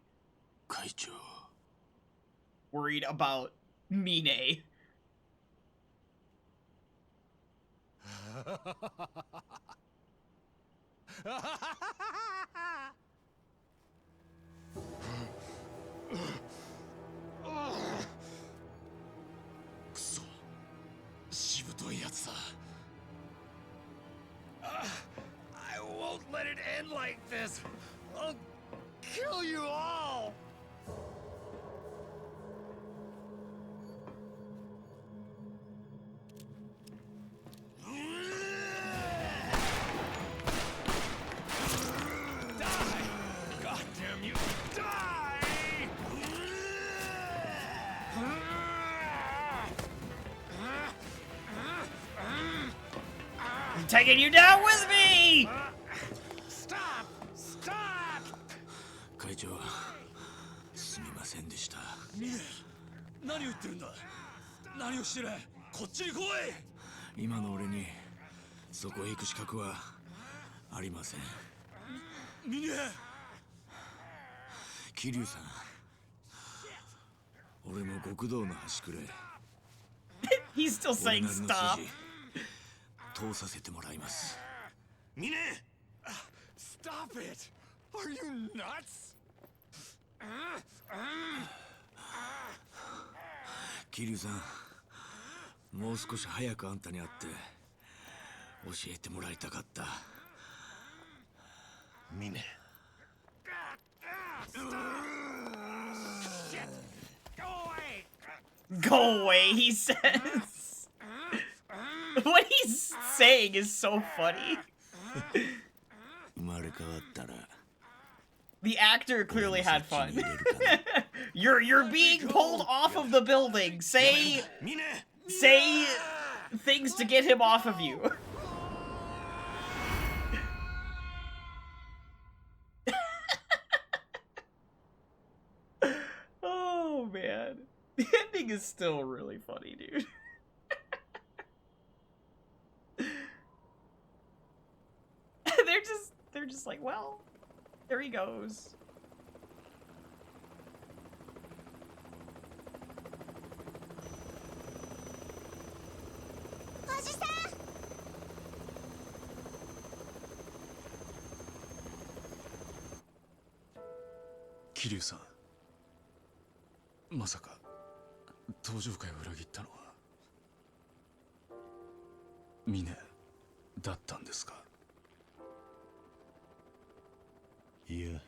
会長 worried about Mine. I won't let it end like this. I'll kill you all. Die! God damn you! Die! I'm taking you down with me! Stop! Stop! 会長すみませんでした。ミネ、何を言ってるんだ。何をしてる。こっちに来い。今の俺にそこへ行く資格はありません。ミネ、桐生さん、俺も極道の端くれ。 He's still saying stop. 通させてもらいます。ミネ Stop it! Are you nuts? 桐生さん、もう少し早くあんたに会って教えてもらいたかった。ミネ。 Go away, he says. What he's saying is so funny. 生まれ変わったら The actor clearly had fun. You're being pulled off of the building. Say things to get him off of you. Oh man. The ending is still really funny, dude. They're just like, well, there he goes. Kiryu さん、まさか登場会を裏切ったのはミネだったんですか。いや、違う。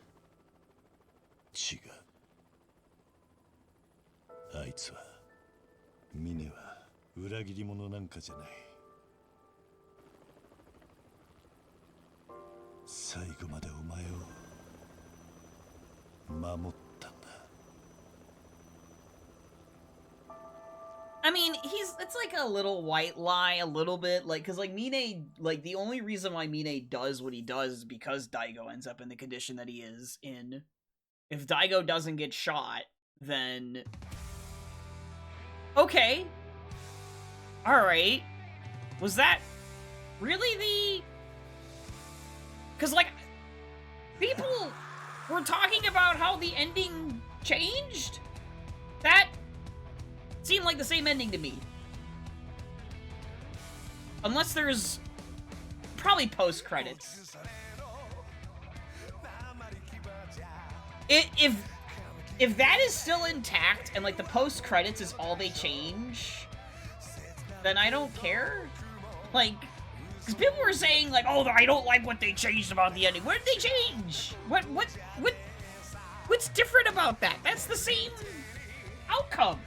あいつは、ミネは裏切り者なんかじゃない。最後までお前を守ったんだ。I mean, it's like a little white lie, a little bit, like, cause like Mine, like the only reason why Mine does what he does is because Daigo ends up in the condition that he is in. If Daigo doesn't get shot, then... Okay. Alright. Was that really the... Cause like, people were talking about how the ending changed? That seemed like the same ending to me. Unless there's probably post-credits. If that is still intact and like the post-credits is all they change, then I don't care. Like, because people were saying like, oh, I don't like what they changed about the ending. What did they change? What's different about that? That's the same outcome.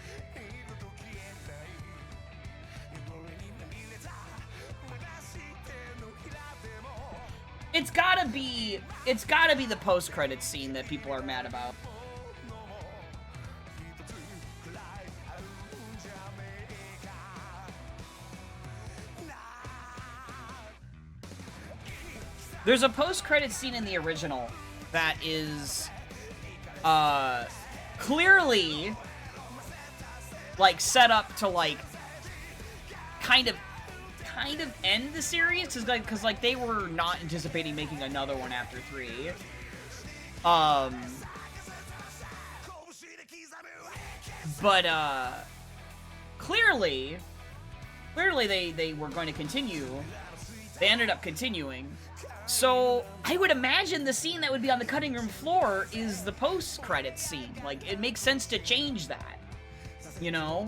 It's gotta be the post-credits scene that people are mad about. There's a post-credits scene in the original that is clearly like set up to like kind of end the series, because like they were not anticipating making another one after 3. But clearly they were going to continue. They ended up continuing. So I would imagine the scene that would be on the cutting room floor is the post-credits scene. Like, it makes sense to change that, you know?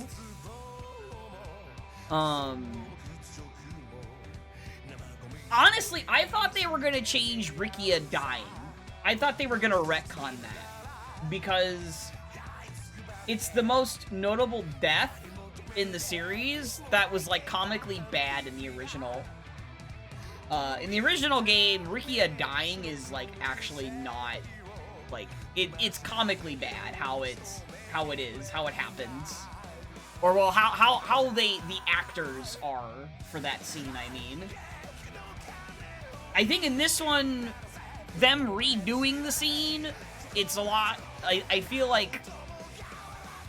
Honestly, I thought they were gonna change Rikia dying. I thought they were gonna retcon that, because it's the most notable death in the series that was, like, comically bad in the original. In the original game, Rikia dying is, like, actually not, like, it's comically bad how it happens. Or, well, how the actors are for that scene, I mean. I think in this one, them redoing the scene, it's a lot, I feel like,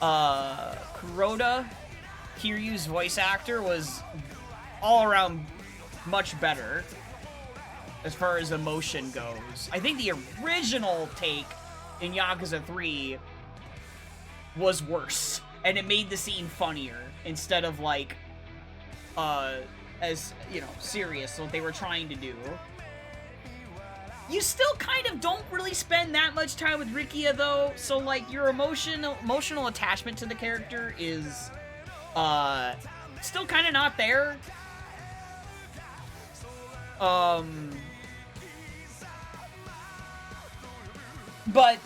Kuroda, Kiryu's voice actor, was all around much better as far as emotion goes. I think the original take in Yakuza 3 was worse, and it made the scene funnier instead of, like, as, you know, serious, what they were trying to do. You still kind of don't really spend that much time with Rikia, though, so, like, your emotional attachment to the character is, still kind of not there. But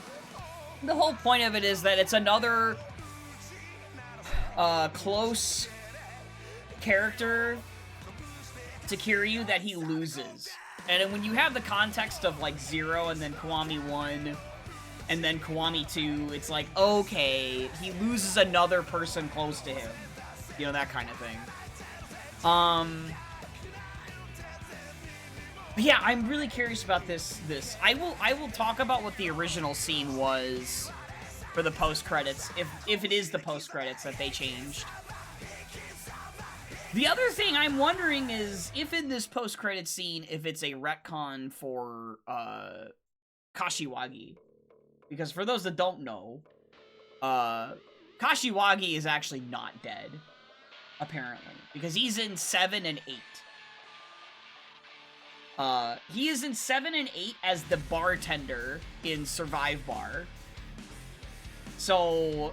the whole point of it is that it's another close character to Kiryu that he loses. And when you have the context of, like, 0 and then Kiwami 1 and then Kiwami 2, it's like, okay, he loses another person close to him. You know, that kind of thing. Yeah, I'm really curious about this. I will talk about what the original scene was for the post-credits, if it is the post-credits that they changed. The other thing I'm wondering is, if in this post-credit scene, if it's a retcon for, Kashiwagi. Because for those that don't know, Kashiwagi is actually not dead, apparently. Because he's in 7 and 8. He is in 7 and 8 as the bartender in Survive Bar. So,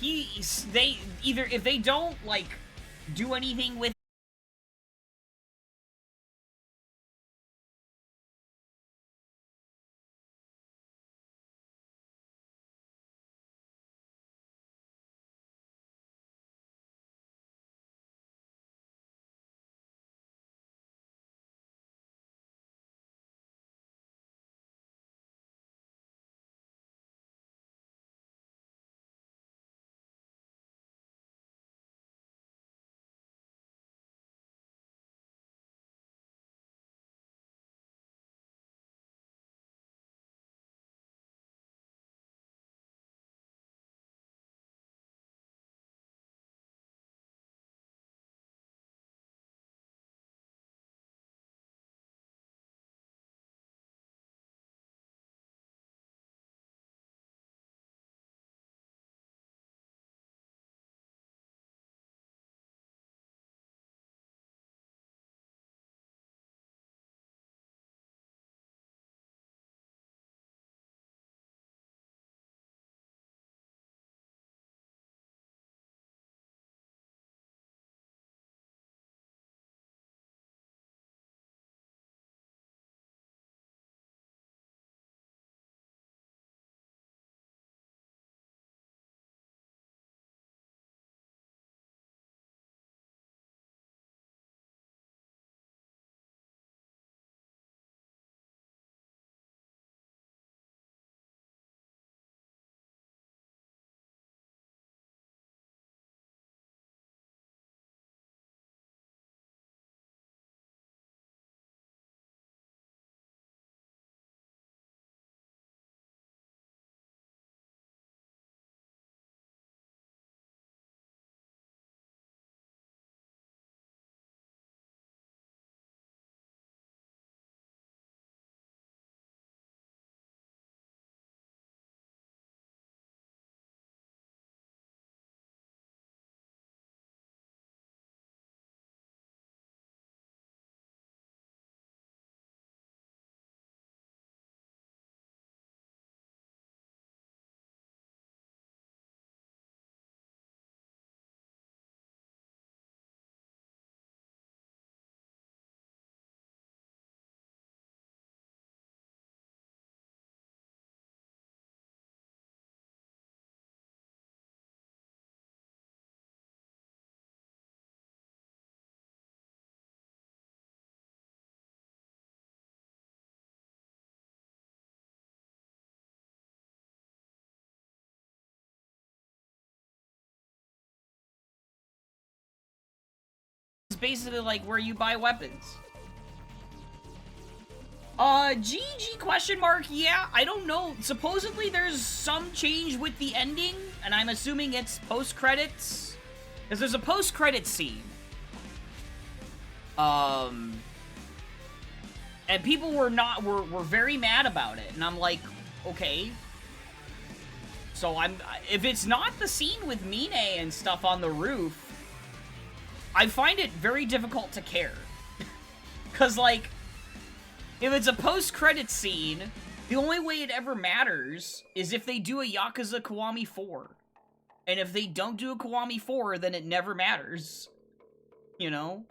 if they don't, like, do anything with basically like where you buy weapons. GG question mark, yeah, I don't know. Supposedly there's some change with the ending, and I'm assuming it's post-credits. Because there's a post-credits scene. And people were very mad about it, and I'm like, okay. So if it's not the scene with Mine and stuff on the roof, I find it very difficult to care. Cause like, if it's a post-credits scene, the only way it ever matters is if they do a Yakuza Kiwami 4. And if they don't do a Kiwami 4, then it never matters. You know?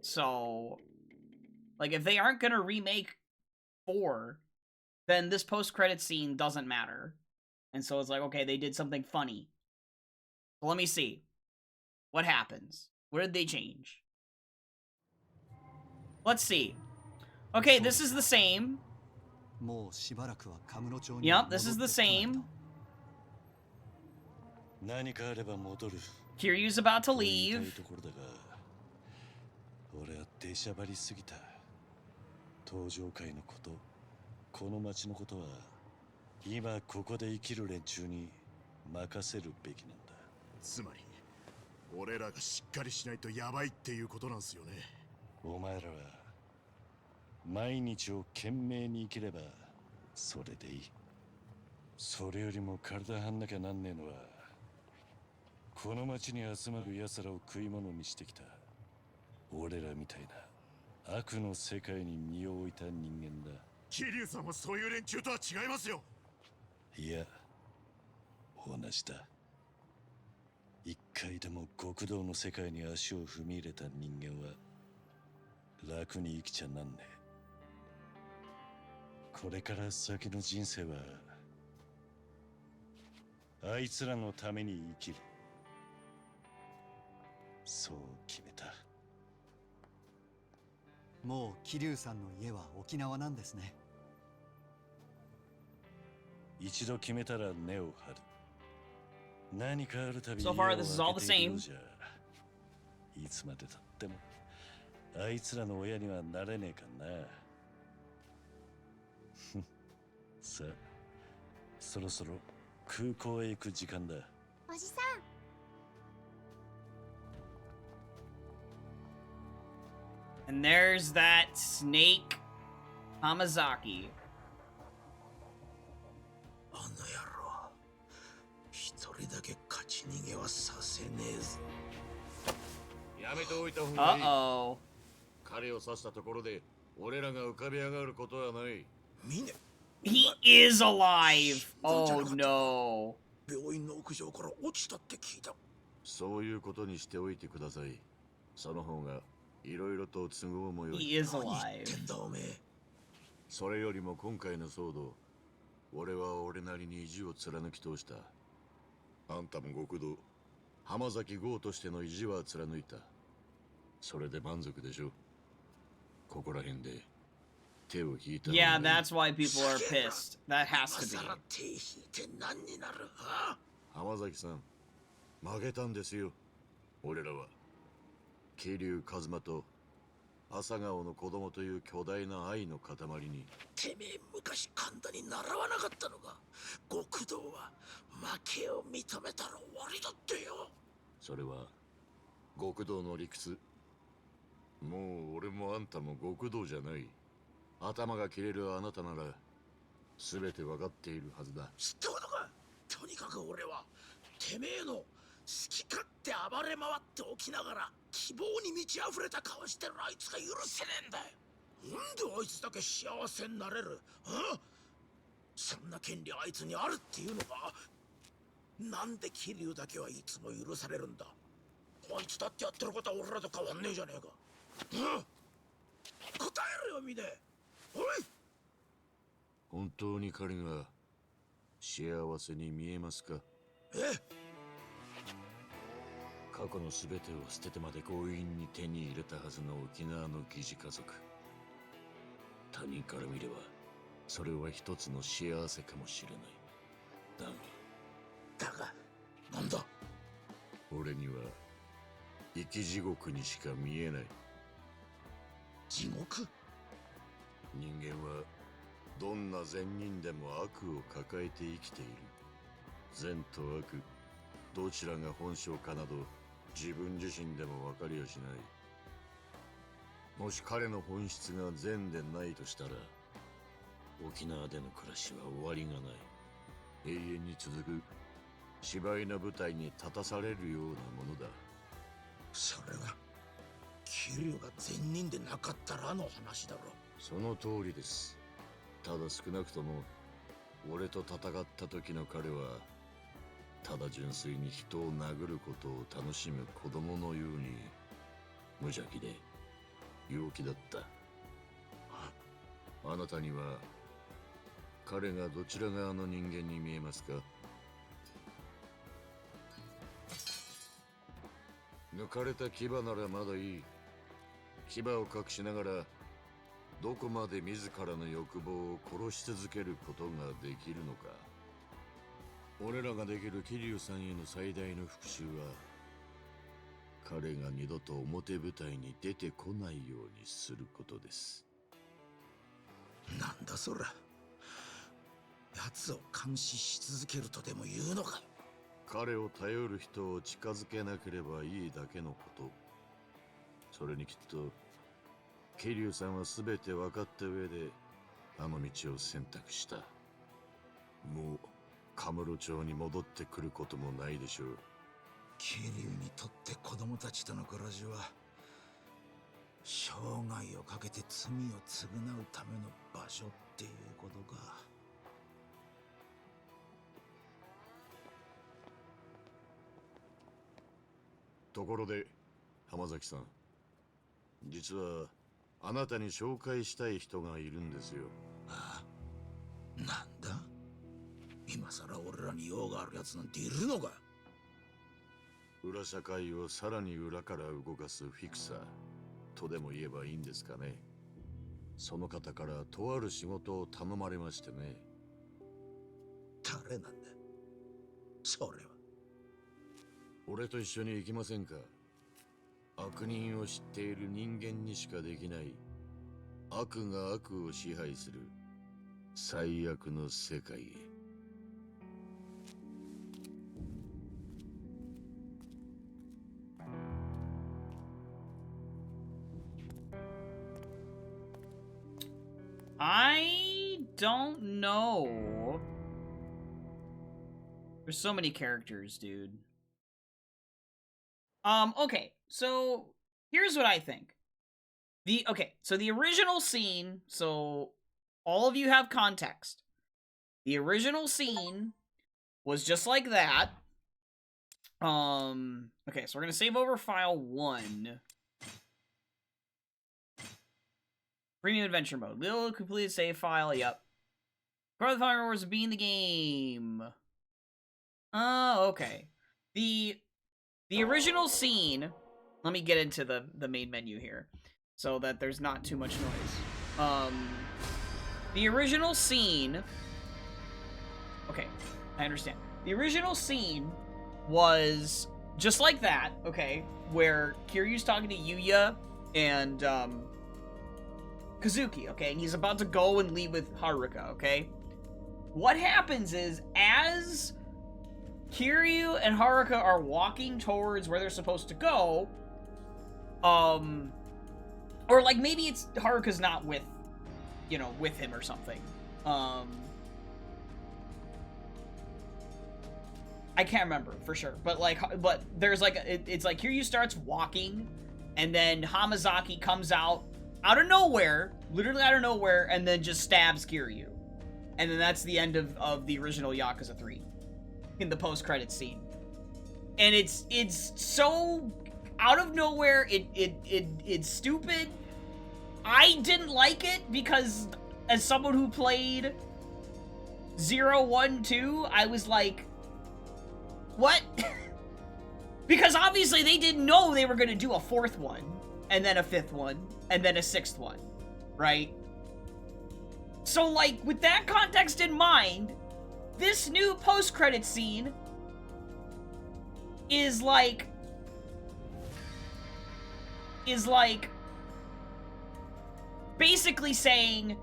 So, like, if they aren't gonna remake 4, then this post-credits scene doesn't matter. And so it's like, okay, they did something funny. Well, let me see. What happens? What did they change? Let's see. Okay, this is the same. Yep, this is the same. Kiryu's about to leave. 俺は出しゃばりすぎた。登場界のこと、この町のことは今ここで生きる連中に任せるべきなんだ。つまり俺らがしっかりしないとやばいっていうことなんすよね。お前らは毎日を懸命に生きればそれでいい。それよりも体張んなきゃなんねえのはこの町に集まる奴らを食い物にしてきた俺らみたいな悪の世界に身を置いた人間だ。桐生さんはそういう連中とは違いますよ。いや、同じだ。一回でも極道の世界に足を踏み入れた人間は楽に生きちゃなんねえ。これから先の人生はあいつらのために生きる。そう決めた。もう桐生さんの家は沖縄なんですね。一度決めたら根を張る。何かあるたびに So far, this is all the same. いつまでたってもあいつらの親にはなれねえかな。さあ、そろそろ空港へ行く時間だ。おじさん。And there's that snake Hamazaki. あの野郎、一人だけ勝ち逃げはさせねえぞ。やめておいた方がいい。Uh-oh. 彼を刺したところで俺らが浮かび上がることはない。ミネ。He is alive. Oh no. 病院の屋上から落ちたって聞いた。そういうことにしておいてください。その方がいろいろと都合もよい。He is alive. 何言ってんだおめえ。それよりも今回の騒動、俺は俺なりに意地を貫き通した。あんたも極道、浜崎豪としての意地は貫いた。それで満足でしょ。ここら辺で手を引いた。Yeah, that's why people are pissed. That has to be. 手引いて何になる？浜崎さん、負けたんですよ。俺らは桐生一馬と朝顔の子供という巨大な愛の塊に。てめえ昔神田に習わなかったのか。極道は負けを認めたら終わりだってよ。それは極道の理屈。もう俺もあんたも極道じゃない。頭が切れるあなたなら全て分かっているはずだ。知ったことか。とにかく俺はてめえの好き勝手暴れ回っておきながら希望に満ち溢れた顔してるあいつが許せねえんだよ。なんであいつだけ幸せになれる？そんな権利あいつにあるっていうのか。なんで桐生だけはいつも許されるんだ。あいつだってやってることは俺らと変わんねえじゃねえか。答えろよミネ。おい。本当に彼が幸せに見えますか？過去の全てを捨ててまで強引に手に入れたはずの沖縄の疑似家族。他人から見ればそれは一つの幸せかもしれない。だがなんだ。俺には生き地獄にしか見えない。地獄？人間はどんな善人でも悪を抱えて生きている。善と悪、どちらが本性かなど自分自身でも分かりやしない。もし彼の本質が善でないとしたら、沖縄での暮らしは終わりがない。永遠に続く芝居の舞台に立たされるようなものだ。それは桐生が善人でなかったらの話だろ。その通りです。ただ少なくとも俺と戦った時の彼はただ純粋に人を殴ることを楽しむ子供のように無邪気で陽気だった。あなたには彼がどちら側の人間に見えますか？抜かれた牙ならまだいい。牙を隠しながらどこまで自らの欲望を殺し続けることができるのか。俺らができる桐生さんへの最大の復讐は、彼が二度と表舞台に出てこないようにすることです。なんだそら。奴を監視し続けるとでも言うのか。彼を頼る人を近づけなければいいだけのこと。それにきっと桐生さんは全て分かった上であの道を選択した。もうカムロ町に戻ってくることもないでしょう。桐生にとって子供たちとの暮らしは生涯をかけて罪を償うための場所っていうことか。ところで浜崎さん、実はあなたに紹介したい人がいるんですよ。ああ、なんだ？今さら俺らに用があるやつなんているのか？裏社会をさらに裏から動かすフィクサーとでも言えばいいんですかね。その方からとある仕事を頼まれましてね。誰なんだそれは。俺と一緒に行きませんか？悪人を知っている人間にしかできない悪が悪を支配する最悪の世界へ。I don't know. There's so many characters, dude. Okay, so here's what I think. So the original scene, so all of you have context. The original scene was just like that. Okay, so we're gonna save over file 1. Premium adventure mode. Little completed save file, yep. Part of the file was being the game. Okay. The original scene, let me get into the main menu here so that there's not too much noise. The original scene, okay, I understand. The original scene was just like that, okay, where Kiryu's talking to Yuya and Kazuki, okay, and he's about to go and leave with Haruka, okay? What happens is, as Kiryu and Haruka are walking towards where they're supposed to go, or like maybe it's Haruka's not with, you know, with him or something. I can't remember for sure, but there's like, it's like Kiryu starts walking, and then Hamazaki comes out of nowhere, literally out of nowhere, and then just stabs Kiryu. And then that's the end of the original Yakuza 3 in the post-credits scene. And it's so out of nowhere, it's stupid. I didn't like it because as someone who played 0, 1, 2, I was like, what? Because obviously they didn't know they were going to do a 4th one, and then a 5th one, and then a 6th one, right? So, like, with that context in mind, this new post-credit scene is like basically saying,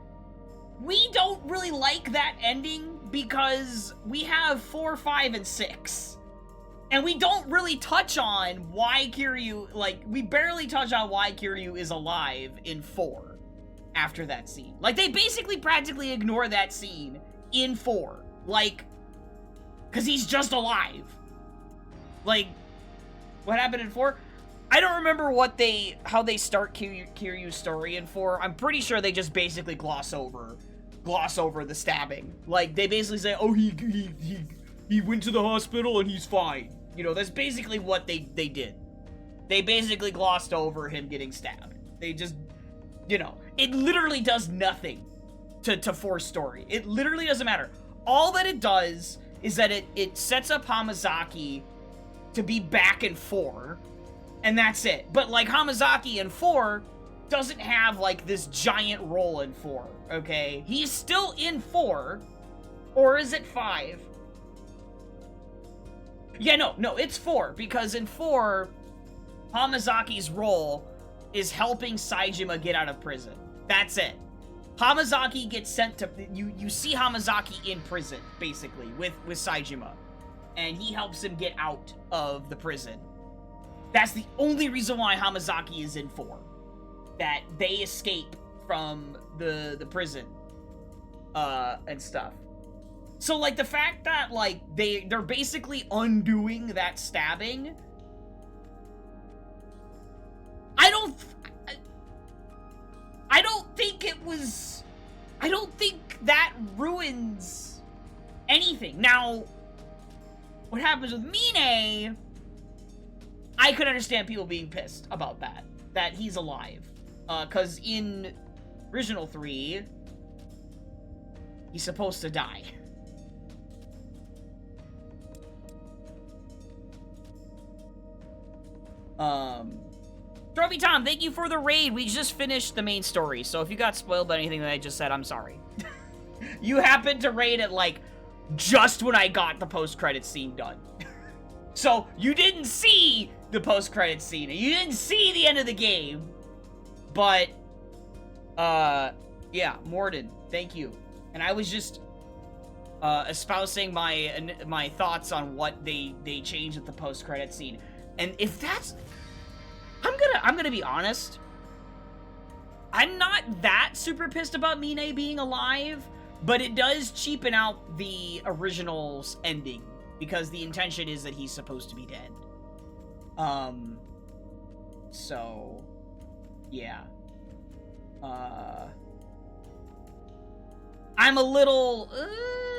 we don't really like that ending because we have 4, 5, and 6. And we don't really touch on why Kiryu, like, we barely touch on why Kiryu is alive in 4 after that scene. Like, they basically practically ignore that scene in 4. Like, because he's just alive. Like, what happened in 4? I don't remember how they start Kiryu's story in 4. I'm pretty sure they just basically gloss over the stabbing. Like, they basically say, oh, he went to the hospital and he's fine. You know, that's basically what they did. They basically glossed over him getting stabbed. They just, you know, it literally does nothing to 4's story. It literally doesn't matter. All that it does is that it sets up Hamazaki to be back in 4, and that's it. But, like, Hamazaki in 4 doesn't have, like, this giant role in 4, okay? He's still in 4, or is it 5? Yeah, no, it's 4, because in 4, Hamazaki's role is helping Saejima get out of prison. That's it. Hamazaki gets sent to... You see Hamazaki in prison, basically, with Saejima. And he helps him get out of the prison. That's the only reason why Hamazaki is in 4. That they escape from the prison. And stuff. So, like, the fact that, like, they're basically undoing that stabbing... I don't think it was... I don't think that ruins anything. Now, what happens with Mine... I could understand people being pissed about that. That he's alive. Because in original 3, he's supposed to die. Trophy Tom, thank you for the raid. We just finished the main story, so if you got spoiled by anything that I just said, I'm sorry. You happened to raid it, like, just when I got the post-credits scene done. So, you didn't see the post-credits scene, and you didn't see the end of the game. But, yeah, Morden, thank you. And I was just, espousing my thoughts on what they changed at the post-credits scene. And if that's... I'm gonna be honest. I'm not that super pissed about Mine being alive, but it does cheapen out the original's ending, because the intention is that he's supposed to be dead. So, yeah. I'm a little,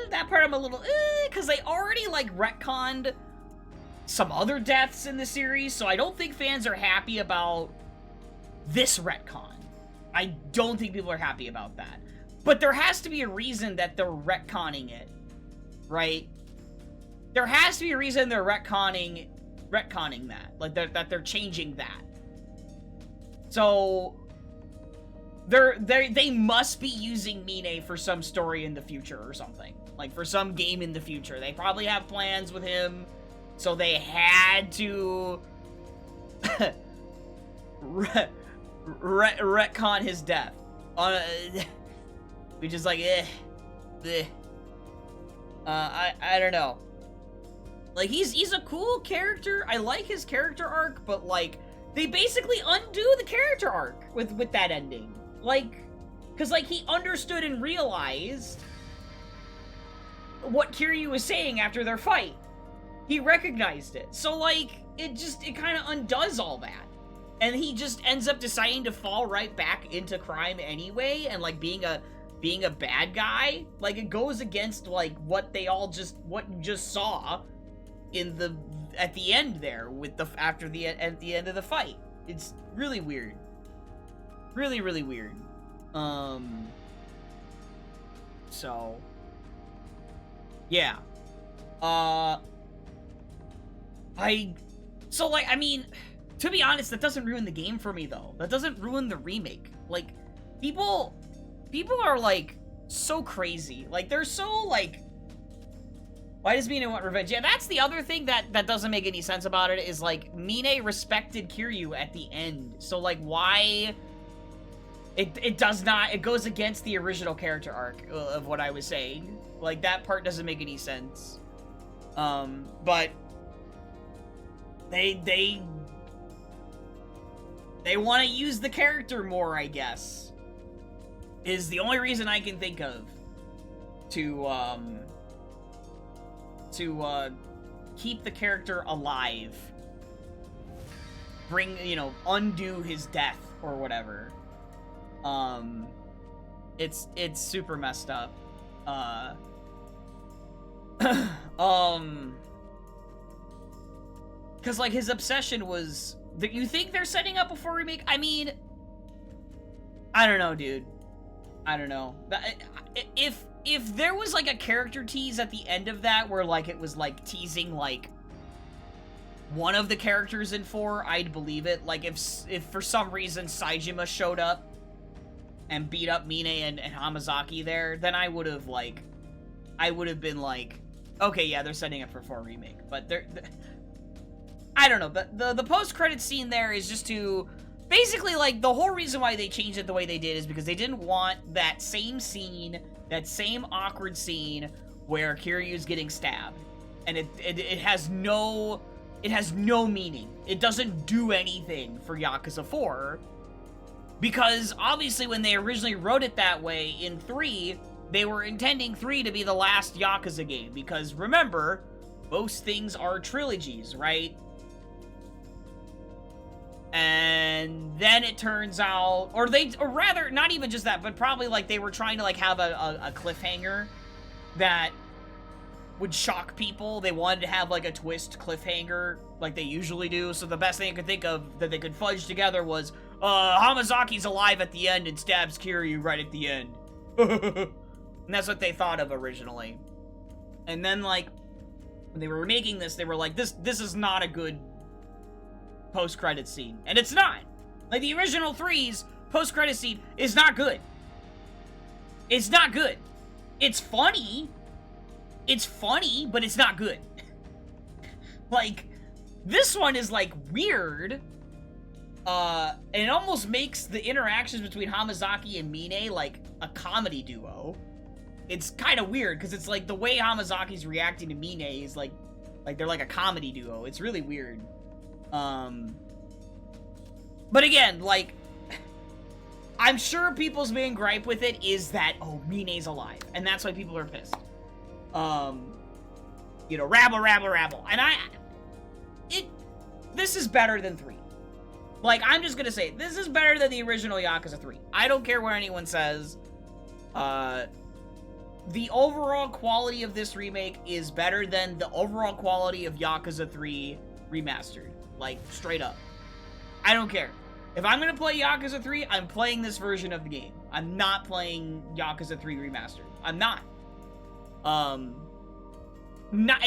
that part I'm a little, because they already, like, retconned some other deaths in the series, so I don't think fans are happy about this retcon. I don't think people are happy about that. But there has to be a reason that they're retconning it, right? There has to be a reason they're retconning that, like that they're changing that. So they must be using Mine for some story in the future or something, like for some game in the future. They probably have plans with him. So they had to retcon his death. Which is like, I don't know. Like, he's a cool character. I like his character arc, but, like, they basically undo the character arc with that ending. Like, because, like, he understood and realized what Kiryu was saying after their fight. He recognized it. So, like, it kind of undoes all that. And he just ends up deciding to fall right back into crime anyway, and, like, being a bad guy. Like, it goes against, like, what you just saw at the end there with at the end of the fight. It's really weird. Really, really weird. So, yeah. I mean, to be honest, that doesn't ruin the game for me, though. That doesn't ruin the remake. Like, people are, like, so crazy. Like, they're so, like, Why does Mine want revenge? Yeah, that's the other thing that doesn't make any sense about it, is, like, Mine respected Kiryu at the end. So, like, why... It does not... It goes against the original character arc of what I was saying. Like, that part doesn't make any sense. But... They want to use the character more, I guess. Is the only reason I can think of to keep the character alive. Bring, you know, undo his death or whatever. It's super messed up. Cause like his obsession was that you think they're setting up a 4 remake? I mean, I don't know, dude. I don't know. If there was like a character tease at the end of that where like it was like teasing like one of the characters in 4, I'd believe it. Like if for some reason Saejima showed up and beat up Mine and Hamazaki there, then I would have been like, okay, yeah, they're setting up for 4 remake. But I don't know, but the post-credit scene there is just to basically, like, the whole reason why they changed it the way they did is because they didn't want that same scene, that same awkward scene where Kiryu's getting stabbed. And it has no meaning. It doesn't do anything for Yakuza 4. Because obviously when they originally wrote it that way in 3, they were intending 3 to be the last Yakuza game. Because remember, most things are trilogies, right? And then it turns out, or rather, not even just that, but probably like they were trying to like have a cliffhanger that would shock people. They wanted to have like a twist cliffhanger like they usually do. So the best thing I could think of that they could fudge together was Hamazaki's alive at the end and stabs Kiryu right at the end. And that's what they thought of originally. And then like when they were making this, they were like, this is not a good post-credit scene. And it's not. Like, the original 3's post-credit scene is not good. It's not good. It's funny. It's funny, but it's not good. Like, this one is, like, weird. And it almost makes the interactions between Hamazaki and Mine, like, a comedy duo. It's kind of weird, because it's, like, the way Hamazaki's reacting to Mine is, like they're like a comedy duo. It's really weird. But again, like, I'm sure people's main gripe with it is that, oh, Mine's alive, and that's why people are pissed. You know, rabble. And this is better than 3. Like, I'm just gonna say, this is better than the original Yakuza 3. I don't care what anyone says. The overall quality of this remake is better than the overall quality of Yakuza 3 Remastered. Like, straight up. I don't care. If I'm gonna play Yakuza 3, I'm playing this version of the game. I'm not playing Yakuza 3 Remastered. I'm not. At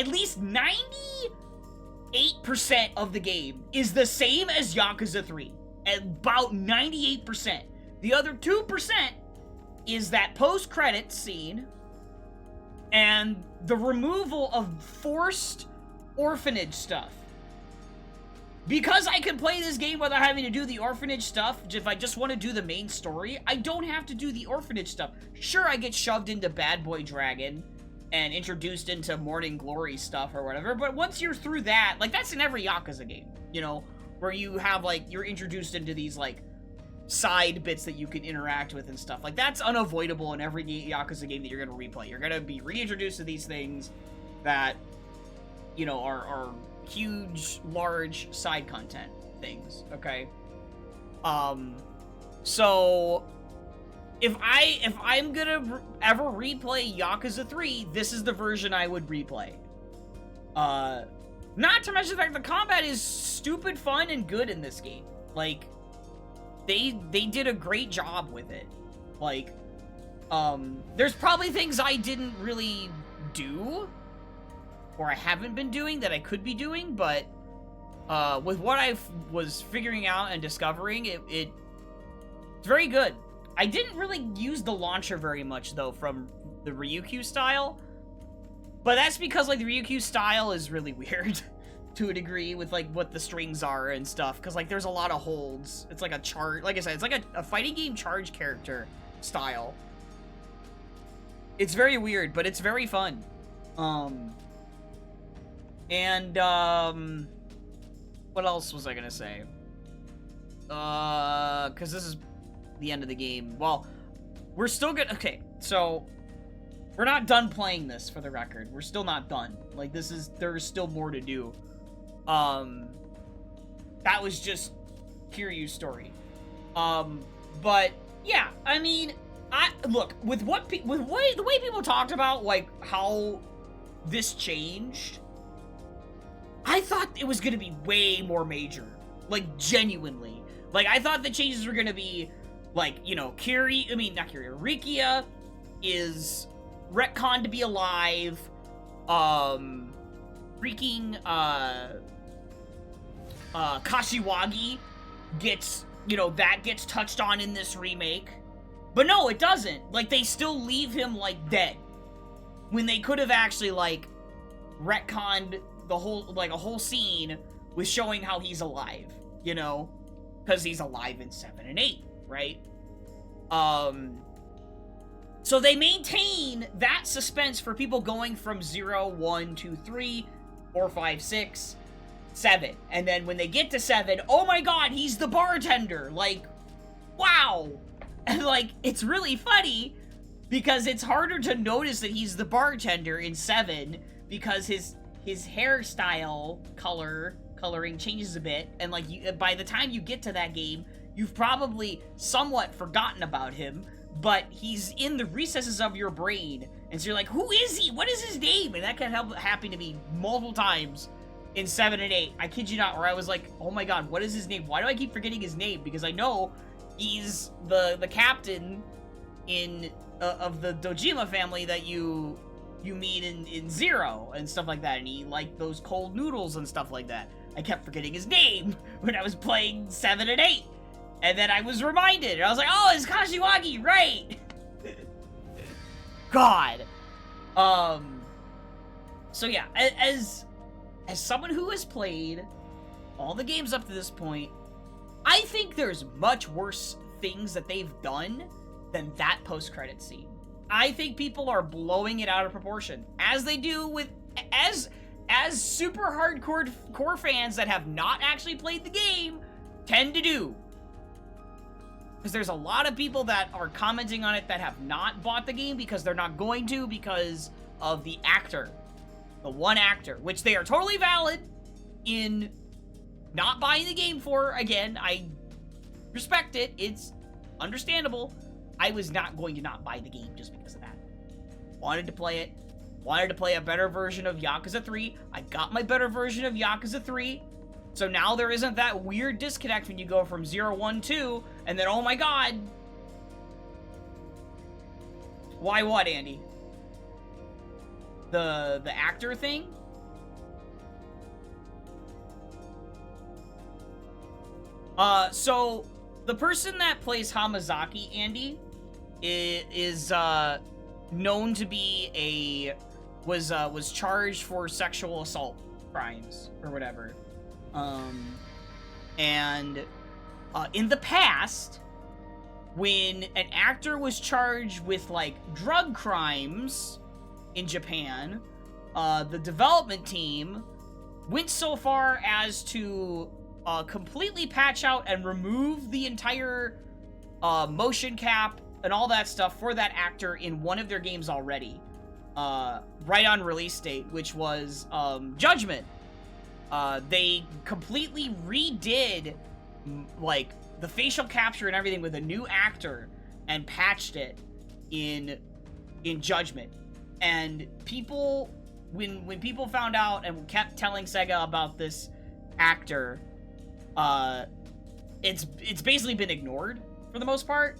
least 98% of the game is the same as Yakuza 3. About 98%. The other 2% is that post-credit scene and the removal of forced orphanage stuff. Because I can play this game without having to do the orphanage stuff, if I just want to do the main story, I don't have to do the orphanage stuff. Sure, I get shoved into Bad Boy Dragon and introduced into Morning Glory stuff or whatever, but once you're through that, like, that's in every Yakuza game, you know, where you have, like, you're introduced into these, like, side bits that you can interact with and stuff. Like, that's unavoidable in every Yakuza game that you're going to replay. You're going to be reintroduced to these things that, you know, are huge, large side content things, okay? So if I'm gonna ever replay Yakuza 3, this is the version I would replay. Not to mention the fact the combat is stupid fun and good in this game. Like, they did a great job with it. Like, there's probably things I didn't really do or I haven't been doing that I could be doing, but with what I was figuring out and discovering, it's very good. I didn't really use the launcher very much, though, from the Ryukyu style. But that's because, like, the Ryukyu style is really weird to a degree with, like, what the strings are and stuff. Because, like, there's a lot of holds. It's like a charge. Like I said, it's like a fighting game charge character style. It's very weird, but it's very fun. What else was I gonna say? Because this is the end of the game. Well, we're still good. Okay, so we're not done playing this, for the record. We're still not done. Like, there's still more to do. That was just Kiryu's story. But yeah, I mean, look, with the way people talked about, like, how this changed, I thought it was gonna be way more major. Like, genuinely. Like, I thought the changes were gonna be, like, you know, Rikia is retconned to be alive. Kashiwagi gets, you know, that gets touched on in this remake. But no, it doesn't. Like, they still leave him, like, dead. When they could have actually, like, retconned the whole, like, a whole scene with showing how he's alive, you know? Because he's alive in 7 and 8, right? So they maintain that suspense for people going from 0, 1, 2, 3, 4, 5, 6, 7. And then when they get to 7, oh my god, he's the bartender! Like, wow! And, like, it's really funny because it's harder to notice that he's the bartender in 7 because his hairstyle coloring changes a bit, and, like, by the time you get to that game, you've probably somewhat forgotten about him, but he's in the recesses of your brain, and so you're like, who is he? What is his name? And that can happen to me multiple times in 7 and 8. I kid you not, where I was like, oh my god, what is his name? Why do I keep forgetting his name? Because I know he's the captain of the Dojima family that you meet in 0 and stuff like that, and he liked those cold noodles and stuff like that. I kept forgetting his name when I was playing 7 and 8. And then I was reminded, and I was like, oh, it's Kashiwagi, right? God. So yeah, as someone who has played all the games up to this point, I think there's much worse things that they've done than that post-credit scene. I think people are blowing it out of proportion, as they do with, as super hardcore core fans that have not actually played the game tend to do. Because there's a lot of people that are commenting on it that have not bought the game because they're not going to because of the actor. The one actor, which they are totally valid in not buying the game for. Again, I respect it. It's understandable. I was not going to not buy the game just because of that. Wanted to play it. Wanted to play a better version of Yakuza 3. I got my better version of Yakuza 3. So now there isn't that weird disconnect when you go from 0, 1, 2, and then, oh my god. Why what, Andy? The actor thing? So, the person that plays Hamazaki, Andy, is known to be was charged for sexual assault crimes, or whatever. In the past, when an actor was charged with, like, drug crimes in Japan, the development team went so far as to completely patch out and remove the entire motion cap and all that stuff for that actor in one of their games already. Right on release date, which was Judgment. They completely redid, like, the facial capture and everything with a new actor and patched it in Judgment. And people, when people found out and kept telling Sega about this actor, it's basically been ignored for the most part.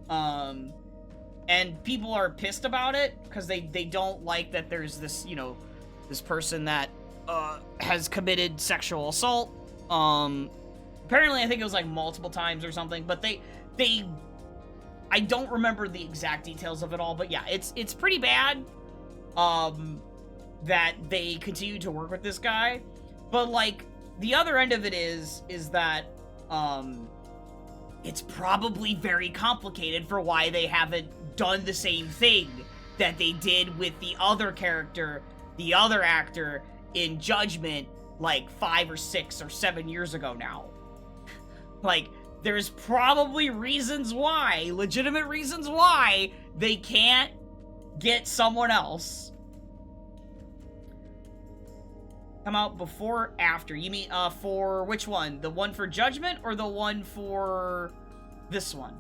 And people are pissed about it because they don't like that there's this, you know, this person that has committed sexual assault. Apparently, I think it was like multiple times or something, but I don't remember the exact details of it all, but yeah, it's pretty bad. that they continue to work with this guy. But, like, the other end of it is that, it's probably very complicated for why they haven't done the same thing that they did with the other character, the other actor in Judgment, like 5 or 6 or 7 years ago now. Like, there's probably reasons why, legitimate reasons why, they can't get someone else. Come out before or after? You mean, for which one? The one for Judgment or the one for this one?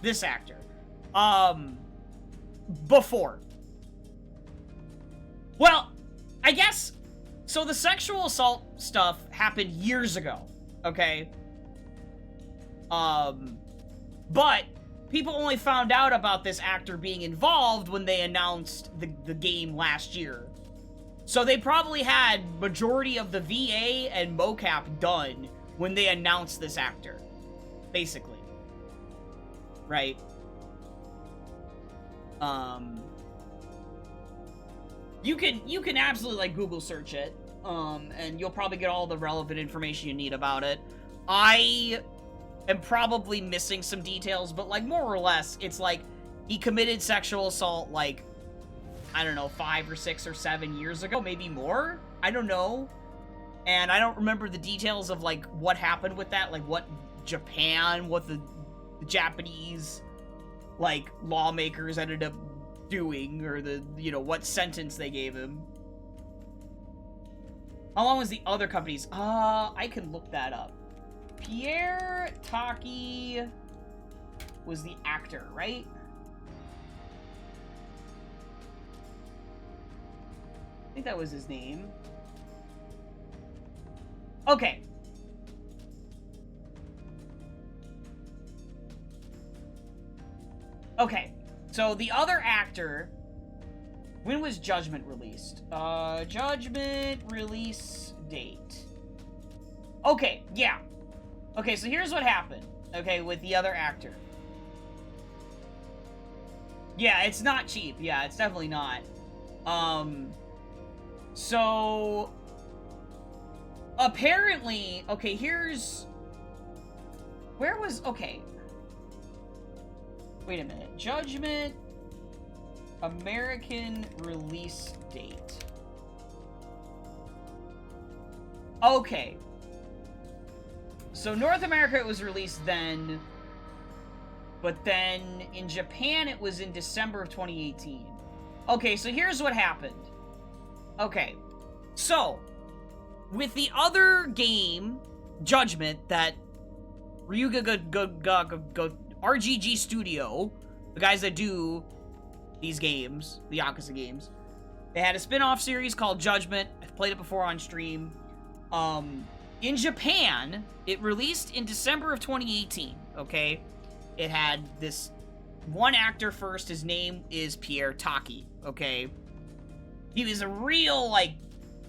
This actor. Before. Well, I guess, so the sexual assault stuff happened years ago, okay? But people only found out about this actor being involved when they announced the game last year. So they probably had majority of the VA and mocap done when they announced this actor, basically. Right? You can absolutely, like, Google search it, and you'll probably get all the relevant information you need about it. I am probably missing some details, but, like, more or less, it's like, he committed sexual assault, like, I don't know, 5 or 6 or 7 years ago, maybe more? I don't know. And I don't remember the details of, like, what happened with that, like, what the Japanese, like, lawmakers ended up doing, or what sentence they gave him. How long was the other companies? I can look that up. Pierre Taki was the actor, right? I think that was his name. Okay. Okay, so the other actor, when was Judgment released? Judgment release date. Okay, yeah. Okay, so here's what happened, okay, with the other actor. Yeah, it's not cheap. Yeah, it's definitely not. So apparently, okay, okay. Wait a minute. Judgment American release date. Okay. So North America it was released then, but then in Japan it was in December of 2018. Okay, so here's what happened. Okay. So, with the other game, Judgment, that RGG Studio, the guys that do these games, the Yakuza games, they had a spin-off series called Judgment. I've played it before on stream. In Japan, it released in December of 2018, okay? It had this one actor first. His name is Pierre Taki, okay? He was a real, like,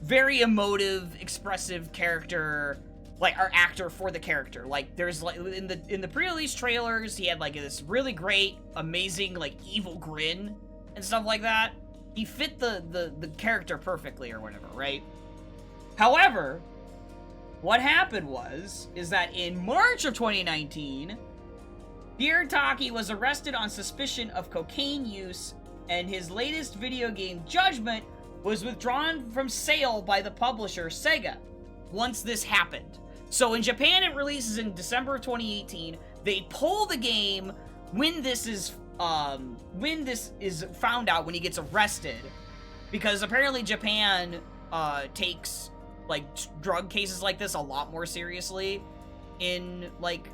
very emotive, expressive character, like, our actor for the character. Like, there's, like, in the pre-release trailers, he had, like, this really great, amazing, like, evil grin and stuff like that. He fit the character perfectly or whatever, right? However, what happened is that in March of 2019, Pierre Taki was arrested on suspicion of cocaine use, and his latest video game, Judgment, was withdrawn from sale by the publisher, Sega, once this happened. So in Japan, it releases in December of 2018. They pull the game when this is found out, when he gets arrested, because apparently Japan takes, like, drug cases like this a lot more seriously in, like,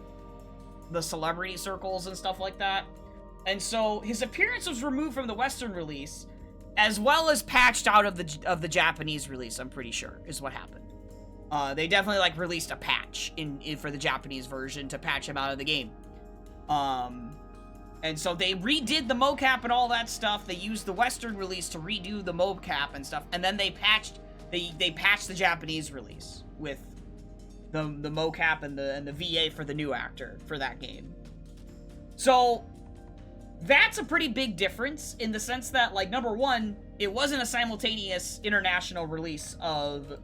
the celebrity circles and stuff like that. And so his appearance was removed from the Western release, as well as patched out of the Japanese release, I'm pretty sure, is what happened. They definitely, like, released a patch for the Japanese version to patch him out of the game. And so they redid the mocap and all that stuff. They used the Western release to redo the mocap and stuff, and then they patched the Japanese release with the mocap and the VA for the new actor for that game. So that's a pretty big difference in the sense that, like, number one, it wasn't a simultaneous international release of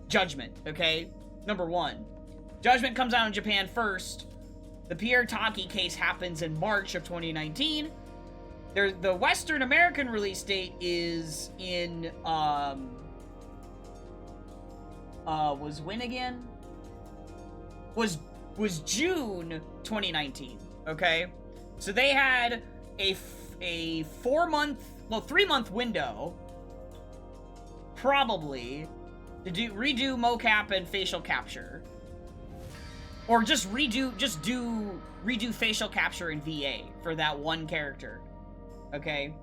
Judgment, okay? Number one. Judgment comes out in Japan first. The Pierre Taki case happens in March of 2019. The Western American release date is in, was when again? Was June 2019, okay? So they had a 3-month window, probably, to redo mocap and facial capture. Or just redo facial capture in VA for that one character. Okay?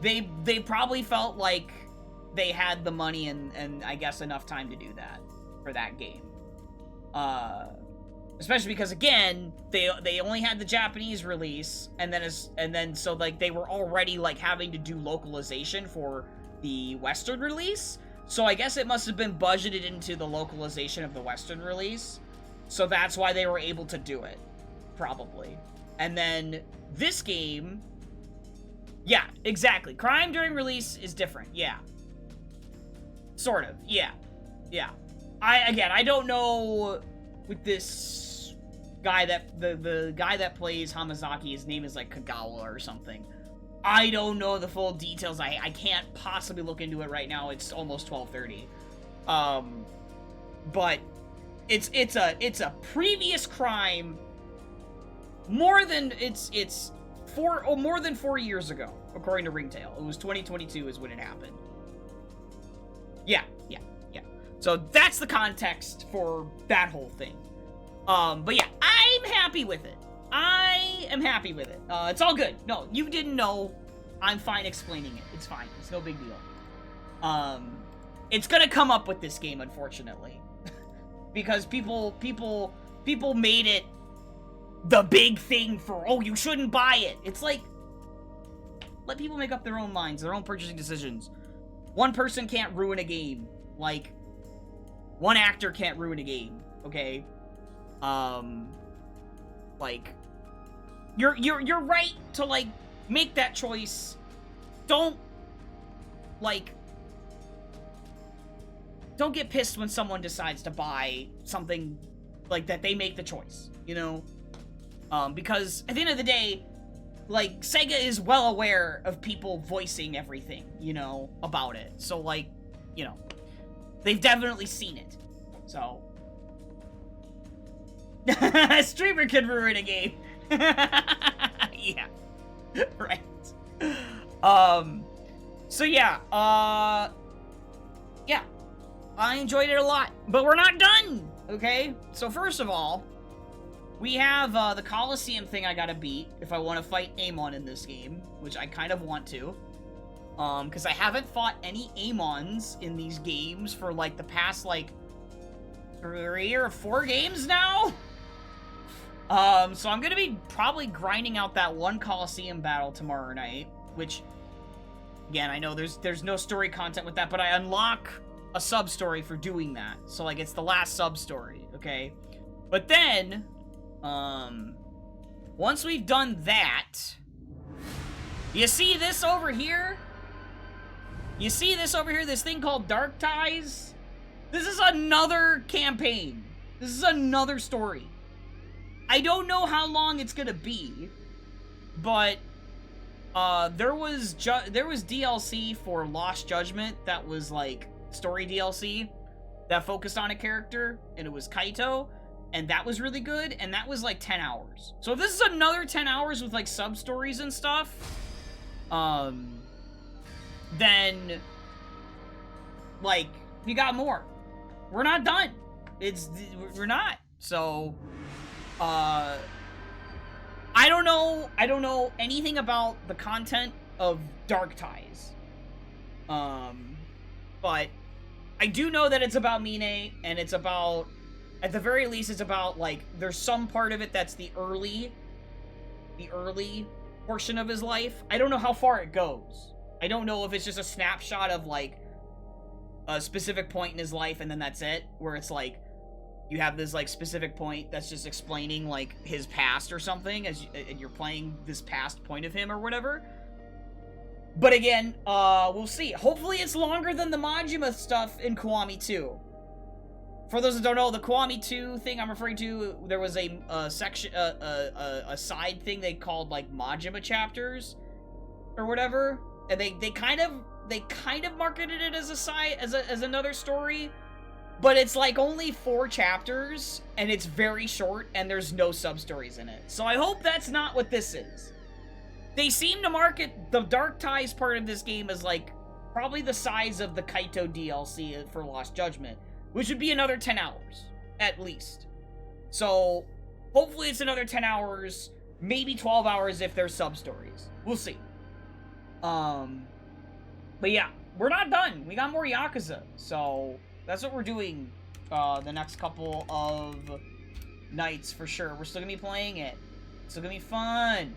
They probably felt like they had the money and I guess enough time to do that for that game. Especially because, again, they only had the Japanese release, and then so like they were already like having to do localization for the Western release. So I guess it must have been budgeted into the localization of the Western release. So that's why they were able to do it, probably. And then this game, yeah, exactly. Crime during release is different, yeah. Sort of, yeah. Yeah. I don't know with this guy that, the guy that plays Hamazaki, his name is like Kagawa or something. I don't know the full details. I can't possibly look into it right now. It's almost 12:30. But it's a previous crime more than more than 4 years ago, according to Ringtail. It was 2022 is when it happened. Yeah. So that's the context for that whole thing. But yeah, I'm happy with it. I am happy with it. It's all good. No, you didn't know. I'm fine explaining it. It's fine. It's no big deal. It's gonna come up with this game, unfortunately. Because people made it the big thing for, oh, you shouldn't buy it. It's like, let people make up their own minds, their own purchasing decisions. One person can't ruin a game. Like, one actor can't ruin a game, okay? Like, you're right to, like, make that choice. Don't get pissed when someone decides to buy something like that. They make the choice, you know? Because at the end of the day, like, Sega is well aware of people voicing everything, you know, about it. So, like, you know, they've definitely seen it. So, a streamer can ruin a game. Yeah. Right. So yeah, yeah. I enjoyed it a lot, but we're not done, okay? So first of all, we have, the Coliseum thing I gotta beat if I want to fight Amon in this game, which I kind of want to. Because I haven't fought any Amons in these games for, like, the past, like, 3 or 4 games now? So I'm gonna be probably grinding out that one Coliseum battle tomorrow night, which, again, I know there's no story content with that, but I unlock a sub-story for doing that. So, like, it's the last sub-story, okay? But then, once we've done that, you see this over here? You see this over here, this thing called Dark Ties? This is another campaign. This is another story. I don't know how long it's gonna be, but there was DLC for Lost Judgment that was like story DLC that focused on a character, and it was Kaito, and that was really good, and that was like 10 hours. So if this is another 10 hours with like sub-stories and stuff, then like we got more. We're not done. We're not. So I don't know anything about the content of Dark Ties. But I do know that it's about Mine, and it's about, at the very least, it's about, like, there's some part of it that's the early portion of his life. I don't know how far it goes. I don't know if it's just a snapshot of, like, a specific point in his life and then that's it, where it's like, you have this, like, specific point that's just explaining, like, his past or something, and you're playing this past point of him or whatever. But again, we'll see. Hopefully it's longer than the Majima stuff in Kiwami 2. For those that don't know, the Kiwami 2 thing I'm referring to, there was a section, a side thing they called, like, Majima chapters or whatever, and they kind of marketed it as a side, as another story, but it's like only 4 chapters, and it's very short, and there's no sub-stories in it. So I hope that's not what this is. They seem to market the Dark Ties part of this game as, like, probably the size of the Kaito DLC for Lost Judgment, which would be another 10 hours, at least. So, hopefully it's another 10 hours, maybe 12 hours if there's sub-stories. We'll see. But yeah, we're not done. We got more Yakuza, so that's what we're doing the next couple of nights for sure. We're still gonna be playing it. It's still gonna be fun.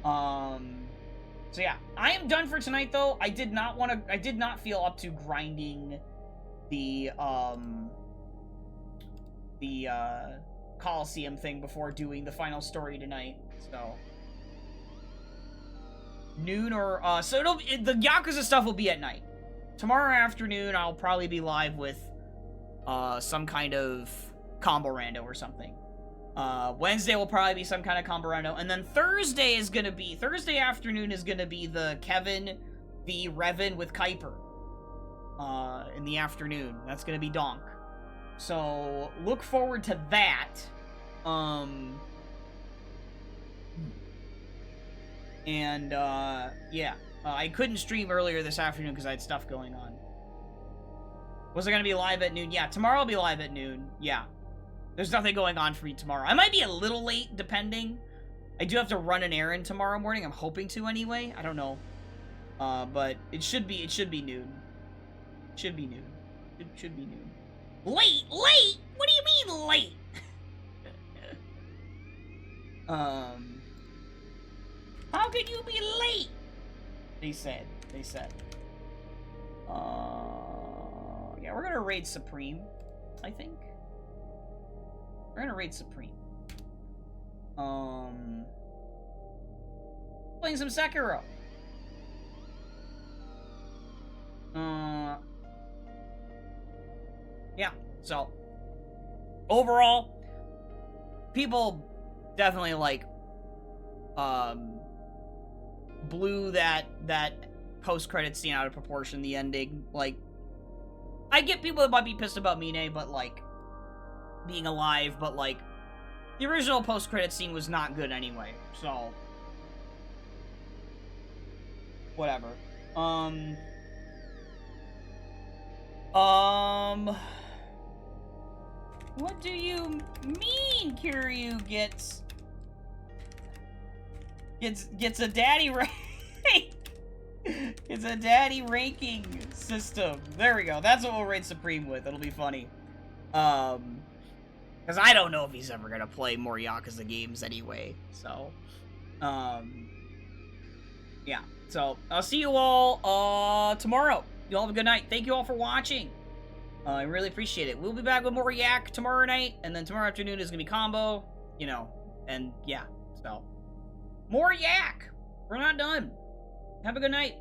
So yeah, I am done for tonight though. I did not feel up to grinding the Coliseum thing before doing the final story tonight, so noon or the Yakuza stuff will be at night. Tomorrow afternoon I'll probably be live with some kind of combo rando or something. Wednesday will probably be some kind of combo rando, and then Thursday afternoon is gonna be the Kevin v Revan with Kuiper in the afternoon. That's gonna be donk. So look forward to that. Yeah. I couldn't stream earlier this afternoon because I had stuff going on. Was I gonna be live at noon? Yeah, tomorrow I'll be live at noon. Yeah. There's nothing going on for me tomorrow. I might be a little late, depending. I do have to run an errand tomorrow morning. I'm hoping to anyway. I don't know. But it should be noon. Should be noon. It should be noon. Late? Late? What do you mean late? How can you be late? They said. Yeah, we're gonna raid Supreme, I think. We're gonna raid Supreme. Playing some Sekiro. Yeah, so overall, people definitely like blew that post-credit scene out of proportion, the ending. Like, I get people that might be pissed about Mine, but like being alive, but like the original post-credit scene was not good anyway, so whatever. What do you mean Kiryu gets a daddy rank? It's a daddy ranking system. There we go. That's what we'll raid Supreme with. It'll be funny. Because I don't know if he's ever gonna play more Yakuza games anyway. So, yeah. So, I'll see you all tomorrow. You all have a good night. Thank you all for watching. I really appreciate it. We'll be back with more Yak tomorrow night, and then tomorrow afternoon is gonna be combo, you know, and yeah, so more Yak. We're not done. Have a good night.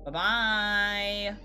Bye-bye.